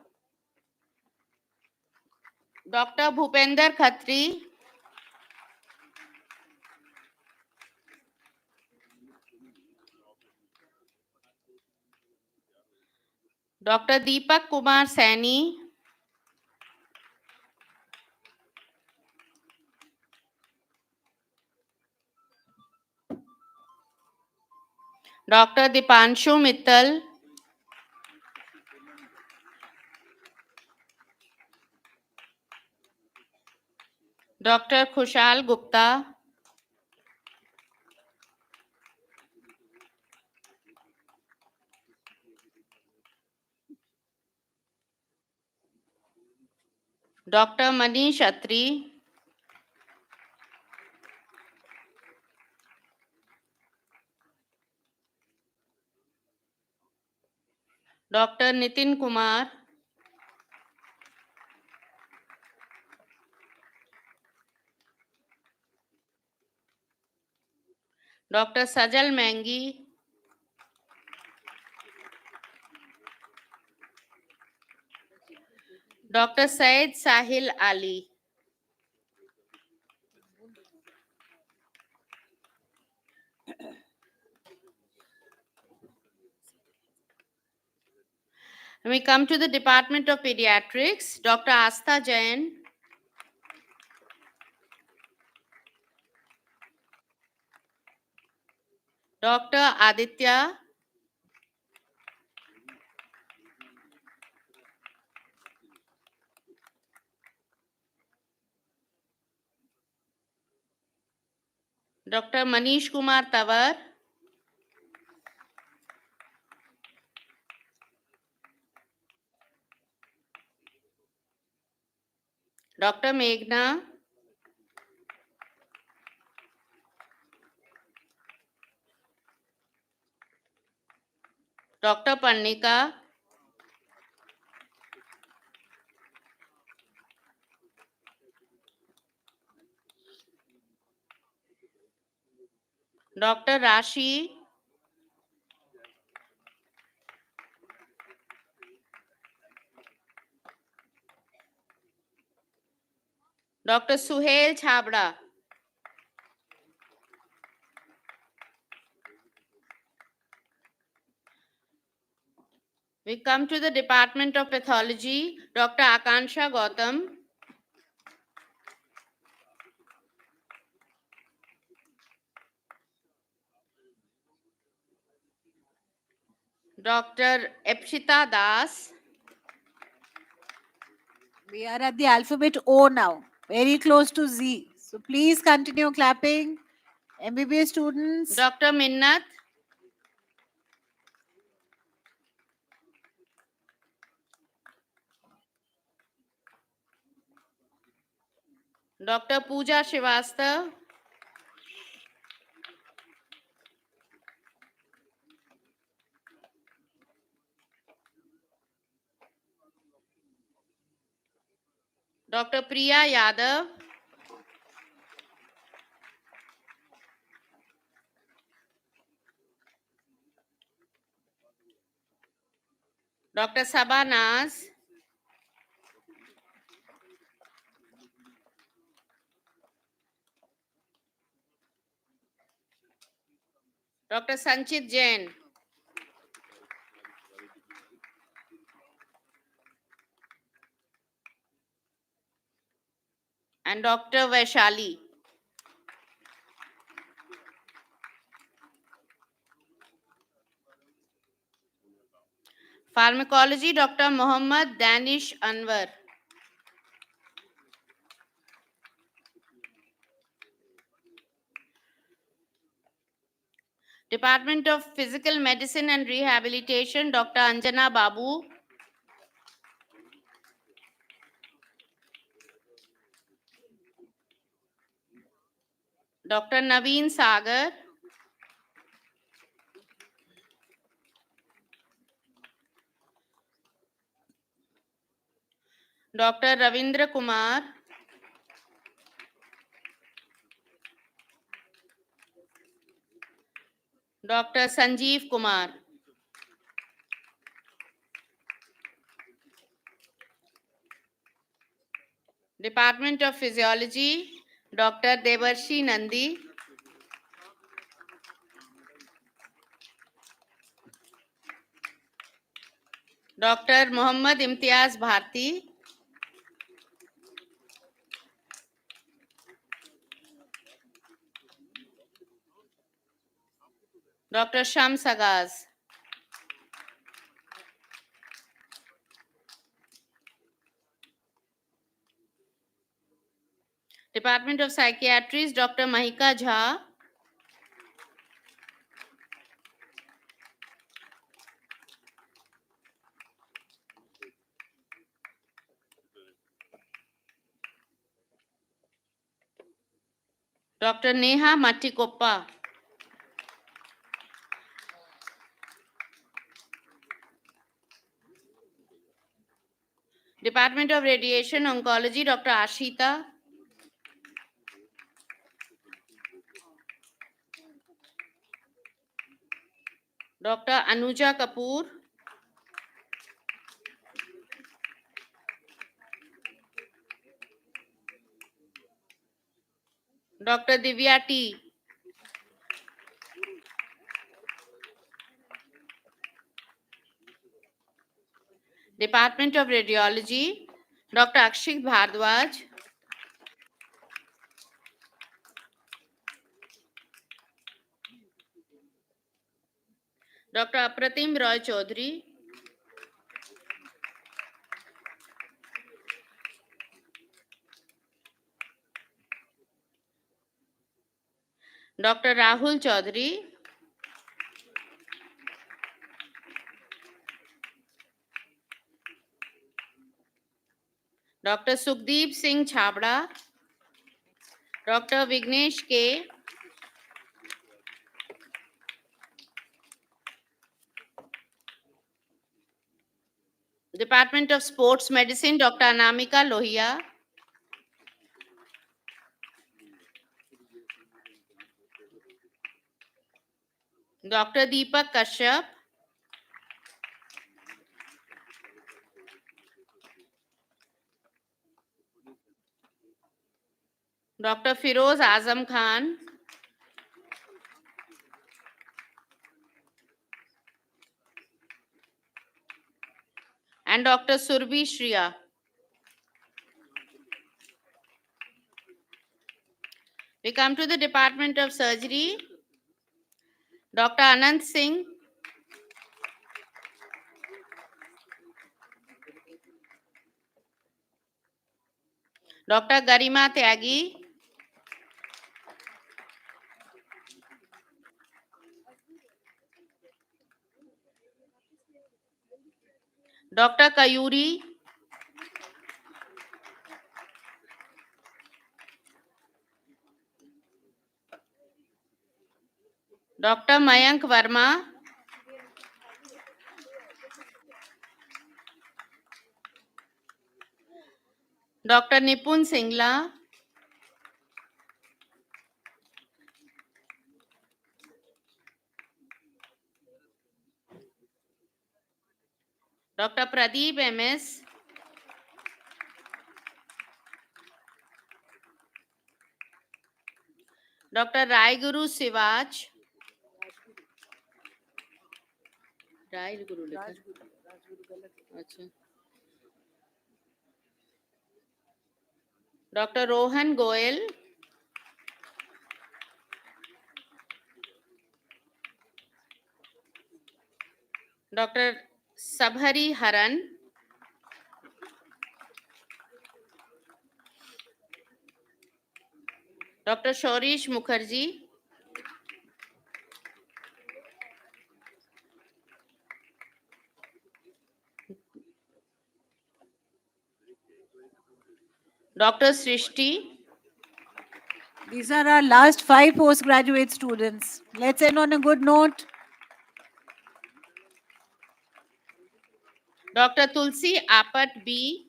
Dr. Bhupender Khatri, Dr. Deepak Kumar Saini, Dr. Dipanshu Mittal, Dr. Khushal Gupta, Dr. Manish Atri, Dr. Nitin Kumar, Dr. Sajal Mangi, Dr. Syed Sahil Ali. And we come to the Department of Pediatrics, Dr. Astha Jain, Dr. Aditya, Dr. Manish Kumar Tawar, Dr. Meghna, Dr. Parnika, Dr. Rashi, Dr. Suhail Chabda, we come to the Department of Pathology, Dr. Akansha Gautam, Dr. Epshita Das, We are at the alphabet O now, very close to Z. So please continue clapping. MBBS students, Dr. Minnat, Dr. Pooja Srivastav, Dr. Priya Yadav, Dr. Sabah Naz, Dr. Sanchit Jain, and Dr. Vaishali. Pharmacology, Dr. Mohammad Danish Anwar. Department of Physical Medicine and Rehabilitation, Dr. Anjana Babu. Dr. Naveen Sagar. Dr. Ravindra Kumar. Dr. Sanjeev Kumar. Department of Physiology, Dr. Devarshi Nandi. Dr. Muhammad Imtiaz Bharti. Dr. Shams Agaz. Department of Psychiatry, Dr. Mahika Jha. Dr. Neha Mattikoppa. Department of Radiation Oncology, Dr. Ashita. Dr. Anuja Kapoor. Dr. Divya T. Department of Radiology, Dr. Akshit Bhardwaj. Dr. Apratim Roy Chaudhary. Dr. Rahul Chaudhary. Dr. Sukhdeep Singh Chhabda. Dr. Vignesh K. Department of Sports Medicine, Dr. Anamika Lohia. Dr. Deepak Kashyap. Dr. Firoz Azam Khan. And Dr. Surbhi Shriya. We come to the Department of Surgery. Dr. Anant Singh. Dr. Garima Tyagi. Dr. Kayuri. Dr. Mayank Verma, Dr. Nipun Singla, Dr. Pradeep MS, Dr. Raiguru Sivaj, Raiguru लिखा है। अच्छा। Dr. Rohan Goel, Dr. Sabhari Haran, Dr. Shorish Mukherjee, Dr. Srishti, These are our last 5 postgraduate students. Let's end on a good note. Dr. Tulsi Apat B,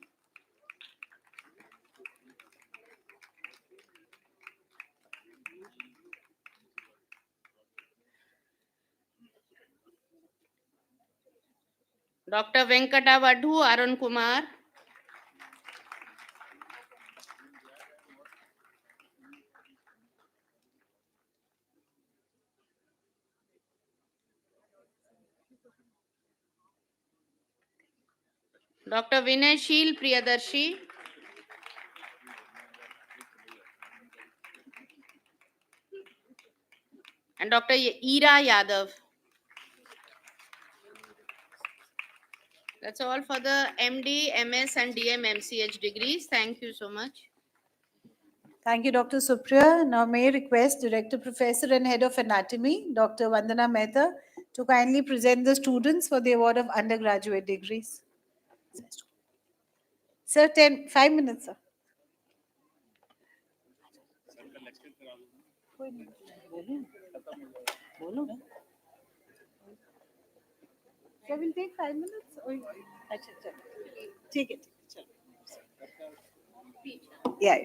Dr. Venkata Vadhu Arun Kumar, Dr. Vinay Sheel Priyadarshi, and Dr. Ira Yadav. That's all for the MD, MS, and DMMCH degrees. Thank you so much. Thank you, Dr. Supriya. Now may I request Director, Professor and Head of Anatomy, Dr. Vandana Mehta, to kindly present the students for the award of undergraduate degrees. Sir, 5 minutes, sir. Sir, we'll take 5 minutes. Take it. Yeah.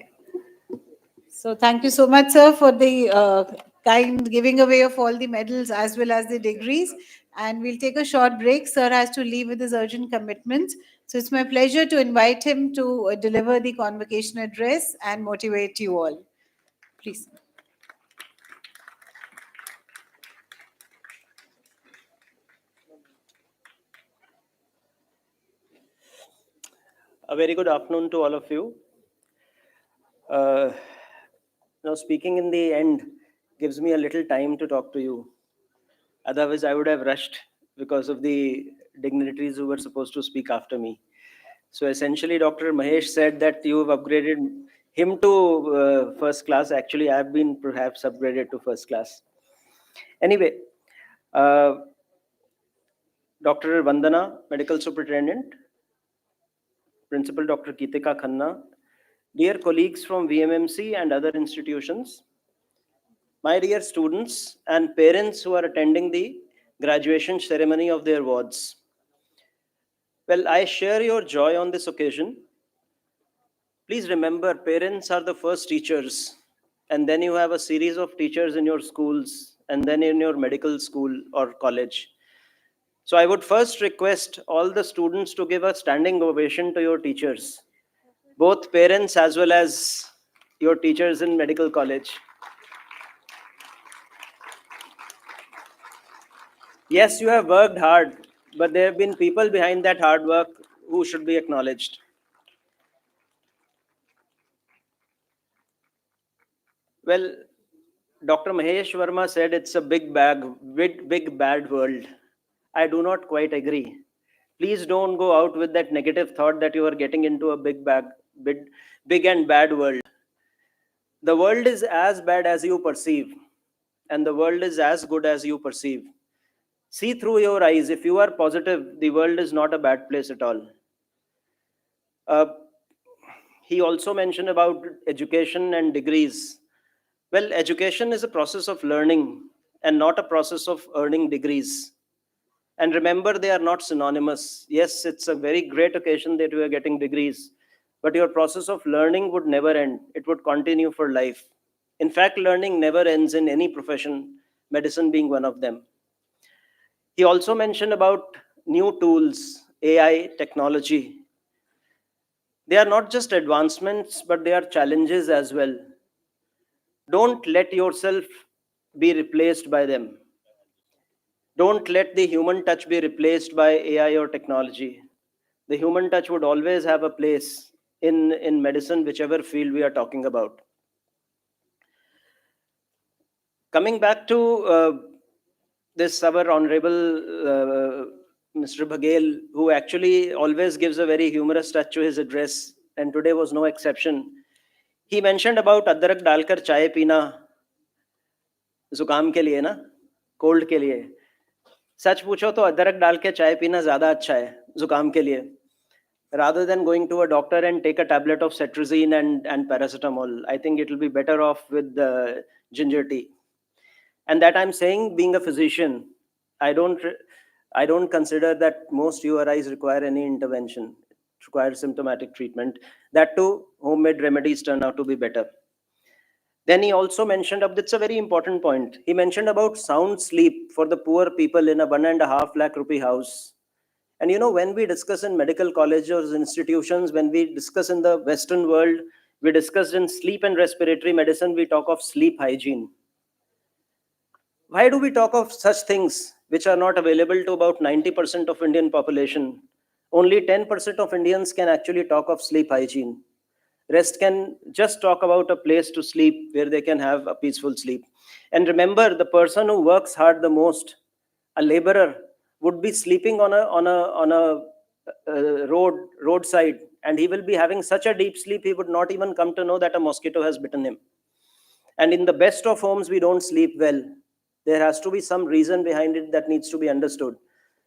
So thank you so much, sir, for the kind giving away of all the medals as well as the degrees. And we'll take a short break. Sir has to leave with his urgent commitments. So it's my pleasure to invite him to deliver the convocation address and motivate you all. Please. A very good afternoon to all of you. Now, speaking in the end gives me a little time to talk to you. Otherwise, I would have rushed because of the dignitaries who were supposed to speak after me. So, essentially, Dr. Mahesh said that you have upgraded him to first class. Actually, I have been perhaps upgraded to first class. Anyway, Dr. Vandana, Medical Superintendent, Principal Dr. Kitika Khanna, dear colleagues from VMMC and other institutions, my dear students and parents who are attending the graduation ceremony of their wards. Well, I share your joy on this occasion. Please remember, parents are the first teachers, and then you have a series of teachers in your schools and then in your medical school or college. So I would first request all the students to give a standing ovation to your teachers, both parents as well as your teachers in medical college. Yes, you have worked hard, but there have been people behind that hard work who should be acknowledged. Well, Dr. Mahesh Verma said it's a big bad world. I do not quite agree. Please don't go out with that negative thought that you are getting into a big and bad world. The world is as bad as you perceive, and the world is as good as you perceive. See through your eyes. If you are positive, the world is not a bad place at all. He also mentioned about education and degrees. Well, education is a process of learning, and not a process of earning degrees. And remember, they are not synonymous. Yes, it's a very great occasion that you are getting degrees, but your process of learning would never end. It would continue for life. In fact, learning never ends in any profession, medicine being one of them. He also mentioned about new tools, AI, technology. They are not just advancements, but they are challenges as well. Don't let yourself be replaced by them. Don't let the human touch be replaced by AI or technology. The human touch would always have a place in medicine, whichever field we are talking about. Coming back to this, our honorable Mr. Baghel, who actually always gives a very humorous touch to his address, and today was no exception. He mentioned about adrak dalkar chai pina, जुकाम के लिए ना, cold के लिए. सच पूछो तो अदरक डाल के चाय पीना ज़्यादा अच्छा है जुकाम के लिए, rather than going to a doctor and take a tablet of cetirizine and paracetamol. I think it will be better off with the ginger tea. And that I'm saying, being a physician, I don't consider that most URIs require any intervention. It requires symptomatic treatment. That too, homemade remedies turn out to be better. Then he also mentioned, that's a very important point. He mentioned about sound sleep for the poor people in a 1.5 lakh rupee house. And when we discuss in medical colleges, institutions, when we discuss in the Western world, we discuss in sleep and respiratory medicine, we talk of sleep hygiene. Why do we talk of such things which are not available to about 90% of Indian population? Only 10% of Indians can actually talk of sleep hygiene. Rest can just talk about a place to sleep where they can have a peaceful sleep. And remember, the person who works hard the most, a laborer, would be sleeping on a roadside, and he will be having such a deep sleep he would not even come to know that a mosquito has bitten him. And in the best of homes, we don't sleep well. There has to be some reason behind it that needs to be understood.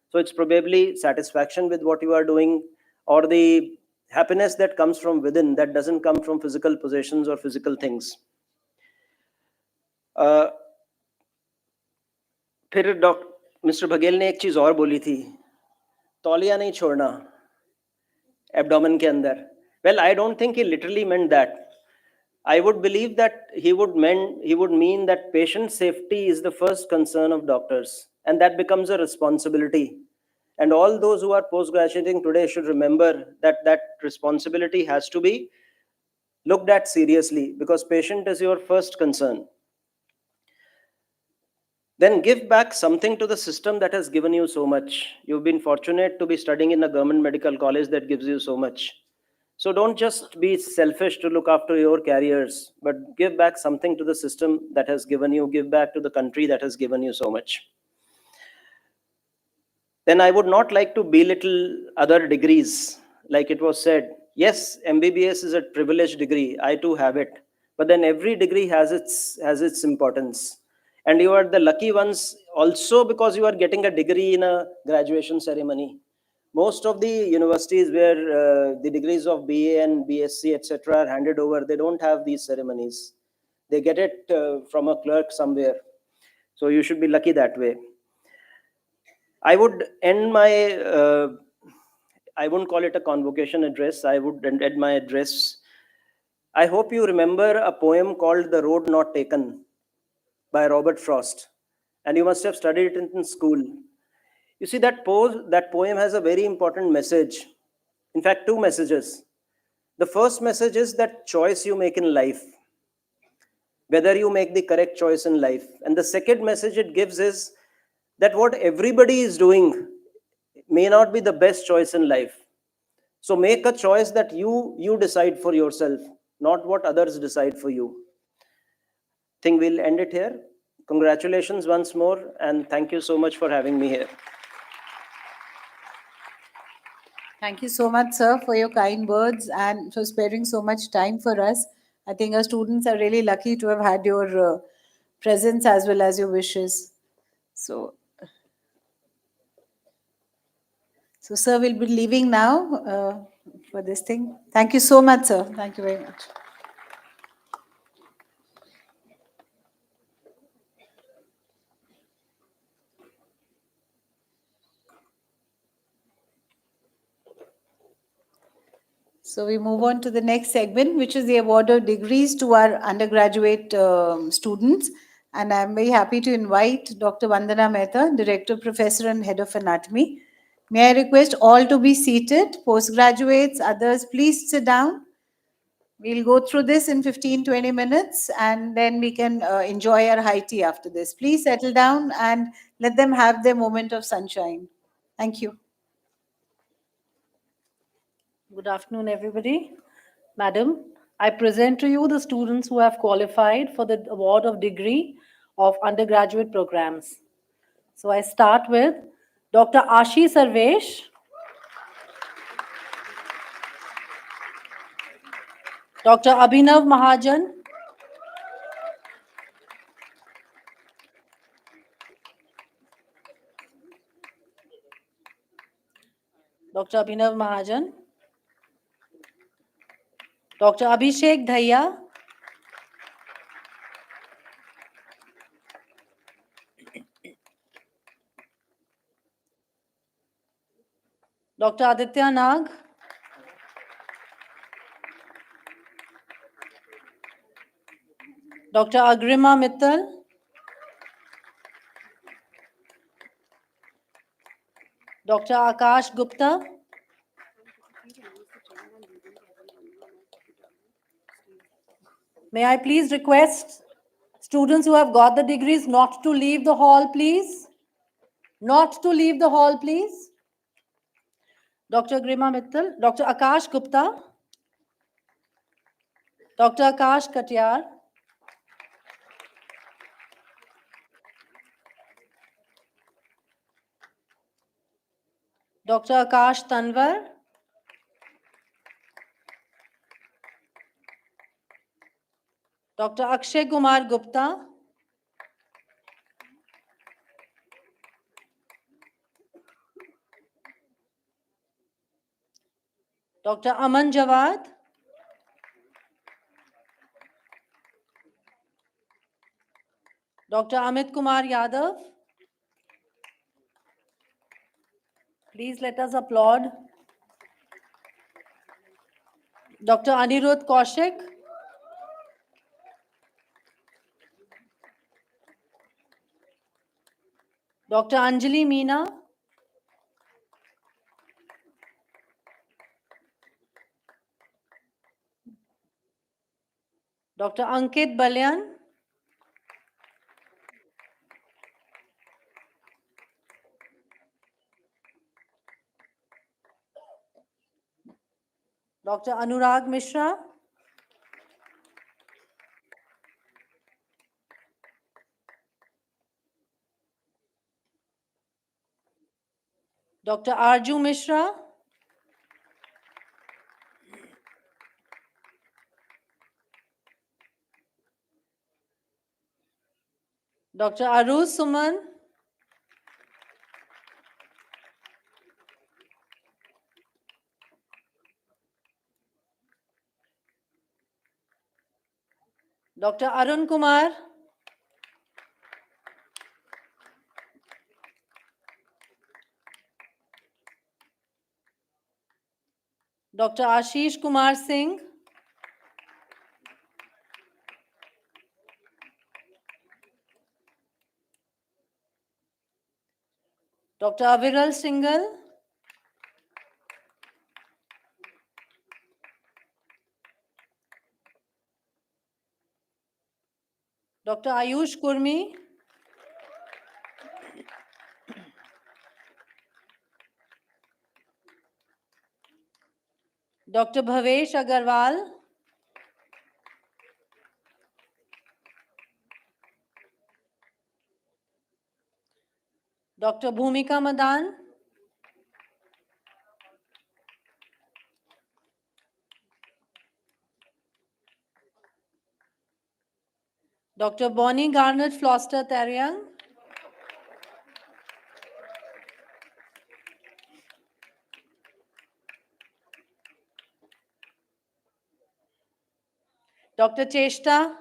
So it's probably satisfaction with what you are doing, or the happiness that comes from within, that doesn't come from physical possessions or physical things. फिर mister Baghel ने एक चीज और बोली थी, तौलिया नहीं छोड़ना एब्डोमेन के अंदर. Well, I don't think he literally meant that. I would believe that he would mean that patient safety is the first concern of doctors, and that becomes a responsibility. And all those who are post-graduating today should remember that that responsibility has to be looked at seriously, because patient is your first concern. Then give back something to the system that has given you so much. You've been fortunate to be studying in a government medical college that gives you so much. So don't just be selfish to look after your careers, but give back something to the system that has given you, give back to the country that has given you so much. Then I would not like to belittle other degrees. Like it was said, yes, MBBS is a privileged degree. I too have it. But then every degree has its importance. And you are the lucky ones also because you are getting a degree in a graduation ceremony. Most of the universities where the degrees of BA and BSc, etc. are handed over, they don't have these ceremonies. They get it from a clerk somewhere. So you should be lucky that way. I would end my, I wouldn't call it a convocation address. I would end my address. I hope you remember a poem called The Road Not Taken by Robert Frost. And you must have studied it in school. You see, that poem has a very important message. In fact, two messages. The first message is that choice you make in life, whether you make the correct choice in life. And the second message it gives is that what everybody is doing may not be the best choice in life. So make a choice that you decide for yourself, not what others decide for you. I think we'll end it here. Congratulations once more, and thank you so much for having me here. Thank you so much, sir, for your kind words and for sparing so much time for us. I think our students are really lucky to have had your presence as well as your wishes. So, sir, we'll be leaving now for this thing. Thank you so much, sir. Thank you very much. So we move on to the next segment, which is the award of degrees to our undergraduate students. And I'm very happy to invite Dr. Vandana Mehta, Director, Professor, and Head of Anatomy. May I request all to be seated? Postgraduates, others, please sit down. We'll go through this in 15-20 minutes, and then we can enjoy our high tea after this. Please settle down and let them have their moment of sunshine. Thank you. Good afternoon, everybody. Madam, I present to you the students who have qualified for the award of degree of undergraduate programs. So I start with Dr. Ashi Sarvesh, Dr. Abhinav Mahajan, Dr. Abhinav Mahajan, Dr. Abhishek Dhaya, Dr. Aditya Nag, Dr. Agrima Mittal, Dr. Akash Gupta, may I please request students who have got the degrees not to leave the hall, please? Not to leave the hall, please. Dr. Agrima Mittal, Dr. Akash Gupta, Dr. Akash Katyar, Dr. Akash Tanwar, Dr. Akshay Kumar Gupta, Dr. Aman Jawad, Dr. Amit Kumar Yadav. Please let us applaud. Dr. Anirudh Kaushik, Dr. Anjali Meena, Dr. Ankit Balyan, Dr. Anurag Mishra, Dr. Arju Mishra, Dr. Aruj Suman, Dr. Arun Kumar, Dr. Ashish Kumar Singh, Dr. Aviral Singhal, Dr. Ayush Kurmi, Dr. Bhavesh Agarwal, Dr. Bhumika Madan, Dr. Bonnie Garnet Floster Tariang, Dr. Cheshta,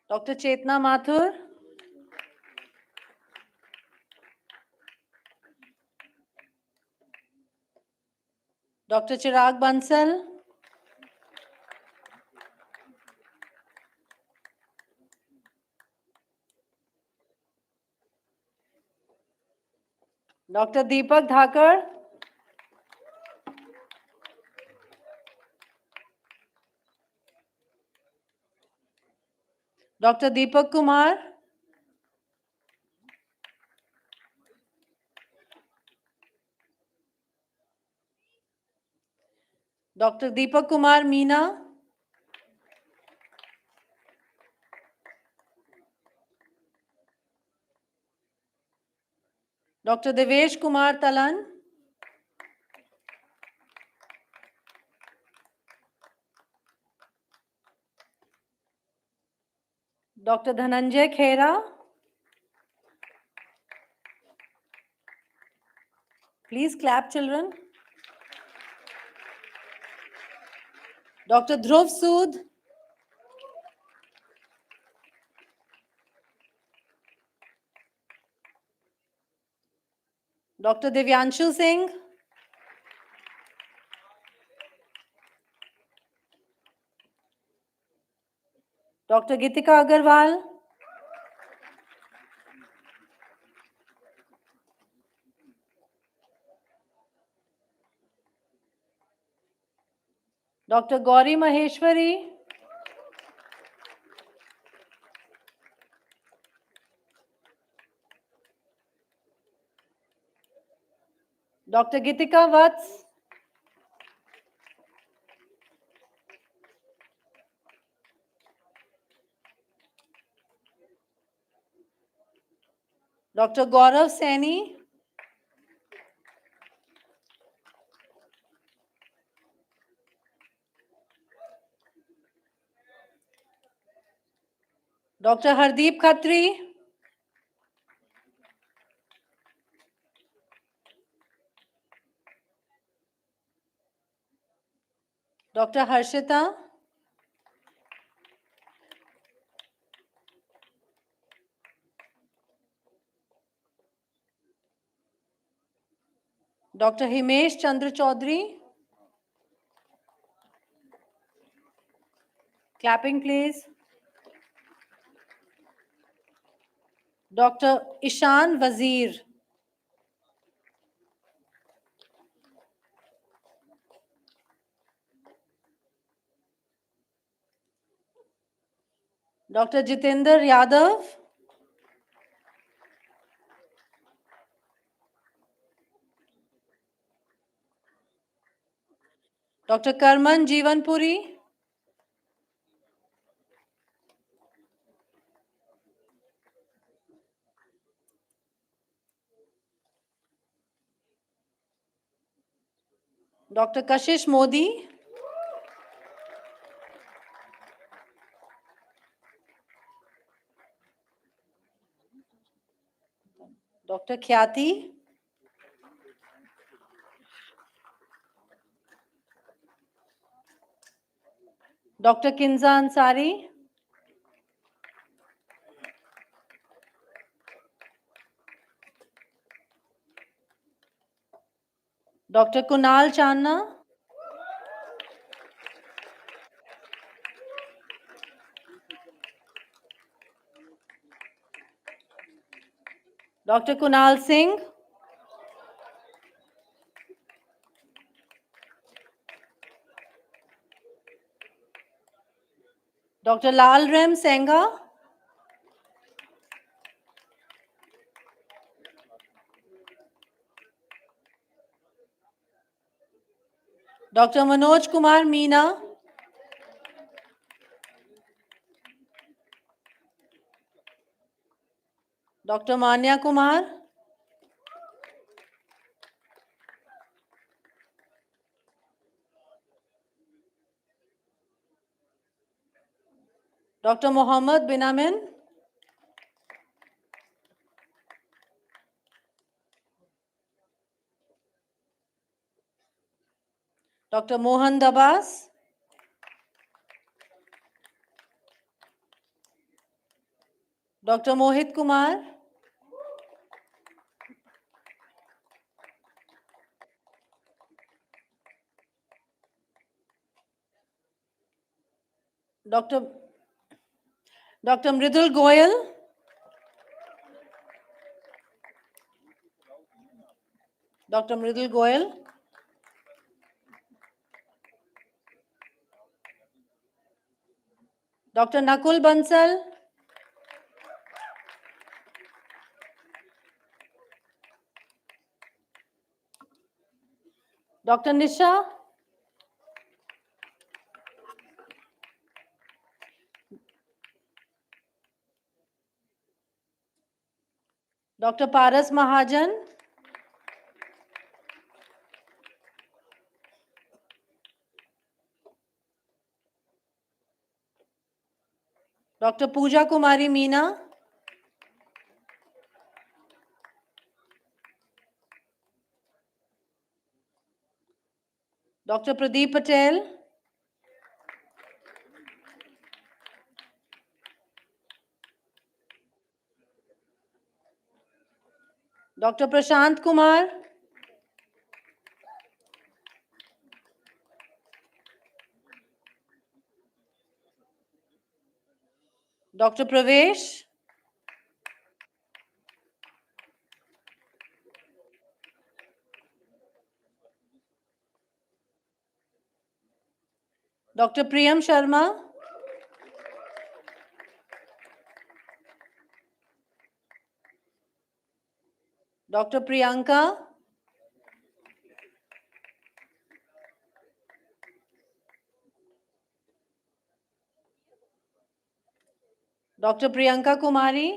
Dr. Chetna Mathur, Dr. Chirag Bansal, Dr. Deepak Dhakar, Dr. Deepak Kumar, Dr. Deepak Kumar Meena, Dr. Devesh Kumar Talan, Dr. Dhananjay Khera. Please clap, children. Dr. Dhruv Sood, Dr. Divyanshu Singh, Dr. Gitika Agarwal, Dr. Gauri Maheshwari, Dr. Gitika Vats, Dr. Gaurav Saini, Dr. Hardeep Khatri, Dr. Harshita, Dr. Himesh Chandra Chaudhary. Clapping, please. Dr. Ishan Wazir, Dr. Jitendra Yadav, Dr. Karman Jeevanpuri, Dr. Kashish Modi, Dr. Khyati, Dr. Kinza Ansari, Dr. Kunal Channa, Dr. Kunal Singh, Dr. Lal Rem Senga, Dr. Manoj Kumar Meena, Dr. Manya Kumar, Dr. Mohammad Binamin, Dr. Mohan Dabas, Dr. Mohit Kumar, Dr. Mridul Goyal. Dr. Mridul Goyal. Dr. Nakul Bansal. Dr. Nisha. Dr. Paras Mahajan. Dr. Pooja Kumari Meena. Dr. Pradeep Patel. Dr. Prashant Kumar. Dr. Pravesh. Dr. Priyam Sharma. Dr. Priyanka. Dr. Priyanka Kumari.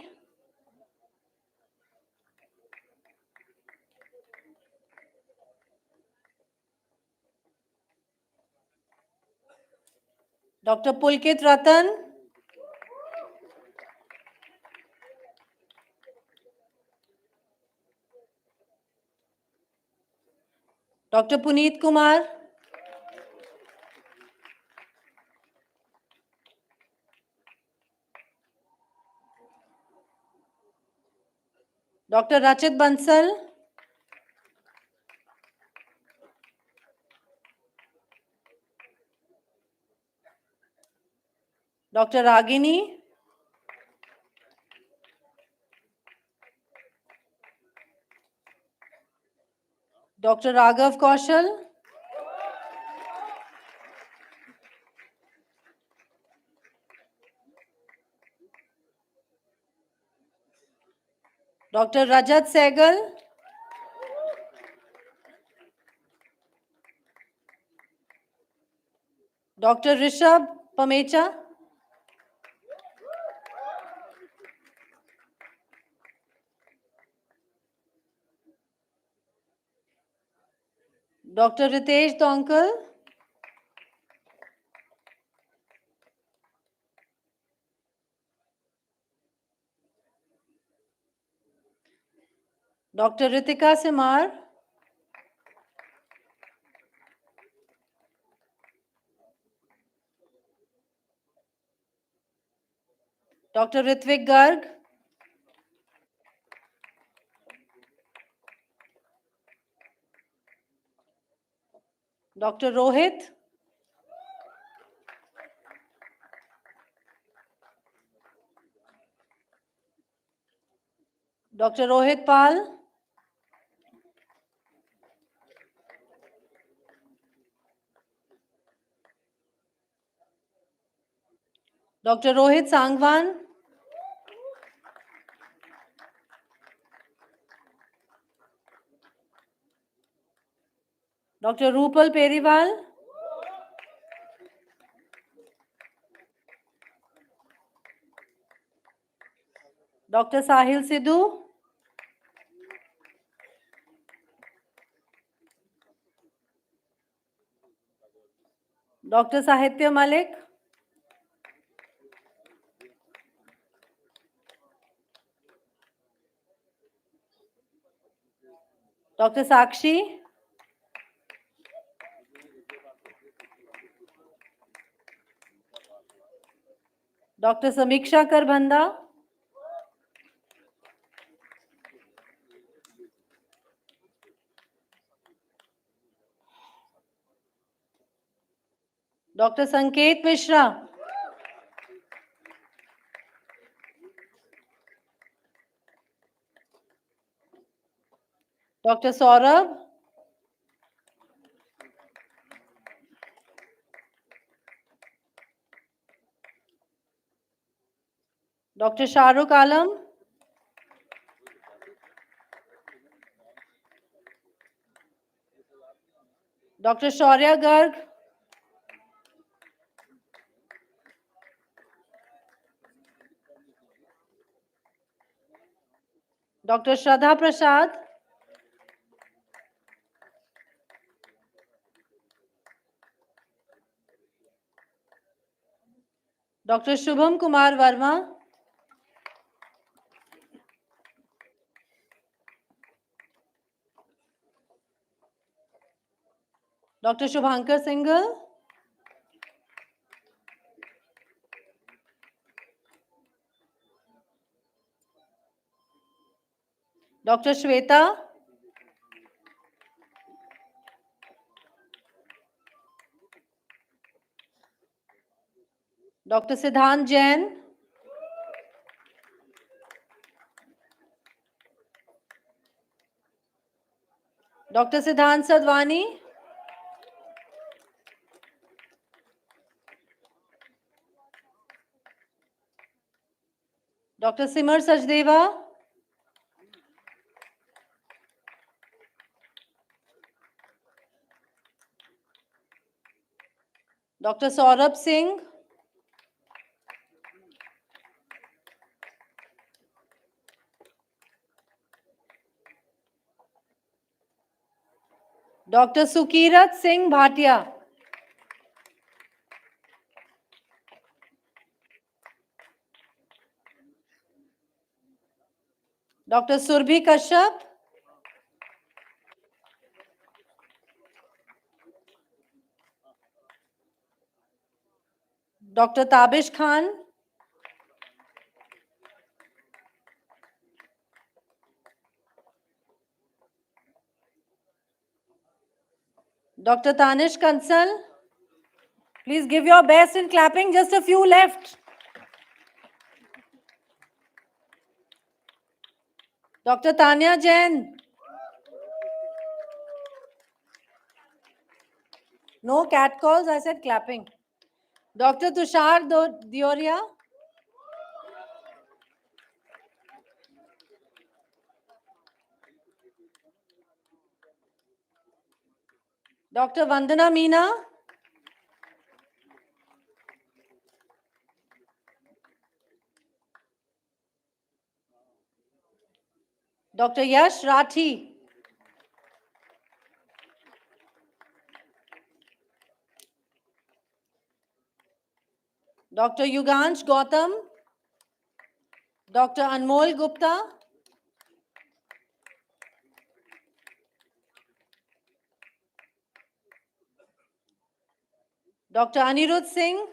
Dr. Pulkit Ratan. Dr. Puneet Kumar. Dr. Rachit Bansal. Dr. Ragini. Dr. Raghav Kaushal. Dr. Rajat Sehgal. Dr. Rishabh Pamecha. Dr. Ritesh Donkal. Dr. Ritika Simar. Dr. Ritvik Garg. Dr. Rohit. Dr. Rohit Pal. Dr. Rohit Sangwan. Dr. Rupal Periwal. Dr. Sahil Sidhu. Dr. Sahitya Malik. Dr. Sakshi. Dr. Samiksha Karbhanda. Dr. Sanket Mishra. Dr. Saurabh, Dr. Shahrukh Alam, Dr. Shaurya Garg, Dr. Shraddha Prasad, Dr. Shubham Kumar Verma, Dr. Shubhankar Singhal, Dr. Shweta, Dr. Siddhant Jain, Dr. Siddhant Sadhwani, Dr. Simar Sachdeva, Dr. Saurabh Singh, Dr. Sukirat Singh Bhatia, Dr. Surbhi Kashyap, Dr. Tabish Khan, Dr. Tanish Kansal. Please give your best in clapping, just a few left. Dr. Tanya Jain. No cat calls, I said clapping. Dr. Tushar Dioria. Dr. Vandana Meena. Dr. Yash Rathi. Dr. Yugansh Gautam. Dr. Anmol Gupta. Dr. Anirudh Singh.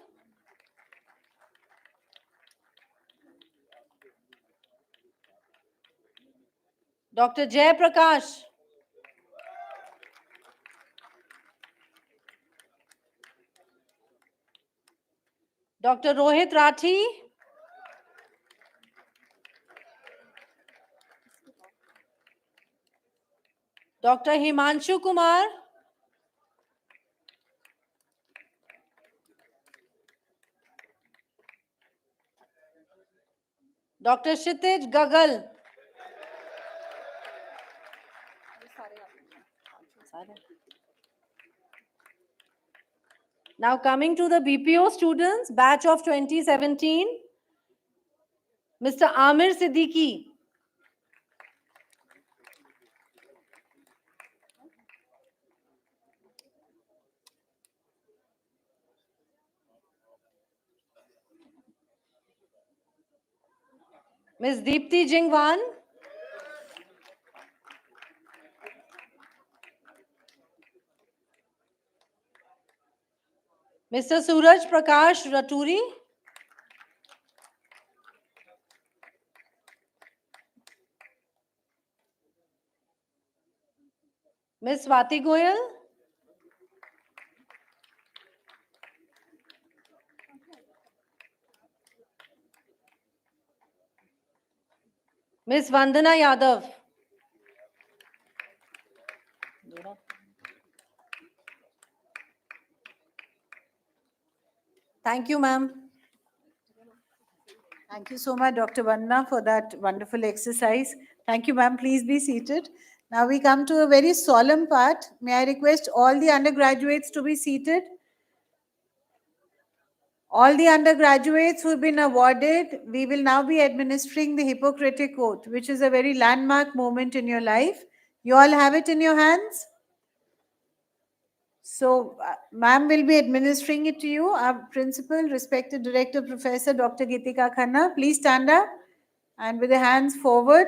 Dr. Jay Prakash. Dr. Rohit Rathi. Dr. Himanshu Kumar. Dr. Kshitij Gagal. Now coming to the BPO students, batch of 2017, Mr. Amir Siddiqui. Ms. Deepti Jingwan. Mr. Suraj Prakash Raturi. Ms. Swati Goyal. Ms. Vandana Yadav. Thank you, ma'am. Thank you so much, Dr. Vandana, for that wonderful exercise. Thank you, ma'am. Please be seated. Now we come to a very solemn part. May I request all the undergraduates to be seated? All the undergraduates who have been awarded, we will now be administering the Hippocratic Oath, which is a very landmark moment in your life. You all have it in your hands? So, ma'am will be administering it to you. Our principal, respected director, Professor Dr. Geetika Khanna, please stand up and with the hands forward.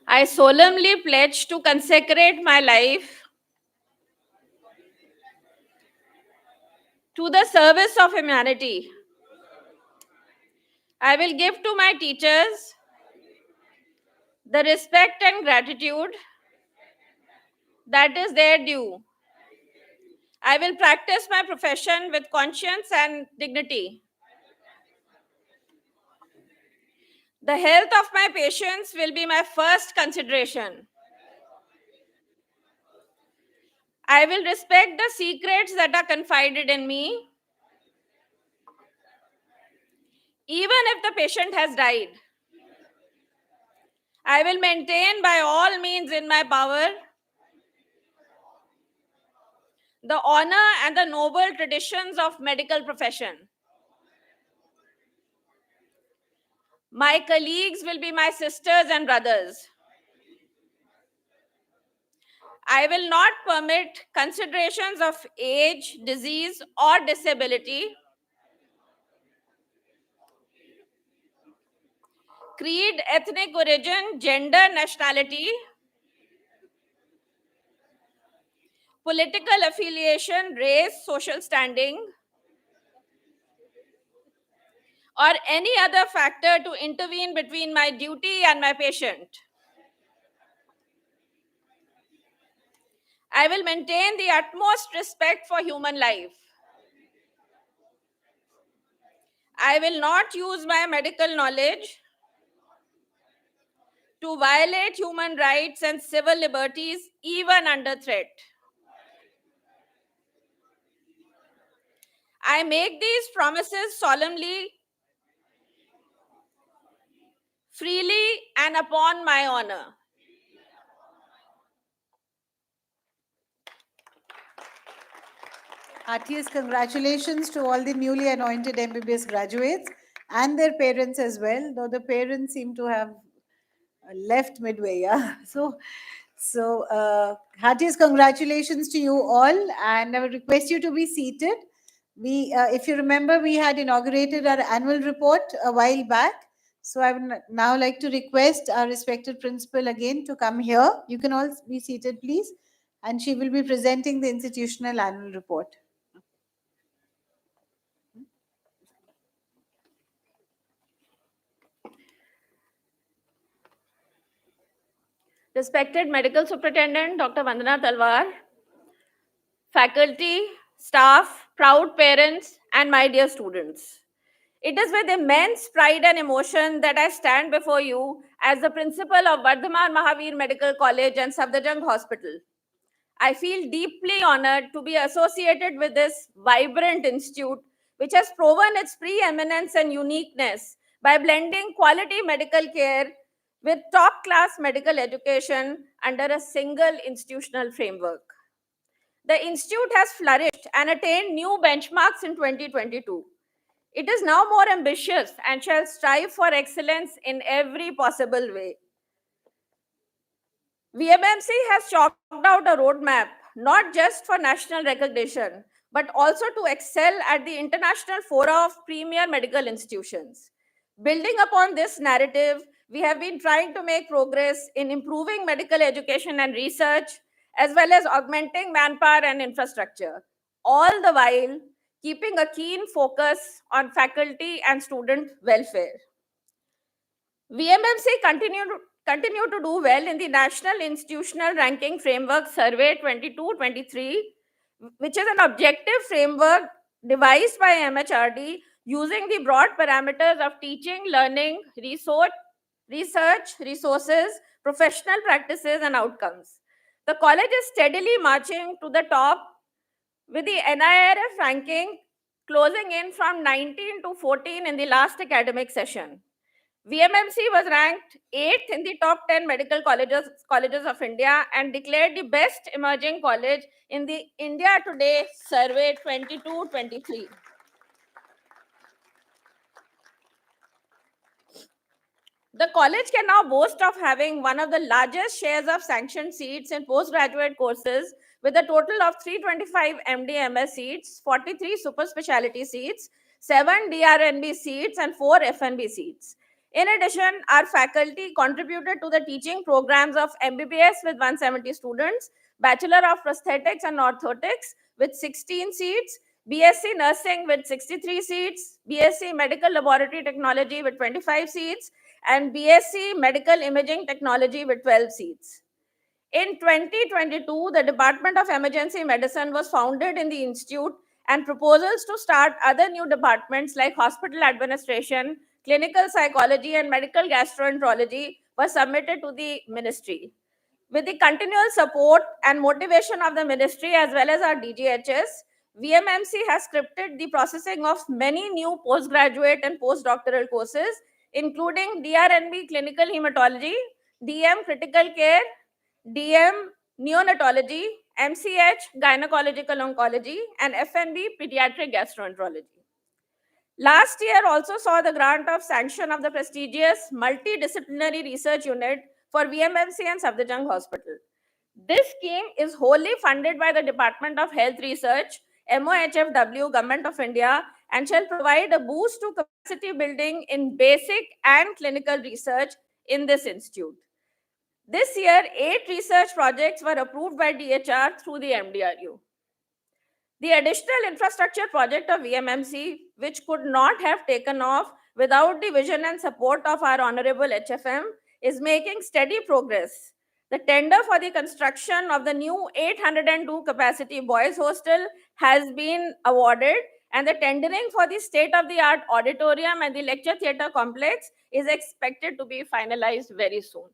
I solemnly pledge to consecrate my life to the service of humanity. I will give to my teachers the respect and gratitude that is their due. I will practice my profession with conscience and dignity. The health of my patients will be my first consideration. I will respect the secrets that are confided in me, even if the patient has died. I will maintain by all means in my power the honor and the noble traditions of medical profession. My colleagues will be my sisters and brothers. I will not permit considerations of age, disease, or disability, creed, ethnic origin, gender, nationality, political affiliation, race, social standing, or any other factor to intervene between my duty and my patient. I will maintain the utmost respect for human life. I will not use my medical knowledge to violate human rights and civil liberties, even under threat. I make these promises solemnly, freely, and upon my honor. Heartiest congratulations to all the newly anointed MBBS graduates and their parents as well, though the parents seem to have left midway. Yeah. So, heartiest congratulations to you all, and I would request you to be seated. If you remember, we had inaugurated our annual report a while back. So I would now like to request our respected principal again to come here. You can all be seated, please, and she will be presenting the institutional annual report. Respected Medical Superintendent Dr. Vandana Talwar, faculty, staff, proud parents, and my dear students. It is with immense pride and emotion that I stand before you as the principal of Vardhaman Mahavir Medical College and Safdarjung Hospital. I feel deeply honored to be associated with this vibrant institute, which has proven its preeminence and uniqueness by blending quality medical care with top-class medical education under a single institutional framework. The institute has flourished and attained new benchmarks in 2022. It is now more ambitious and shall strive for excellence in every possible way. VMMC has chalked out a roadmap not just for national recognition, but also to excel at the international fora of premier medical institutions. Building upon this narrative, we have been trying to make progress in improving medical education and research, as well as augmenting manpower and infrastructure, all the while keeping a keen focus on faculty and student welfare. VMMC continue to do well in the National Institutional Ranking Framework Survey 22-23, which is an objective framework devised by MHRD using the broad parameters of teaching, learning, research, research, resources, professional practices, and outcomes. The college is steadily marching to the top with the NIRF ranking closing in from 19 to 14 in the last academic session. VMMC was ranked 8th in the top 10 medical colleges of India and declared the best emerging college in the India Today Survey 22-23. The college can now boast of having one of the largest shares of sanctioned seats in postgraduate courses with a total of 325 MD/MS seats, 43 super specialty seats, 7 DRNB seats, and 4 FNB seats. In addition, our faculty contributed to the teaching programs of MBBS with 170 students, Bachelor of Prosthetics and Orthotics with 16 seats, BSc Nursing with 63 seats, BSc Medical Laboratory Technology with 25 seats, and BSc Medical Imaging Technology with 12 seats. In 2022, the Department of Emergency Medicine was founded in the institute, and proposals to start other new departments like hospital administration, clinical psychology, and medical gastroenterology were submitted to the ministry. With the continual support and motivation of the ministry as well as our DGHS, VMMC has scripted the processing of many new postgraduate and postdoctoral courses, including DRNB Clinical Hematology, DM Critical Care, DM Neonatology, MCH Gynecological Oncology, and FNB Pediatric Gastroenterology. Last year also saw the grant of sanction of the prestigious Multidisciplinary Research Unit for VMMC and Safdarjung Hospital. This scheme is wholly funded by the Department of Health Research, MOHFW, Government of India, and shall provide a boost to capacity building in basic and clinical research in this institute. This year, 8 research projects were approved by DHR through the MDRU. The additional infrastructure project of VMMC, which could not have taken off without the vision and support of our Honorable HFM, is making steady progress. The tender for the construction of the new 802 capacity boys hostel has been awarded, and the tendering for the state-of-the-art auditorium and the lecture theatre complex is expected to be finalized very soon.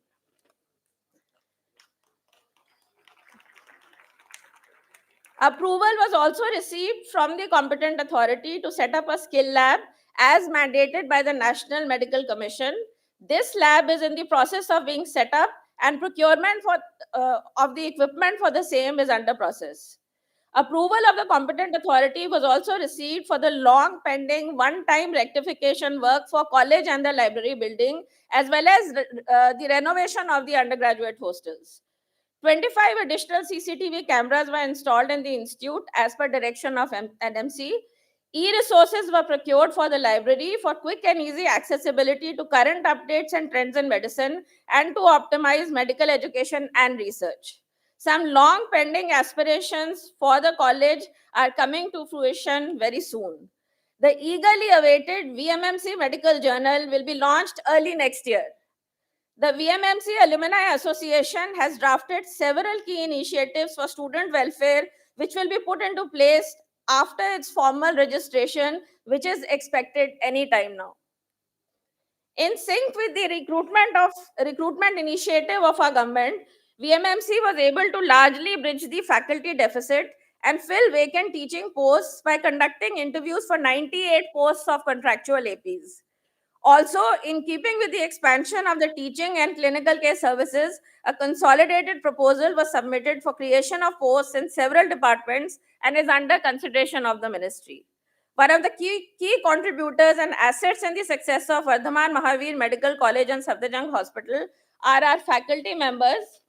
Approval was also received from the competent authority to set up a skill lab as mandated by the National Medical Commission. This lab is in the process of being set up, and procurement of the equipment for the same is under process. Approval of the competent authority was also received for the long pending one-time rectification work for college and the library building, as well as the renovation of the undergraduate hostels. 25 additional CCTV cameras were installed in the institute as per direction of NMC. E-resources were procured for the library for quick and easy accessibility to current updates and trends in medicine and to optimize medical education and research. Some long pending aspirations for the college are coming to fruition very soon. The eagerly awaited VMMC Medical Journal will be launched early next year. The VMMC Alumni Association has drafted several key initiatives for student welfare, which will be put into place after its formal registration, which is expected anytime now. In sync with the recruitment initiative of our government, VMMC was able to largely bridge the faculty deficit and fill vacant teaching posts by conducting interviews for 98 posts of contractual APs. Also, in keeping with the expansion of the teaching and clinical care services, a consolidated proposal was submitted for creation of posts in several departments and is under consideration of the ministry. One of the key contributors and assets in the success of Vardhaman Mahavir Medical College and Safdarjung Hospital are our faculty members,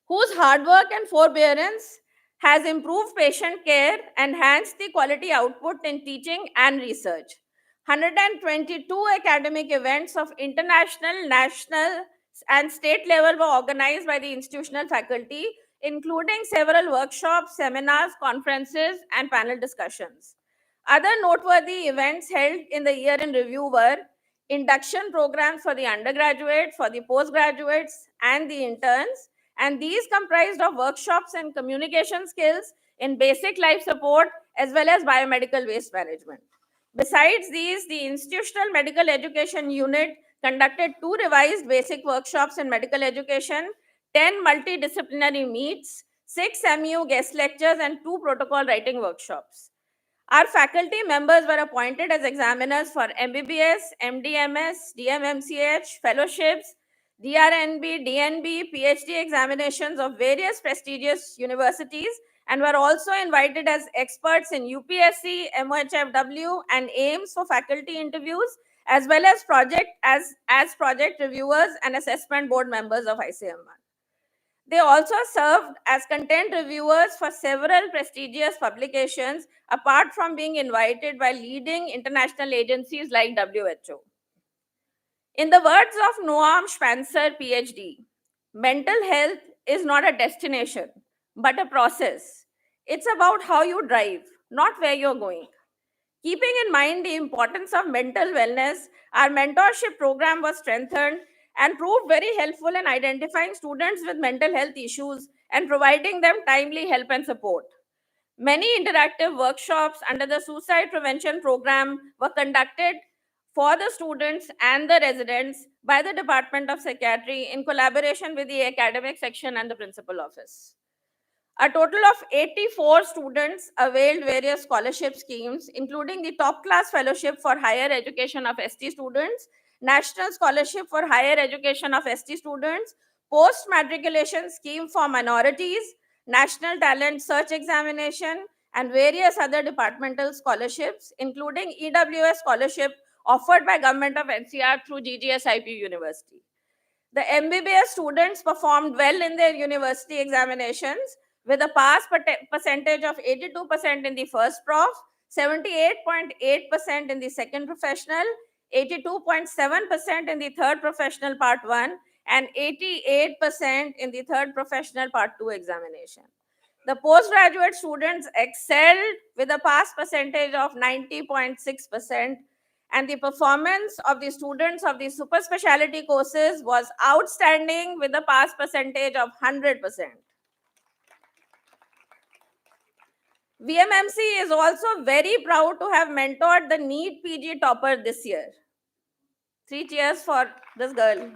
whose hard work and forbearance has improved patient care, enhanced the quality output in teaching and research. 122 academic events of international, national, and state level were organized by the institutional faculty, including several workshops, seminars, conferences, and panel discussions. Other noteworthy events held in the year in review were induction programs for the undergraduates, for the postgraduates, and the interns, and these comprised of workshops in communication skills, in basic life support, as well as biomedical waste management. Besides these, the Institutional Medical Education Unit conducted 2 revised basic workshops in medical education, 10 multidisciplinary meets, 6 MU guest lectures, and 2 protocol writing workshops. Our faculty members were appointed as examiners for MBBS, MDMS, DMMCH, fellowships, DRNB, DNB, PhD examinations of various prestigious universities, and were also invited as experts in UPSC, MOHFW, and AIMS for faculty interviews, as well as project reviewers and assessment board members of ICMR. They also served as content reviewers for several prestigious publications, apart from being invited by leading international agencies like WHO. In the words of Noam Spencer, PhD, mental health is not a destination, but a process. It's about how you drive, not where you're going. Keeping in mind the importance of mental wellness, our mentorship program was strengthened and proved very helpful in identifying students with mental health issues and providing them timely help and support. Many interactive workshops under the suicide prevention program were conducted for the students and the residents by the Department of Psychiatry in collaboration with the academic section and the principal office. A total of 84 students availed various scholarship schemes, including the Top Class Fellowship for Higher Education of ST students, National Scholarship for Higher Education of ST students, Post-Matriculation Scheme for Minorities, National Talent Search Examination, and various other departmental scholarships, including EWS scholarship offered by Government of NCR through GGSIP University. The MBBS students performed well in their university examinations, with a pass percentage of 82% in the first prof, 78.8% in the second professional, 82.7% in the third professional part 1, and 88% in the third professional part 2 examination. The postgraduate students excelled with a pass percentage of 90.6%, and the performance of the students of the super specialty courses was outstanding with a pass percentage of 100%. VMMC is also very proud to have mentored the NEET PG topper this year. 3 cheers for this girl.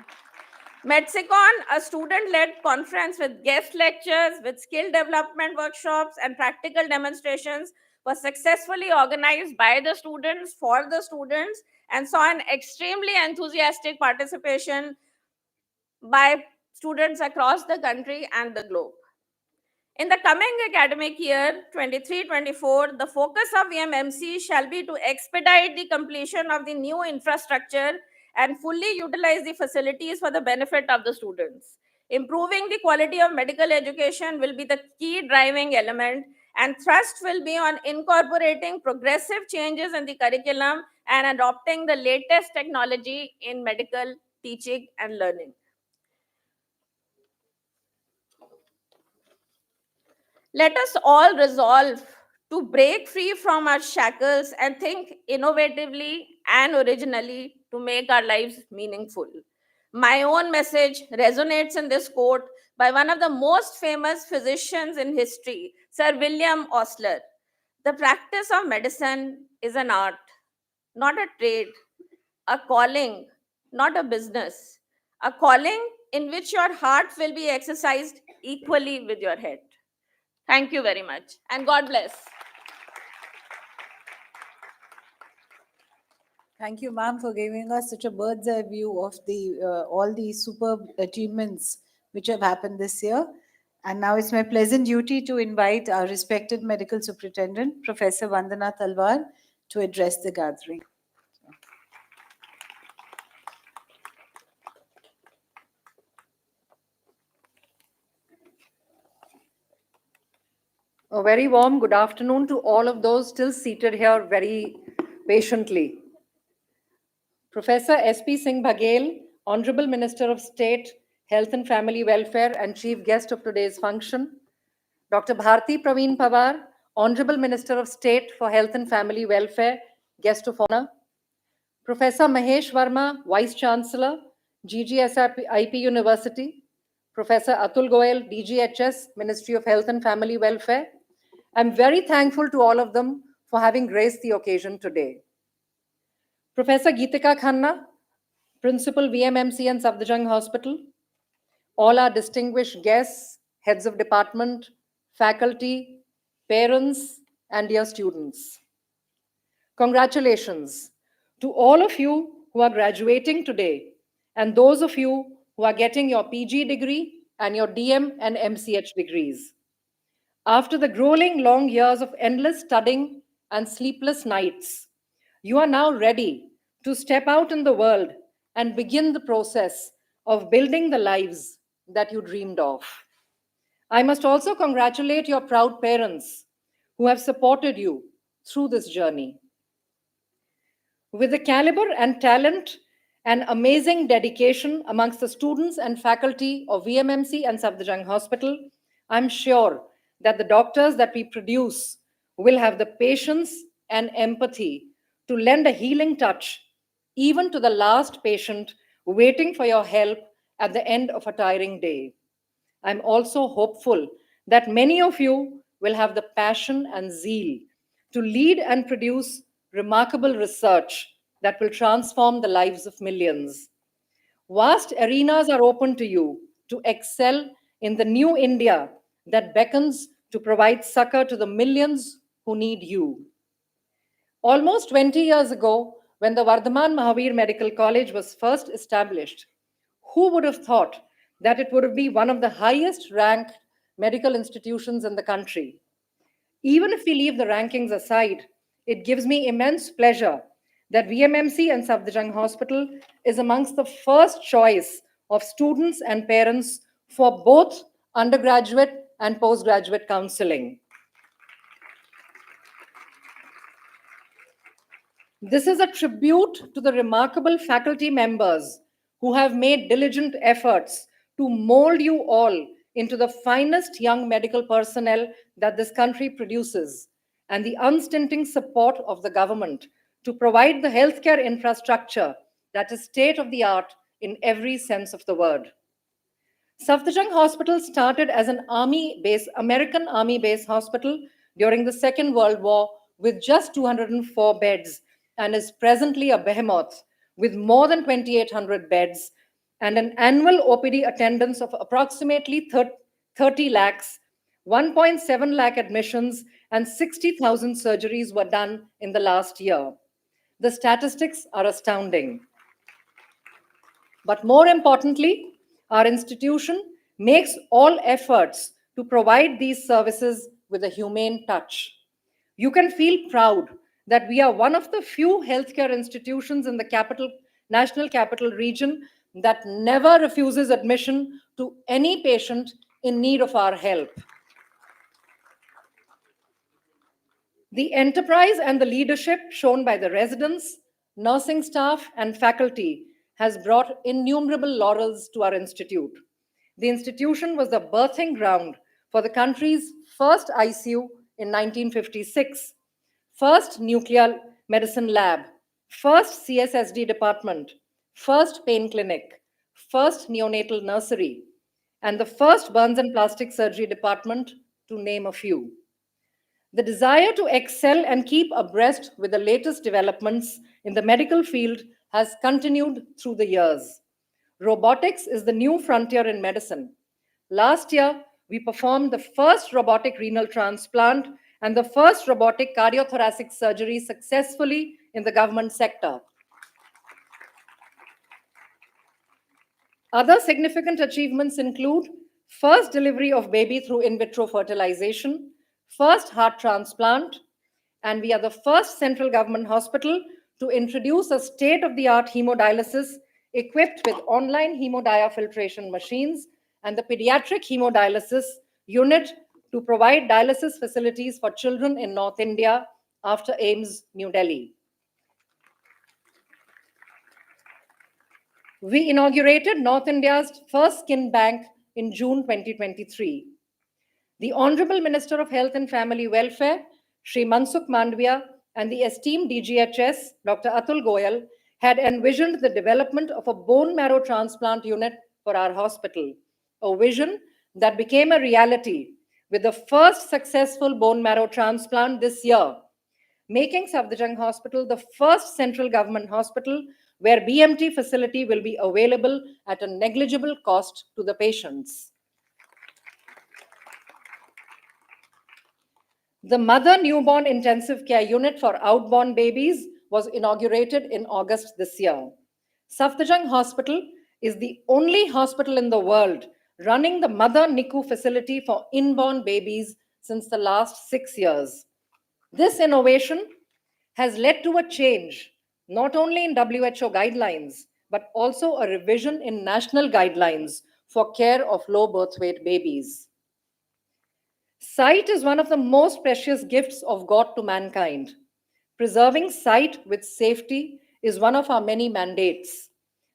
Medsicon, a student-led conference with guest lectures, with skill development workshops and practical demonstrations, was successfully organized by the students for the students and saw an extremely enthusiastic participation by students across the country and the globe. In the coming academic year 23-24, the focus of VMMC shall be to expedite the completion of the new infrastructure and fully utilize the facilities for the benefit of the students. Improving the quality of medical education will be the key driving element, and thrust will be on incorporating progressive changes in the curriculum and adopting the latest technology in medical teaching and learning. Let us all resolve to break free from our shackles and think innovatively and originally to make our lives meaningful. My own message resonates in this quote by one of the most famous physicians in history, Sir William Osler. The practice of medicine is an art, not a trade, a calling, not a business, a calling in which your heart will be exercised equally with your head. Thank you very much, and God bless. Thank you, ma'am, for giving us such a bird's eye view of the all the superb achievements which have happened this year. And now it's my pleasant duty to invite our respected medical superintendent, Professor Vandana Talwar, to address the gathering. A very warm good afternoon to all of those still seated here very patiently. Professor S.P. Singh Baghel, Honorable Minister of State, Health and Family Welfare and Chief Guest of today's function. Dr. Bharti Praveen Pawar, Honorable Minister of State for Health and Family Welfare, Guest of Honor. Professor Mahesh Verma, Vice Chancellor, GGSIP University. Professor Atul Goyal, DGHS, Ministry of Health and Family Welfare. I'm very thankful to all of them for having graced the occasion today. Professor Geetika Khanna, Principal VMMC and Safdarjung Hospital, all our distinguished guests, heads of department, faculty, parents, and dear students. Congratulations to all of you who are graduating today and those of you who are getting your PG degree and your DM and MCH degrees. After the grueling long years of endless studying and sleepless nights, you are now ready to step out in the world and begin the process of building the lives that you dreamed of. I must also congratulate your proud parents who have supported you through this journey. With the caliber and talent and amazing dedication amongst the students and faculty of VMMC and Safdarjung Hospital, I'm sure that the doctors that we produce will have the patience and empathy to lend a healing touch even to the last patient waiting for your help at the end of a tiring day. I'm also hopeful that many of you will have the passion and zeal to lead and produce remarkable research that will transform the lives of millions. Vast arenas are open to you to excel in the new India that beckons to provide succor to the millions who need you. Almost 20 years ago, when the Vardhaman Mahavir Medical College was first established, who would have thought that it would be one of the highest ranked medical institutions in the country? Even if we leave the rankings aside, it gives me immense pleasure that VMMC and Safdarjung Hospital is amongst the first choice of students and parents for both undergraduate and postgraduate counseling. This is a tribute to the remarkable faculty members who have made diligent efforts to mold you all into the finest young medical personnel that this country produces, and the unstinting support of the government to provide the healthcare infrastructure that is state of the art in every sense of the word. Safdarjung Hospital started as an American Army base hospital during the Second World War with just 204 beds and is presently a behemoth with more than 2,800 beds and an annual OPD attendance of approximately 30 lakhs, 1.7 lakh admissions, and 60,000 surgeries were done in the last year. The statistics are astounding. But more importantly, our institution makes all efforts to provide these services with a humane touch. You can feel proud that we are one of the few healthcare institutions in the National Capital Region that never refuses admission to any patient in need of our help. The enterprise and the leadership shown by the residents, nursing staff, and faculty has brought innumerable laurels to our institute. The institution was the birthing ground for the country's first ICU in 1956, first nuclear medicine lab, first CSSD department, first pain clinic, first neonatal nursery, and the first burns and plastic surgery department, to name a few. The desire to excel and keep abreast with the latest developments in the medical field has continued through the years. Robotics is the new frontier in medicine. Last year, we performed the first robotic renal transplant and the first robotic cardiothoracic surgery successfully in the government sector. Other significant achievements include first delivery of baby through in vitro fertilization, first heart transplant, and we are the first central government hospital to introduce a state-of-the-art hemodialysis equipped with online hemodiafiltration machines and the pediatric hemodialysis unit to provide dialysis facilities for children in North India after AIIMS, New Delhi. We inaugurated North India's first skin bank in June 2023. The Honorable Minister of Health and Family Welfare, Shri Mansukh Mandviya, and the esteemed DGHS, Dr. Atul Goyal, had envisioned the development of a bone marrow transplant unit for our hospital, a vision that became a reality with the first successful bone marrow transplant this year. making Safdarjung Hospital the first central government hospital where BMT facility will be available at a negligible cost to the patients. The Mother Newborn Intensive Care Unit for outborn babies was inaugurated in August this year. Safdarjung Hospital is the only hospital in the world running the Mother NICU facility for inborn babies since the last 6 years. This innovation has led to a change, not only in WHO guidelines, but also a revision in national guidelines for care of low birth weight babies. Sight is one of the most precious gifts of God to mankind. Preserving sight with safety is one of our many mandates.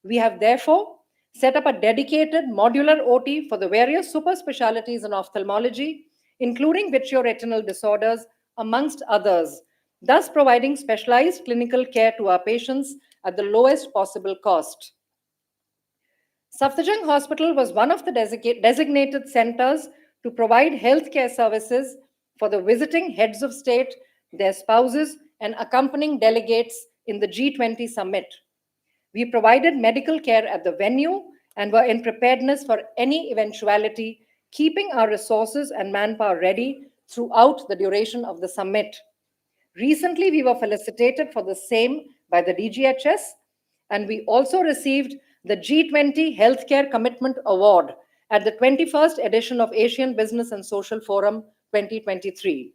We have therefore set up a dedicated modular OT for the various super specialties in ophthalmology, including vitreoretinal disorders, amongst others, thus providing specialized clinical care to our patients at the lowest possible cost. Safdarjung Hospital was one of the designated centers to provide healthcare services for the visiting heads of state, their spouses, and accompanying delegates in the G20 summit. We provided medical care at the venue and were in preparedness for any eventuality, keeping our resources and manpower ready throughout the duration of the summit. Recently, we were felicitated for the same by the DGHS, and we also received the G20 Healthcare Commitment Award at the 21st edition of Asian Business and Social Forum 2023.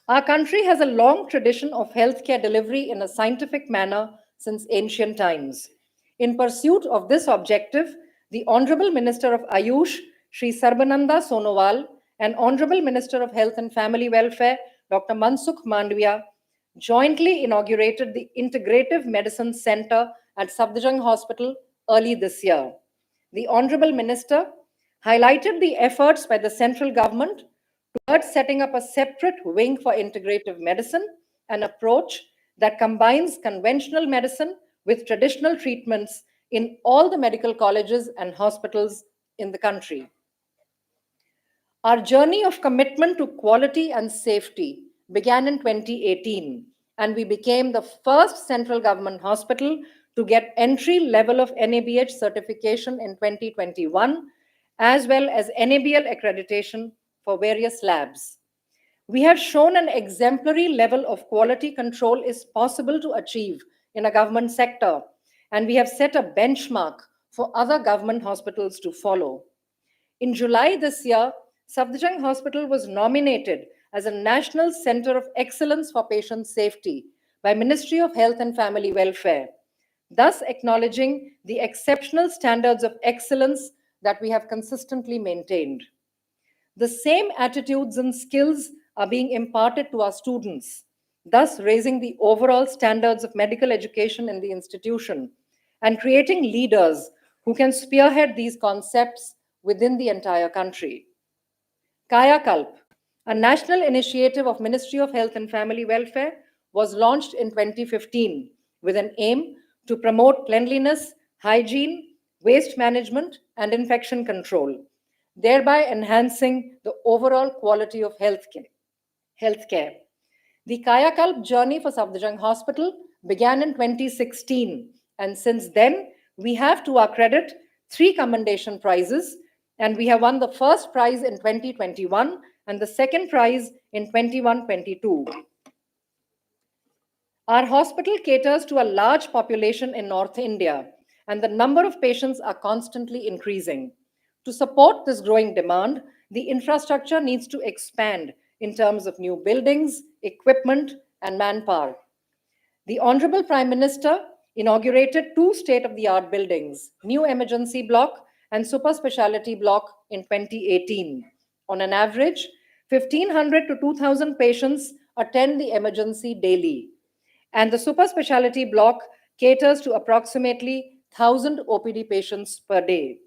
Our country has a long tradition of healthcare delivery in a scientific manner since ancient times. In pursuit of this objective, the Honorable Minister of Ayush, Shri Sarbananda Sonowal, and Honorable Minister of Health and Family Welfare, Dr. Mansukh Mandviya, jointly inaugurated the Integrative Medicine Center at Safdarjung Hospital early this year. The Honorable Minister highlighted the efforts by the central government towards setting up a separate wing for integrative medicine, an approach that combines conventional medicine with traditional treatments in all the medical colleges and hospitals in the country. Our journey of commitment to quality and safety began in 2018, and we became the first central government hospital to get entry level of NABH certification in 2021, as well as NABL accreditation for various labs. We have shown an exemplary level of quality control is possible to achieve in a government sector, and we have set a benchmark for other government hospitals to follow. In July this year, Safdarjung Hospital was nominated as a National Center of Excellence for Patient Safety by Ministry of Health and Family Welfare, thus acknowledging the exceptional standards of excellence that we have consistently maintained. The same attitudes and skills are being imparted to our students, thus raising the overall standards of medical education in the institution and creating leaders who can spearhead these concepts within the entire country. Kaya Kalp, a national initiative of Ministry of Health and Family Welfare, was launched in 2015 with an aim to promote cleanliness, hygiene, waste management, and infection control, thereby enhancing the overall quality of healthcare. The Kaya Kalp journey for Safdarjung Hospital began in 2016, and since then, we have, to our credit, 3 commendation prizes, and we have won the first prize in 2021 and the second prize in 21-22. Our hospital caters to a large population in North India, and the number of patients are constantly increasing. To support this growing demand, the infrastructure needs to expand in terms of new buildings, equipment, and manpower. The Honorable Prime Minister inaugurated 2 state-of-the-art buildings, new emergency block and super specialty block in 2018. On an average, 1,500 to 2,000 patients attend the emergency daily, and the super specialty block caters to approximately 1,000 OPD patients per day.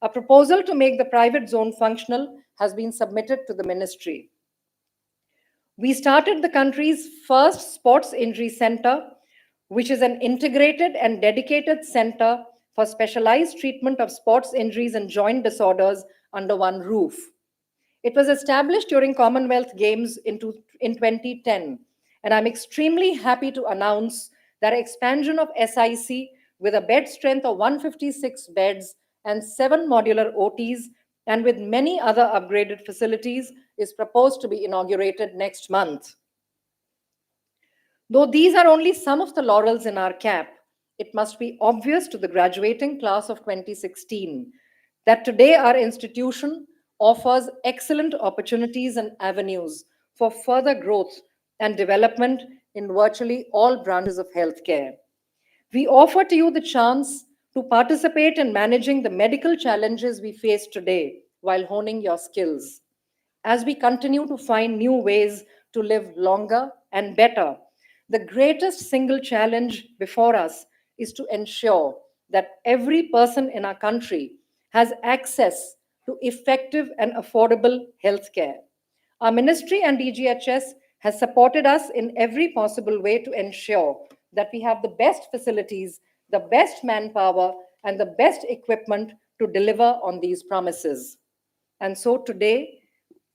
A proposal to make the private zone functional has been submitted to the ministry. We started the country's first sports injury center, which is an integrated and dedicated center for specialized treatment of sports injuries and joint disorders under one roof. It was established during Commonwealth Games in 2010 And I'm extremely happy to announce that expansion of SIC with a bed strength of 156 beds and 7 modular OTs and with many other upgraded facilities is proposed to be inaugurated next month. Though these are only some of the laurels in our cap, it must be obvious to the graduating class of 2016 that today our institution offers excellent opportunities and avenues for further growth and development in virtually all branches of healthcare. We offer to you the chance to participate in managing the medical challenges we face today while honing your skills. As we continue to find new ways to live longer and better, the greatest single challenge before us is to ensure that every person in our country has access to effective and affordable healthcare. Our ministry and DGHS has supported us in every possible way to ensure that we have the best facilities, the best manpower, and the best equipment to deliver on these promises. And so today,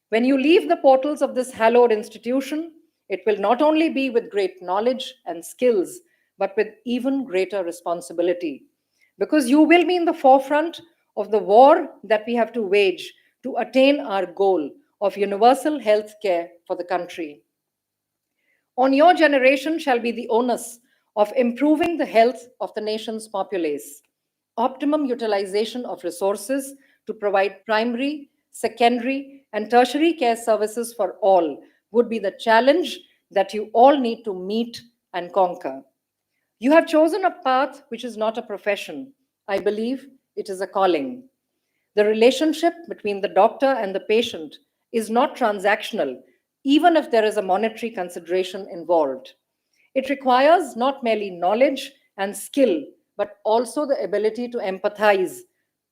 when you leave the portals of this hallowed institution, it will not only be with great knowledge and skills, but with even greater responsibility. Because you will be in the forefront of the war that we have to wage to attain our goal of universal health care for the country. On your generation shall be the onus of improving the health of the nation's populace, optimum utilization of resources to provide primary, secondary, and tertiary care services for all would be the challenge that you all need to meet and conquer. You have chosen a path which is not a profession. I believe it is a calling. The relationship between the doctor and the patient is not transactional, even if there is a monetary consideration involved. It requires not merely knowledge and skill, but also the ability to empathize,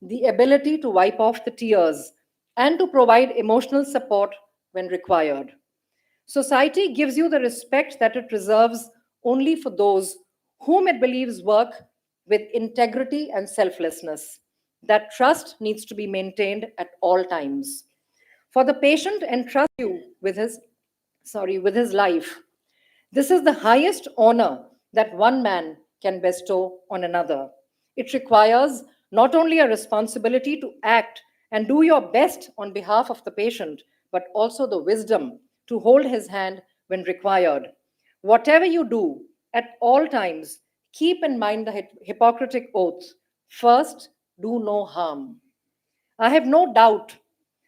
the ability to wipe off the tears, and to provide emotional support when required. Society gives you the respect that it reserves only for those whom it believes work with integrity and selflessness. That trust needs to be maintained at all times. For the patient entrusts you with his life. This is the highest honor that one man can bestow on another. It requires not only a responsibility to act and do your best on behalf of the patient, but also the wisdom to hold his hand when required. Whatever you do, at all times, keep in mind the Hippocratic oath: first, do no harm. I have no doubt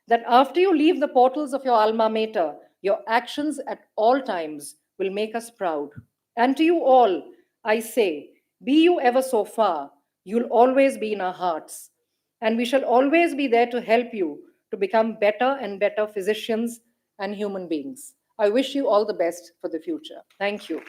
that after you leave the portals of your alma mater, your actions at all times will make us proud. And to you all, I say, be you ever so far, you'll always be in our hearts. And we shall always be there to help you to become better and better physicians and human beings. I wish you all the best for the future. Thank you.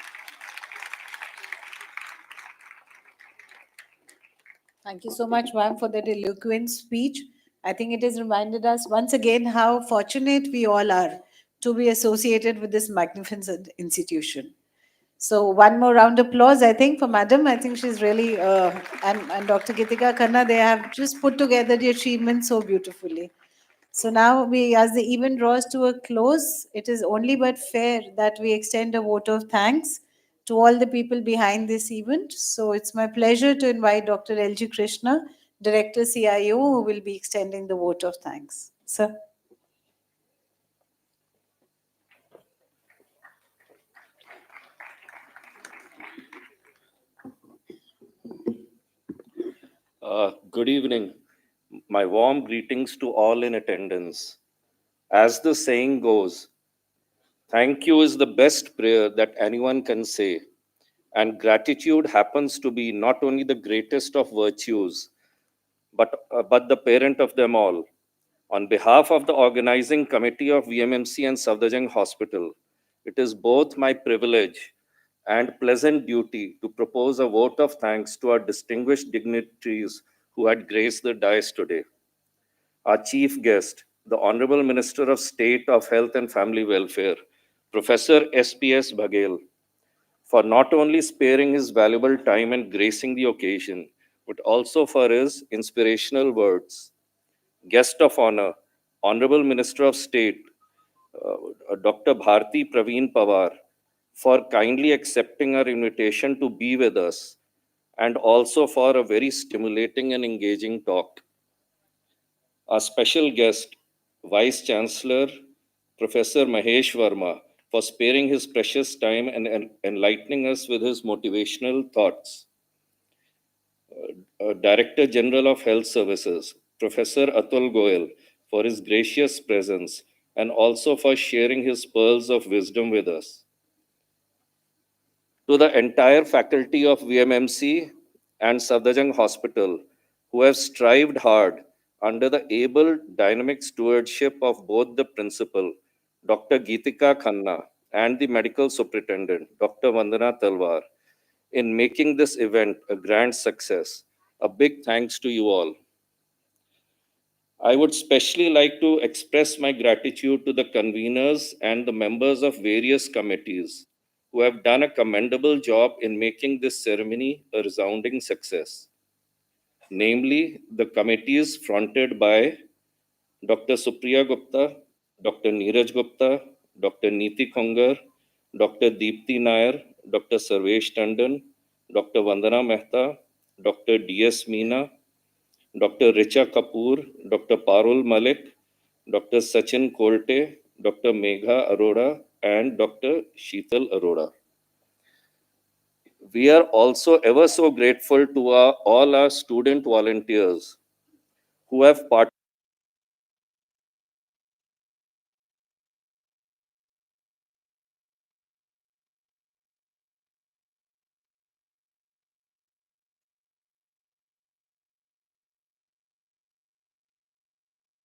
Thank you so much, ma'am, for that eloquent speech. I think it has reminded us once again how fortunate we all are to be associated with this magnificent institution. So one more round of applause, I think, for Madam. I think she's really, and Dr. Gitika Khanna, they have just put together the achievement so beautifully. So now as the event draws to a close, it is only but fair that we extend a vote of thanks to all the people behind this event. So it's my pleasure to invite Dr. L.G. Krishna, Director CIO, who will be extending the vote of thanks. Sir. Good evening. My warm greetings to all in attendance. As the saying goes, thank you is the best prayer that anyone can say. And gratitude happens to be not only the greatest of virtues, but the parent of them all. On behalf of the organizing committee of VMMC and Safdarjung Hospital, it is both my privilege and pleasant duty to propose a vote of thanks to our distinguished dignitaries who had graced the dais today. Our chief guest, the Honorable Minister of State of Health and Family Welfare, Professor SPS Baghel, for not only sparing his valuable time and gracing the occasion, but also for his inspirational words. Guest of honor, Honorable Minister of State, Dr. Bharti Praveen Pawar, for kindly accepting our invitation to be with us, and also for a very stimulating and engaging talk. Our special guest, Vice Chancellor, Professor Mahesh Verma, for sparing his precious time and enlightening us with his motivational thoughts. Director General of Health Services, Professor Atul Goyal, for his gracious presence and also for sharing his pearls of wisdom with us. To the entire faculty of VMMC and Safdarjung Hospital, who have strived hard under the able, dynamic stewardship of both the principal, Dr. Geetika Khanna, and the medical superintendent, Dr. Vandana Talwar, in making this event a grand success. A big thanks to you all. I would especially like to express my gratitude to the conveners and the members of various committees who have done a commendable job in making this ceremony a resounding success. Namely, the committees fronted by Dr. Supriya Gupta, Dr. Neeraj Gupta, Dr. Neeti Khongar, Dr. Deepti Nair, Dr. Sarvesh Tandon, Dr. Vandana Mehta, Dr. D.S. Meena, Dr. Richa Kapoor, Dr. Parul Malik, Dr. Sachin Kolte, Dr. Megha Arora, and Dr. Sheetal Arora. We are also ever so grateful to all our student volunteers who have participated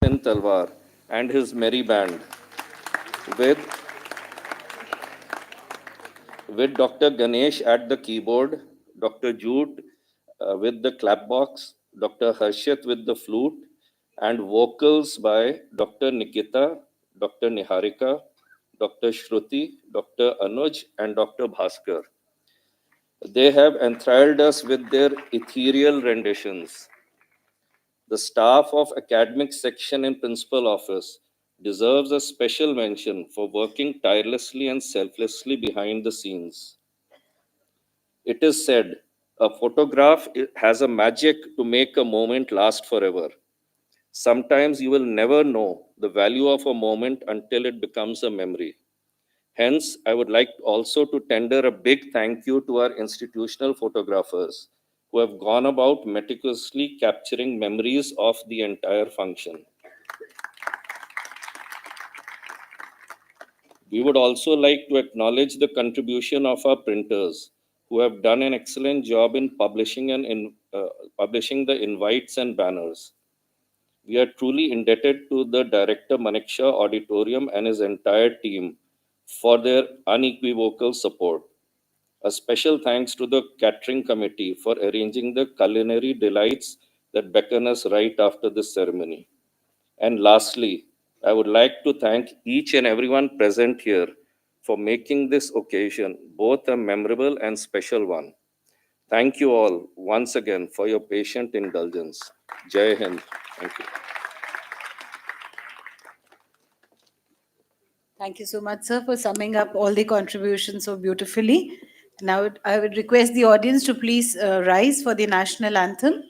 in Talwar and his merry band with Dr. Ganesh at the keyboard, Dr. Jude with the clapbox, Dr. Harshit with the flute, and vocals by Dr. Nikita, Dr. Niharika, Dr. Shruti, Dr. Anuj, and Dr. Bhaskar. They have enthralled us with their ethereal renditions. The staff of academic section in principal office deserves a special mention for working tirelessly and selflessly behind the scenes. It is said, a photograph has a magic to make a moment last forever. Sometimes you will never know the value of a moment until it becomes a memory. Hence, I would like also to tender a big thank you to our institutional photographers who have gone about meticulously capturing memories of the entire function. We would also like to acknowledge the contribution of our printers who have done an excellent job in publishing the invites and banners. We are truly indebted to the Director Maneksha Auditorium and his entire team for their unequivocal support. A special thanks to the catering committee for arranging the culinary delights that beckon us right after this ceremony. And lastly, I would like to thank each and everyone present here for making this occasion both a memorable and special one. Thank you all once again for your patient indulgence. Jai Hind. Thank you. Thank you so much, sir, for summing up all the contributions so beautifully. Now, I would request the audience to please rise for the national anthem.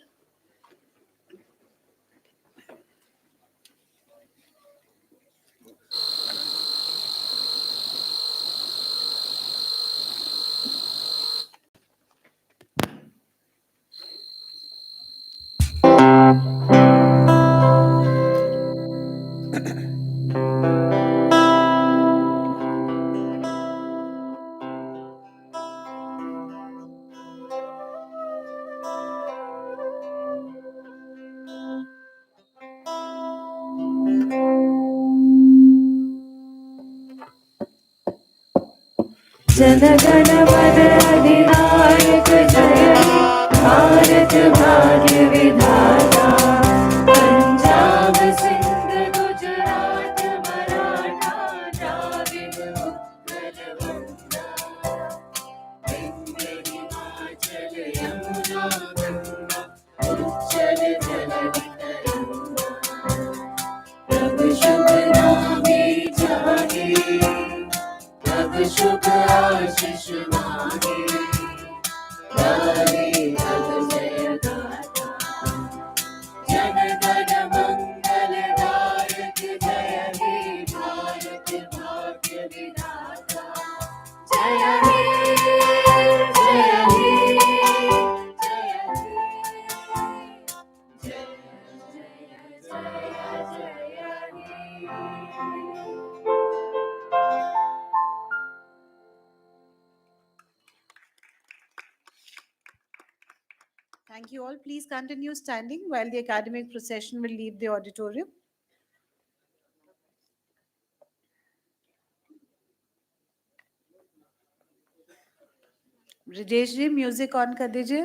जनगण मन अधिनायक जय भारत भाग्य विधाता पंजाब सिंध गुजरात मराठा द्राविड उत्कल बंगा विंध्य हिमाचल यमुना गंगा उच्चल जलधि तरंगा तब शुभ नामे जागे तब शुभ आशीष Thank you all. Please continue standing while the academic procession will leave the auditorium. Brijesh ji, music on कर दीजिए.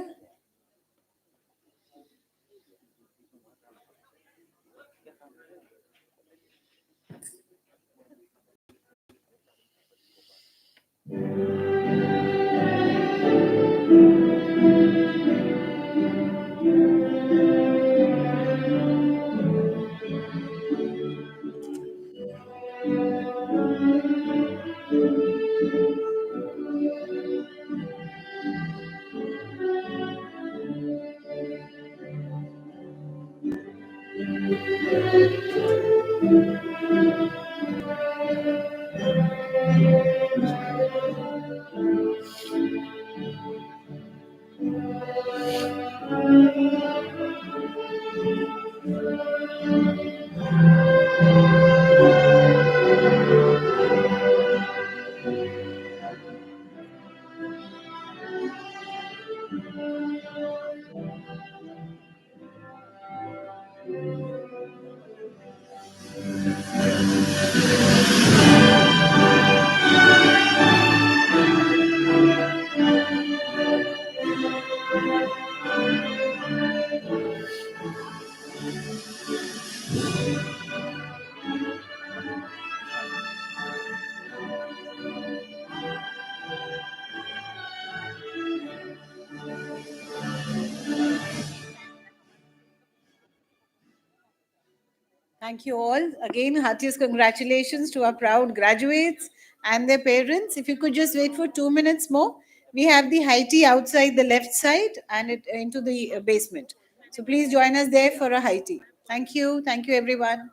Thank you all. Again, heartiest congratulations to our proud graduates and their parents. If you could just wait for 2 minutes more. We have the high tea outside the left side and into the basement. So please join us there for a high tea. Thank you. Thank you, everyone.